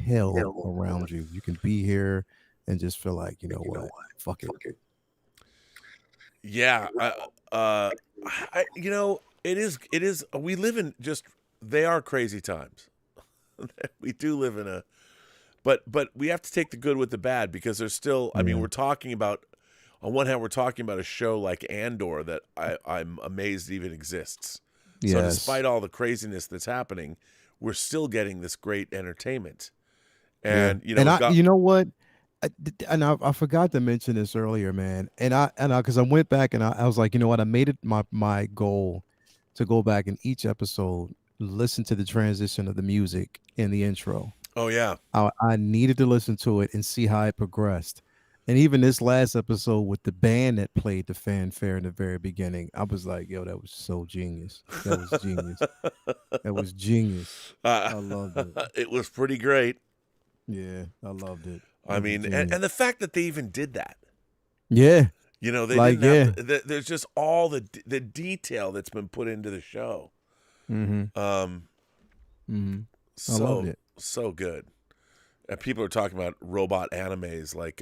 hell around you. You can be here and just feel like, you know what, fuck it. Yeah, you know, it is. We live in they are crazy times. We do live in but we have to take the good with the bad, because there's still. I mean, we're talking about. On one hand, we're talking about a show like Andor that I'm amazed even exists. So despite all the craziness that's happening, we're still getting this great entertainment. And you know, you know what? I forgot to mention this earlier, man. And I because I went back and I was like, you know what? I made it my goal to go back in each episode, listen to the transition of the music in the intro. Oh yeah, I needed to listen to it and see how it progressed. And even this last episode with the band that played the fanfare in the very beginning, I was like, yo, that was so genius. That was genius. That was genius. I loved it. It was pretty great. Yeah, I loved it. I mean, and the fact that they even did that. Yeah. You know, they didn't have there's just all the detail that's been put into the show. I loved it. So good. And people are talking about robot animes like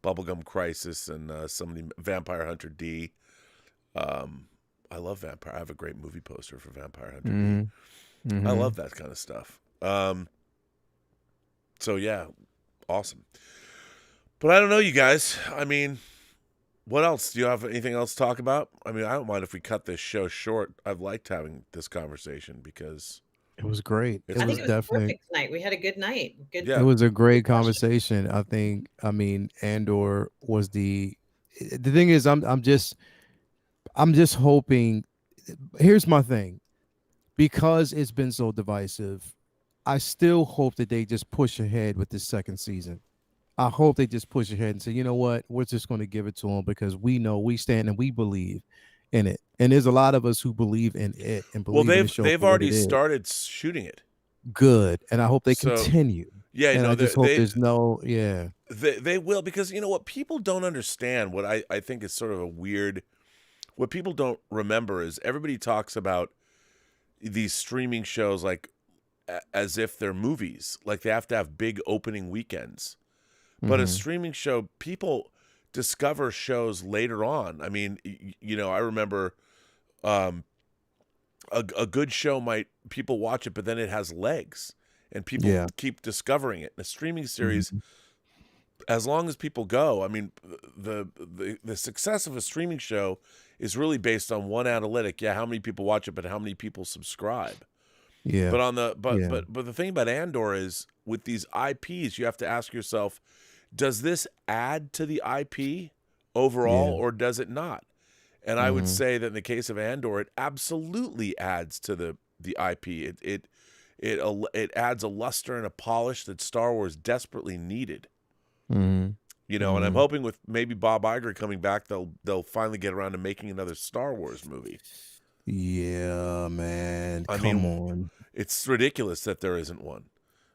Bubblegum Crisis and some of the Vampire Hunter D. I love Vampire. I have a great movie poster for Vampire Hunter D. Mm-hmm. I love that kind of stuff. So yeah, awesome. But I don't know, you guys. I mean, what else? Do you have anything else to talk about? I mean, I don't mind if we cut this show short. I've liked having this conversation because It was great. It's It I was think it was definitely. perfect tonight. We had a good night. Good. Yeah. It was a great Good question. conversation. I mean, Andor was the thing is I'm just hoping. Here's my thing. Because it's been so divisive, I still hope that they just push ahead with this second season. I hope they just push ahead and say, you know what, we're just going to give it to them because we know we stand and we believe in it. And there's a lot of us who believe in it and well, believe in the show. they've for what already it is. started shooting it. Good, and I hope they So, continue. Yeah, And no, I just hope there's no, yeah. They will, because you know what people don't understand, what I think is sort of a weird, what people don't remember is everybody talks about these streaming shows like as if they're movies, like they have to have big opening weekends. But a Mhm. streaming show, people discover shows later on. I mean, you know, I remember a good show people watch it, but then it has legs and people Yeah. keep discovering it. In a streaming series, Mhm. as long as people go, I mean, the success of a streaming show is really based on one analytic. Yeah, how many people watch it, but how many people subscribe. Yeah. But on the Yeah. but the thing about Andor is with these IPs, you have to ask yourself, does this add to the IP overall, Yeah. or does it not? And I would Mhm. say that in the case of Andor, it absolutely adds to the IP. It adds a luster and a polish that Star Wars desperately needed. Mhm. You know, and I'm Mhm. hoping with maybe Bob Iger coming back, they'll finally get around to making another Star Wars movie. Yeah, man. I Come mean, on. it's ridiculous that there isn't one.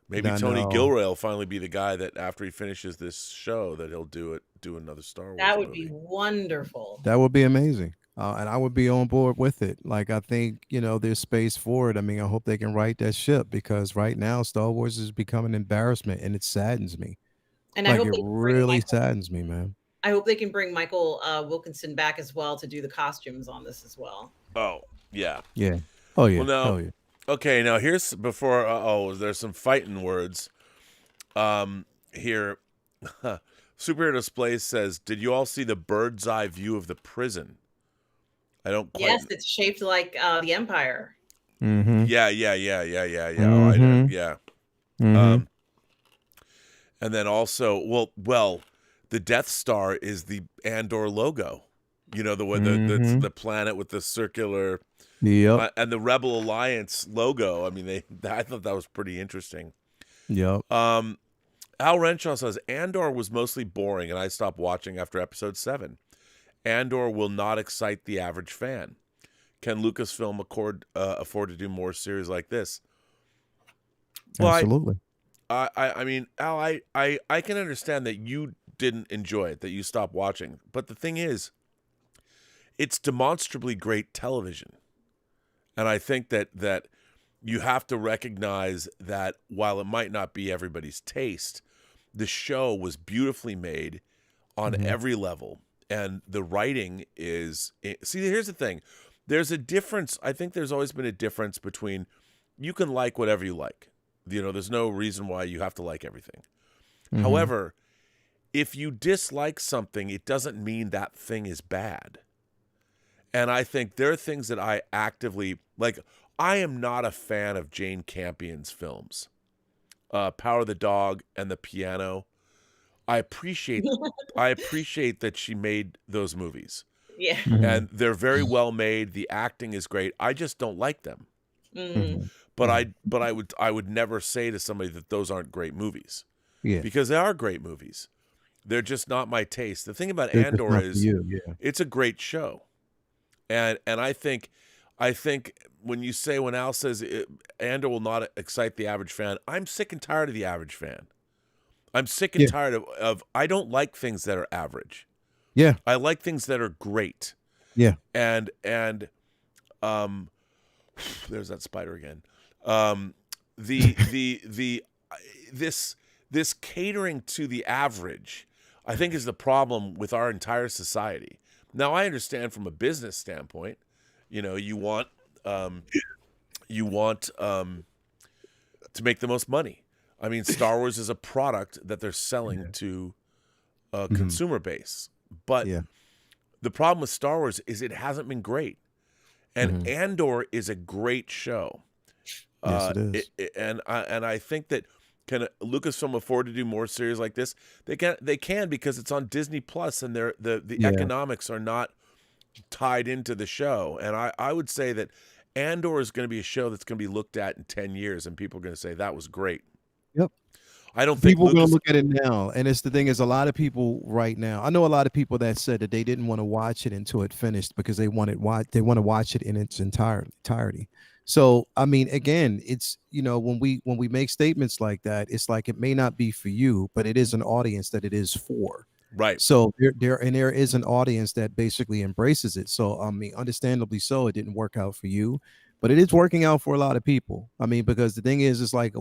Maybe I Tony know. Gilroy will finally be the guy that after he finishes this show that he'll do another Star Wars That would movie. be wonderful. That would be amazing. And I would be on board with it. Like, I think, there's space for it. I mean, I hope they can right that ship because right now Star Wars is becoming an embarrassment and it saddens me. And I Like, hope it they can bring really Michael. saddens me, man. I hope they can bring Michael Wilkinson back as well to do the costumes on this as well. Oh, yeah. Yeah. Oh, yeah. Well, now, Hell yeah. okay, now here's before, there's some fighting words. Here, Superhero Display says, did you all see the bird's eye view of the prison? I don't quite. Yes, it's shaped like the Empire. Mm-hmm. Yeah. Mm-hmm. Oh, I know. Yeah. Mm-hmm. And then also, well, the Death Star is the Andor logo. You know, the way Mhm. the planet with the circular, Yep. and the Rebel Alliance logo. I mean, I thought that was pretty interesting. Yep. Al Renshaw says Andor was mostly boring, and I stopped watching after episode 7. Andor will not excite the average fan. Can Lucasfilm afford to do more series like this? Well, Absolutely. I mean, Al, I can understand that you didn't enjoy it, that you stopped watching. But the thing is, it's demonstrably great television. And I think that you have to recognize that while it might not be everybody's taste, the show was beautifully made on Mhm. every level. And the writing is... See, here's the thing. There's a difference. I think there's always been a difference between... You can like whatever you like. You know, there's no reason why you have to like everything. Mhm. However, if you dislike something, it doesn't mean that thing is bad. And I think there are things that I actively... Like, I am not a fan of Jane Campion's films. Power of the Dog and The Piano. I appreciate that she made those movies. Yeah. Mhm. And they're very well made. The acting is great. I just don't like them. Mm. Mhm. But I would never say to somebody that those aren't great movies. Yeah. Because they are great movies. They're just not my taste. The thing about They're just Andor not for is you. Yeah. it's a great show. And I think when you say, when Al says Andor will not excite the average fan, I'm sick and tired of the average fan. I'm sick and Yeah. tired of I don't like things that are average. Yeah. I like things that are great. Yeah. And there's that spider again. This catering to the average, I think, is the problem with our entire society. Now, I understand from a business standpoint, You know, you want to make the most money. I mean, Star Wars is a product that they're selling to a consumer base. But Yeah. the problem with Star Wars is it hasn't been great. And Andor is a great show. Yes, it is. And I think that can Lucasfilm afford to do more series like this? They can because it's on Disney Plus, and the Yeah. economics are not tied into the show. And I would say that Andor is going to be a show that's going to be looked at in 10 years, and people are going to say that was great. Yep. I don't think People are going Lucas. to look at it now, and it's the thing is, a lot of people right now. I know a lot of people that said that they didn't want to watch it until it finished because they want to watch it in its entirety. So I mean, again, it's when we make statements like that, it's like it may not be for you, but it is an audience that it is for. Right. So there is an audience that basically embraces it. So I mean, understandably so, it didn't work out for you, but it is working out for a lot of people. I mean, because the thing is, it's like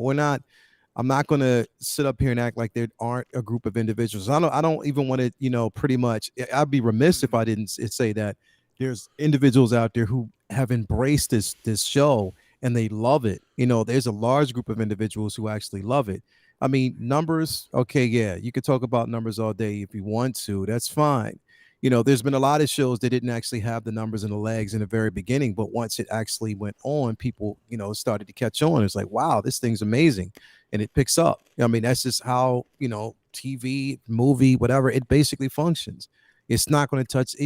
I'm not going to sit up here and act like there aren't a group of individuals. I don't even want to, pretty much, I'd be remiss if I didn't say that there's individuals out there who have embraced this show and they love it. There's a large group of individuals who actually love it. I mean, numbers, okay, yeah, you could talk about numbers all day if you want to. That's fine. There's been a lot of shows that didn't actually have the numbers and the legs in the very beginning, but once it actually went on, people, started to catch on. It's like, wow, this thing's amazing. And it picks up. I mean, that's just how, TV, movie, whatever, it basically functions. It's not going to touch,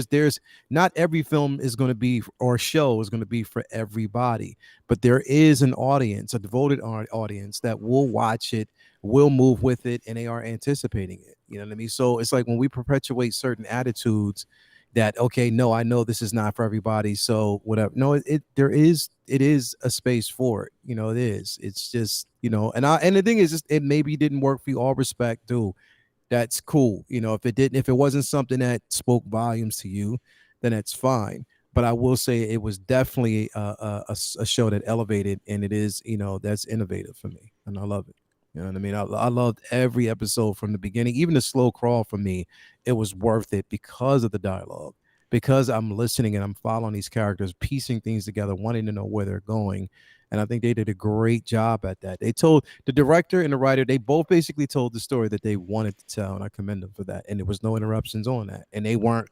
there's not every film is going to be, or show is going to be for everybody, but there is an audience, a devoted audience that will watch it, will move with it, and they are anticipating it. You know what I mean? So it's like when we perpetuate certain attitudes that, okay, no, I know this is not for everybody, so whatever. No, it is a space for it. It is. It's just, and the thing is, it maybe didn't work for you. All respect, dude. That's cool. If it wasn't something that spoke volumes to you, then that's fine. But I will say it was definitely a show that elevated, and it is, that's innovative for me, and I love it. You know what I mean? I loved every episode from the beginning, even the slow crawl for me. It was worth it because of the dialogue, because I'm listening and I'm following these characters, piecing things together, wanting to know where they're going. And I think they did a great job at that. They told the director and the writer, they both basically told the story that they wanted to tell, and I commend them for that. And there was no interruptions on that. And they weren't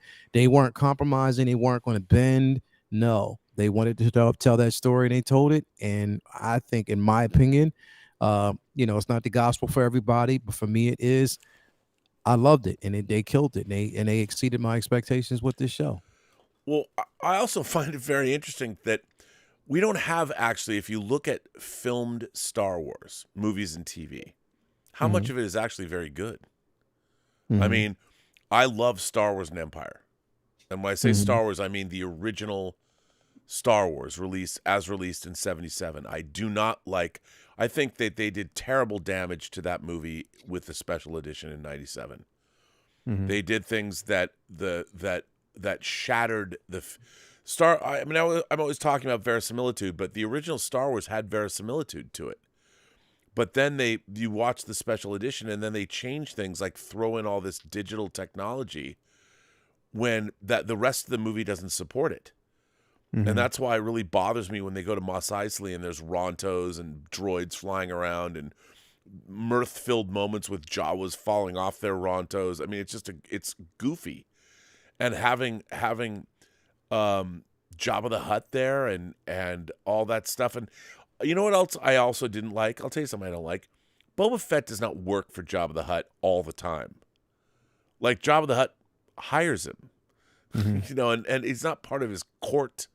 compromising. They weren't going to bend. No, they wanted to tell that story, and they told it. And I think, in my opinion, it's not the gospel for everybody, but for me, it is. I loved it, and they killed it. And they exceeded my expectations with this show. Well, I also find it very interesting that we don't have, actually, if you look at filmed Star Wars movies and TV, how much of it is actually very good? I mean, I love Star Wars and Empire. And when I say Star Wars, I mean the original Star Wars released in 77. I do not like, I think that they did terrible damage to that movie with the special edition in 97. They did things that shattered the I'm always talking about verisimilitude, but the original Star Wars had verisimilitude to it. But then you watch the special edition, and then they change things, like throw in all this digital technology when the rest of the movie doesn't support it. And that's why it really bothers me when they go to Mos Eisley and there's Rontos and droids flying around and mirth-filled moments with Jawas falling off their Rontos. I mean, it's goofy. And having Jabba the Hutt there and all that stuff. And you know what else I also didn't like? I'll tell you something I don't like. Boba Fett does not work for Jabba the Hutt all the time. Like, Jabba the Hutt hires him, and he's not part of his court.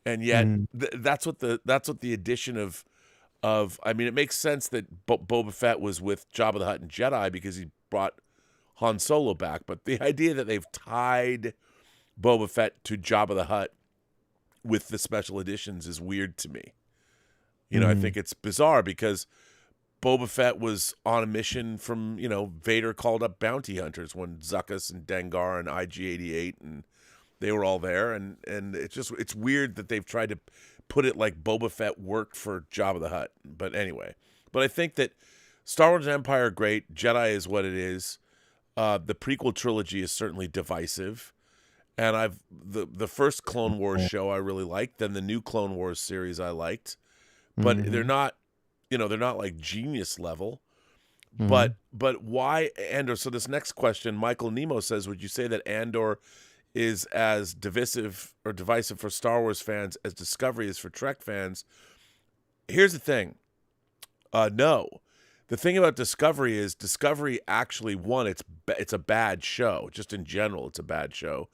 And yet that's what the addition of I mean, it makes sense that Boba Fett was with Jabba the Hutt and Jedi because he brought Han Solo back. But the idea that they've tied Boba Fett to Jabba the Hutt with the special editions is weird to me. I think it's bizarre because Boba Fett was on a mission from, Vader called up bounty hunters when Zuckuss and Dengar and IG-88 and they were all there. And it's weird that they've tried to put it like Boba Fett worked for Jabba the Hutt. But anyway, I think that Star Wars and Empire are great. Jedi is what it is. The prequel trilogy is certainly divisive. And the first Clone Wars show I really liked, then the new Clone Wars series I liked, but they're not, they're not like genius level. But why Andor? So this next question, Michael Nemo says, would you say that Andor is as divisive for Star Wars fans as Discovery is for Trek fans? Here's the thing. No. The thing about Discovery is Discovery actually, one, it's a bad show. Just in general, it's a bad show.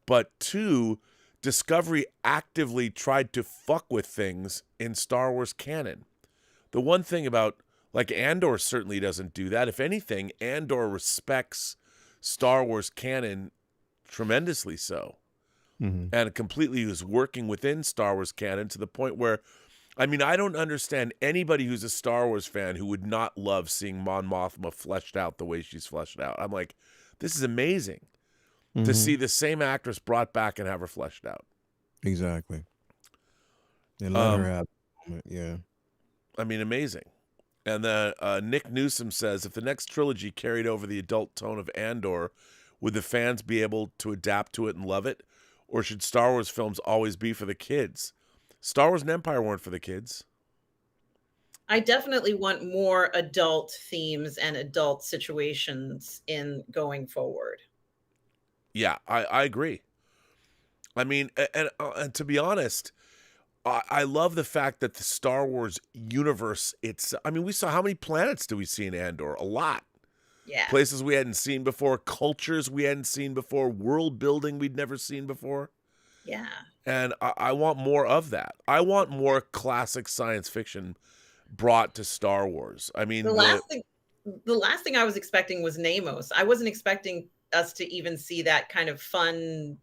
But two, Discovery actively tried to fuck with things in Star Wars canon. The one thing about, like, Andor certainly doesn't do that. If anything, Andor respects Star Wars canon tremendously so. And completely is working within Star Wars canon to the point where, I mean, I don't understand anybody who's a Star Wars fan who would not love seeing Mon Mothma fleshed out the way she's fleshed out. I'm like, this is amazing to see the same actress brought back and have her fleshed out. Exactly. And let her have a moment. Yeah. I mean, amazing. And then Nick Newsom says, if the next trilogy carried over the adult tone of Andor, would the fans be able to adapt to it and love it? Or should Star Wars films always be for the kids? Star Wars and Empire weren't for the kids. I definitely want more adult themes and adult situations in going forward. Yeah, I agree. I mean, and to be honest, I love the fact that the Star Wars universe, I mean, we saw, how many planets do we see in Andor? A lot. Yeah. Places we hadn't seen before, cultures we hadn't seen before, world building we'd never seen before. Yeah. And I want more of that. I want more classic science fiction brought to Star Wars. I mean, the last thing I was expecting was Namos. I wasn't expecting us to even see that kind of fun,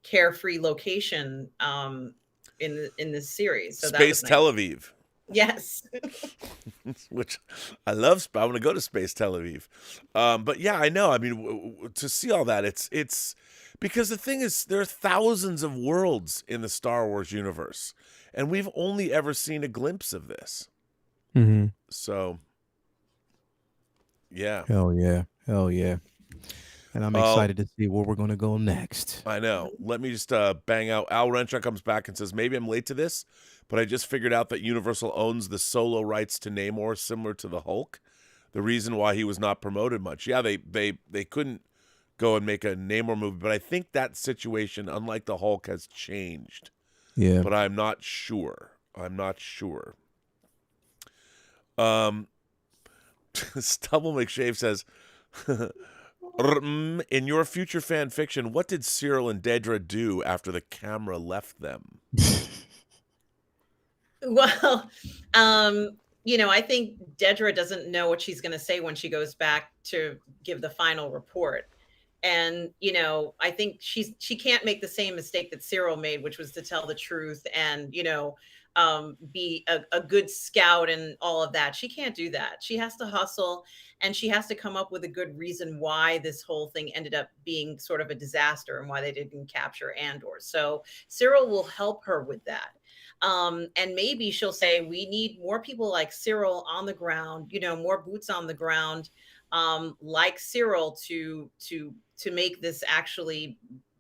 carefree location in this series. So Space that was Tel nice. Aviv. Yes. Which I love. I want to go to Space Tel Aviv. But yeah, I know. I mean, to see all that, it's because the thing is, there are thousands of worlds in the Star Wars universe, and we've only ever seen a glimpse of this. So, yeah. Hell yeah. Hell yeah. And I'm excited to see where we're going to go next. I know. Let me just bang out. Al Renshaw comes back and says, maybe I'm late to this, but I just figured out that Universal owns the solo rights to Namor, similar to the Hulk. The reason why he was not promoted much. Yeah, they couldn't go and make a Namor movie, but I think that situation, unlike the Hulk, has changed. Yeah. But I'm not sure. Stubble McShave says, in your future fan fiction, what did Cyril and Dedra do after the camera left them? Well, I think Dedra doesn't know what she's going to say when she goes back to give the final report. And, I think she can't make the same mistake that Cyril made, which was to tell the truth and, be a good scout and all of that. She can't do that. She has to hustle, and she has to come up with a good reason why this whole thing ended up being sort of a disaster and why they didn't capture Andor. So Cyril will help her with that. And maybe she'll say, we need more people like Cyril on the ground, more boots on the ground, like Cyril to make this actually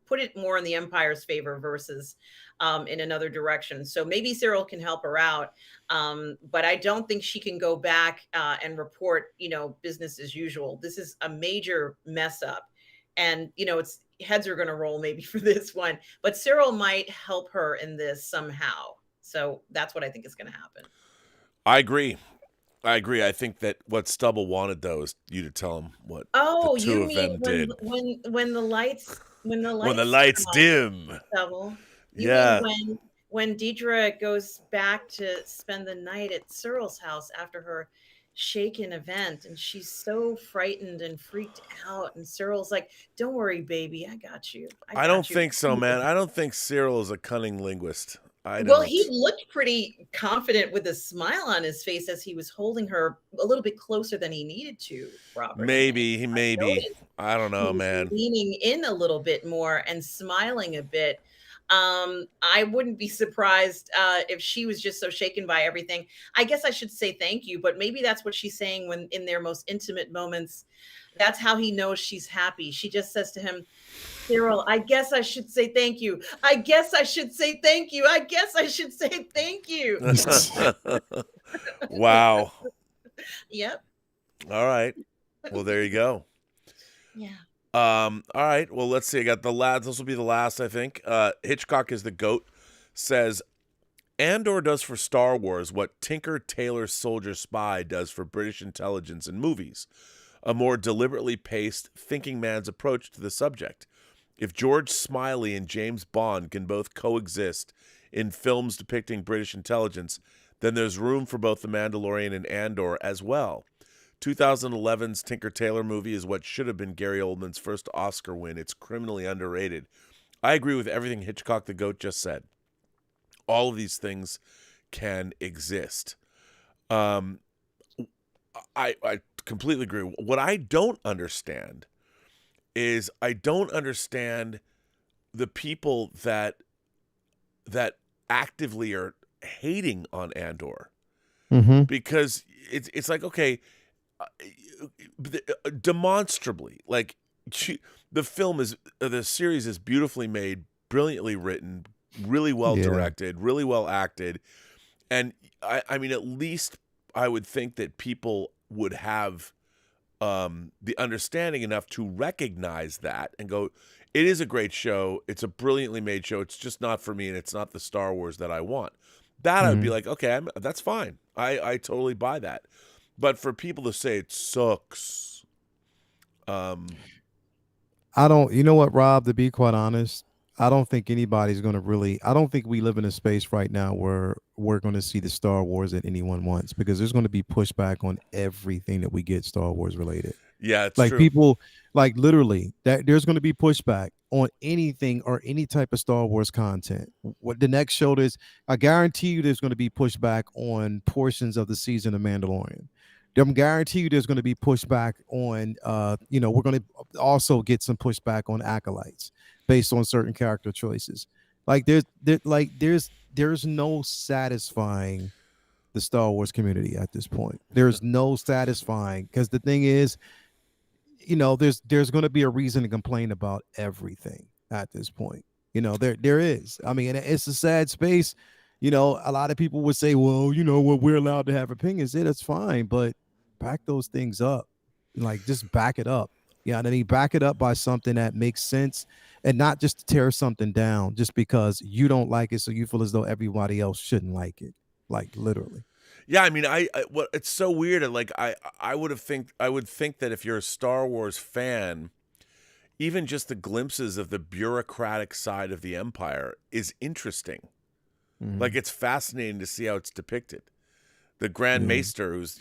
put it more in the Empire's favor versus in another direction. So maybe Cyril can help her out. But I don't think she can go back and report, business as usual. This is a major mess up. And, it's heads are going to roll maybe for this one, but Cyril might help her in this somehow. So that's what I think is going to happen. I agree. I think that what Stubble wanted, though, is you to tell him what the two you of mean them did. When the lights dim. Stubble. Yeah. Mean when Dedra goes back to spend the night at Cyril's house after her shaken event, and she's so frightened and freaked out, and Cyril's like, "Don't worry, baby, I got you." I don't think so, man. I don't think Cyril is a cunning linguist. Well, he looked pretty confident with a smile on his face as he was holding her a little bit closer than he needed to, Robert. Maybe. I don't know, man. Leaning in a little bit more and smiling a bit. I wouldn't be surprised if she was just so shaken by everything. I guess I should say thank you, but maybe that's what she's saying when in their most intimate moments. That's how he knows she's happy. She just says to him, Cyril, I guess I should say thank you. I guess I should say thank you. I guess I should say thank you. Wow. Yep. All right. Well, there you go. Yeah. All right. Well, let's see. I got the last. This will be the last, I think. Hitchcock is the GOAT. Says Andor does for Star Wars what Tinker Tailor Soldier Spy does for British intelligence in movies. A more deliberately paced, thinking man's approach to the subject. If George Smiley and James Bond can both coexist in films depicting British intelligence, then there's room for both The Mandalorian and Andor as well. 2011's Tinker Tailor movie is what should have been Gary Oldman's first Oscar win. It's criminally underrated. I agree with everything Hitchcock the GOAT just said. All of these things can exist. I completely agree. What I don't understand is I don't understand the people that actively are hating on Andor. Mm-hmm. Because it's like, okay, demonstrably, like the series is beautifully made, brilliantly written, really well directed, really well acted. And I mean, at least I would think that people would have the understanding enough to recognize that and go, it is a great show. It's a brilliantly made show. It's just not for me, and it's not the Star Wars that I want. That I would be like, okay, that's fine. I totally buy that. But for people to say it sucks, I don't. You know what, Rob? To be quite honest, I don't think anybody's going to really. I don't think we live in a space right now where we're going to see the Star Wars that anyone wants, because there's going to be pushback on everything that we get Star Wars related. yeah, it's Like true. people, like literally, that there's going to be pushback on anything or any type of Star Wars content. What the next show is, I guarantee you, there's going to be pushback on portions of the season of Mandalorian. I'm guarantee you there's going to be pushback on, we're going to also get some pushback on acolytes based on certain character choices. Like there's no satisfying the Star Wars community at this point. There's no satisfying, because the thing is, there's going to be a reason to complain about everything at this point. There is. I mean, it's a sad space. A lot of people would say, well, we're allowed to have opinions. That's fine, but back those things up. Like, just back it up. Yeah, and then back it up by something that makes sense, and not just to tear something down just because you don't like it, so you feel as though everybody else shouldn't like it. Like, literally. Yeah, I mean, it's so weird. Like, I would think that if you're a Star Wars fan, even just the glimpses of the bureaucratic side of the Empire is interesting. Like, it's fascinating to see how it's depicted. The Grand Maester, who's,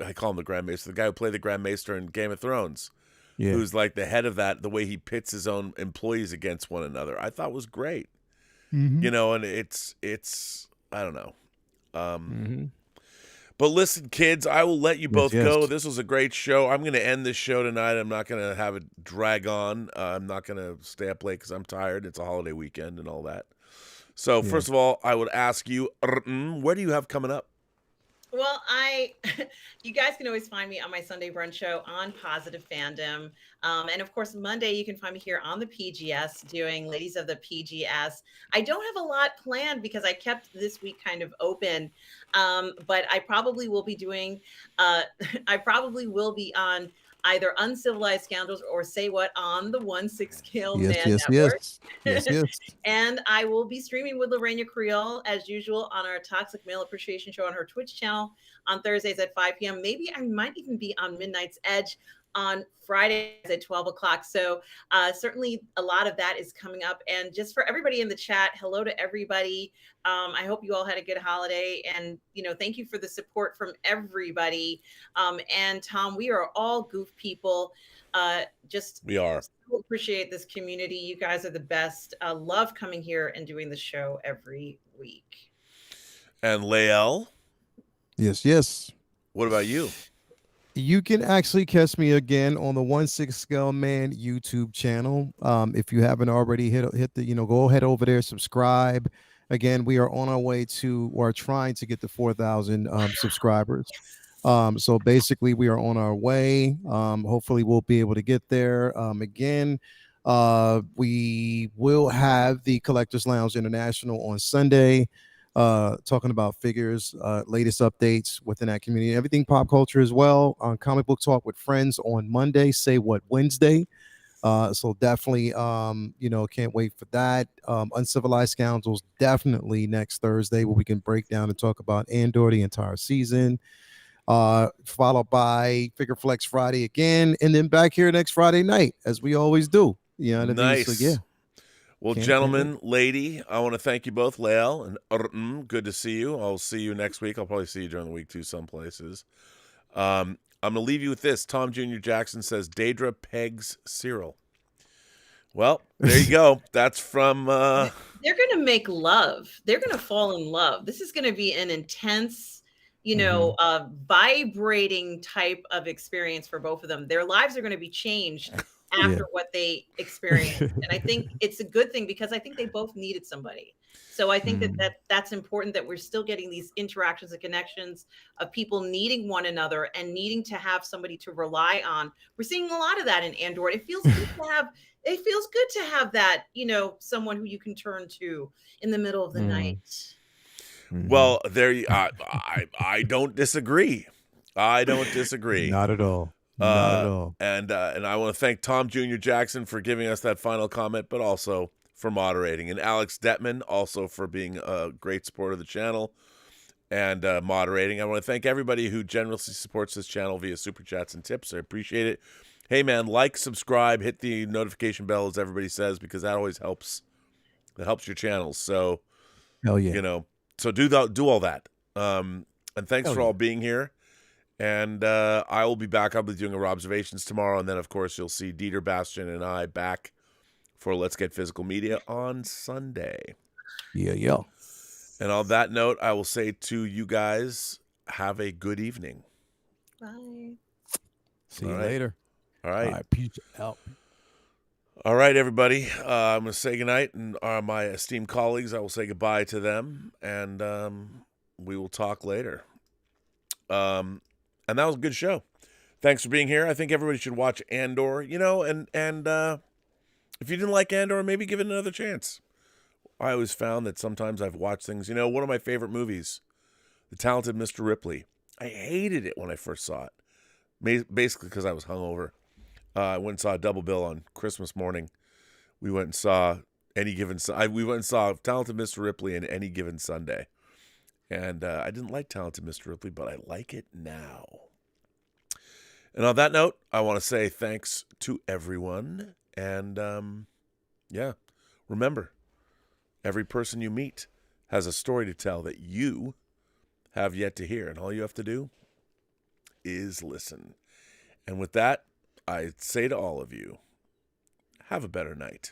I call him the Grand Maester, the guy who played the Grand Maester in Game of Thrones, who's like the head of that, the way he pits his own employees against one another, I thought was great. And it's I don't know. But listen, kids, I will let you both go. This was a great show. I'm going to end this show tonight. I'm not going to have it drag on. I'm not going to stay up late because I'm tired. It's a holiday weekend and all that. So first of all, I would ask you, where do you have coming up? Well, you guys can always find me on my Sunday brunch show on Positive Fandom. And of course, Monday, you can find me here on the PGS doing Ladies of the PGS. I don't have a lot planned because I kept this week kind of open. But I probably will be doing, I probably will be on either Uncivilized Scoundrels or Say What on the 1/6 Scale Man Network. Yes. And I will be streaming with Lorena Creole as usual on our Toxic Male Appreciation Show on her Twitch channel on Thursdays at 5 p.m. Maybe I might even be on Midnight's Edge on Fridays at 12 o'clock. So certainly a lot of that is coming up. And just for everybody in the chat, hello to everybody. I hope you all had a good holiday. And, thank you for the support from everybody. And Tom, we are all goof people. We are. So appreciate this community. You guys are the best. Love coming here and doing the show every week. And Lael? Yes. What about you? You can actually catch me again on the 1/6 Scale Man YouTube channel. If you haven't already hit the, go ahead over there, subscribe. Again, we are on our way to, or trying to get to 4,000 subscribers. So basically we are on our way. Hopefully we'll be able to get there. Again, We will have the Collectors Lounge International on Sunday, talking about figures, latest updates within that community, everything pop culture as well. On Comic Book Talk with Friends on Monday, Say What Wednesday. So definitely, can't wait for that. Uncivilized Scoundrels definitely next Thursday, where we can break down and talk about Andor the entire season. Followed by Figure Flex Friday again, and then back here next Friday night, as we always do. You know what I mean? So yeah. Well, Can't gentlemen, lady, I want to thank you both, Lael and good to see you. I'll see you next week. I'll probably see you during the week too, some places. I'm going to leave you with this. Tom Jr. Jackson says, Daedra pegs Cyril. Well, there you go. That's from... They're going to make love. They're going to fall in love. This is going to be an intense, vibrating type of experience for both of them. Their lives are going to be changed after what they experienced. And I think it's a good thing because I think they both needed somebody. So I think that's important, that we're still getting these interactions and connections of people needing one another and needing to have somebody to rely on. We're seeing a lot of that in Andor. It feels good to have that, someone who you can turn to in the middle of the night. Well, I don't disagree. I don't disagree. Not at all. Not at all. And I want to thank Tom Jr. Jackson for giving us that final comment, but also for moderating, and Alex Detman also for being a great supporter of the channel and moderating. I want to thank everybody who generously supports this channel via super chats and tips. I appreciate it. Hey man, like, subscribe, hit the notification bell, as everybody says, because that always helps. That helps your channels. So, hell yeah. So do all that. And thanks for all being here. And I will be back. I'll be doing a Robservations tomorrow, and then of course you'll see Dieter, Bastian, and I back for Let's Get Physical Media on Sunday. Yeah. And on that note, I will say to you guys, have a good evening. Bye. See you later. All right. Peace out. All right, everybody. I'm going to say goodnight, and my esteemed colleagues, I will say goodbye to them, and we will talk later. And that was a good show. Thanks for being here. I think everybody should watch Andor, and if you didn't like Andor, maybe give it another chance. I always found that sometimes I've watched things, one of my favorite movies, The Talented Mr. Ripley. I hated it when I first saw it, basically because I was hungover. I went and saw a double bill on Christmas morning. We went and saw we went and saw Talented Mr. Ripley and Any Given Sunday. And I didn't like Talented Mr. Ripley, but I like it now. And on that note, I want to say thanks to everyone. And remember, every person you meet has a story to tell that you have yet to hear. And all you have to do is listen. And with that, I say to all of you, have a better night.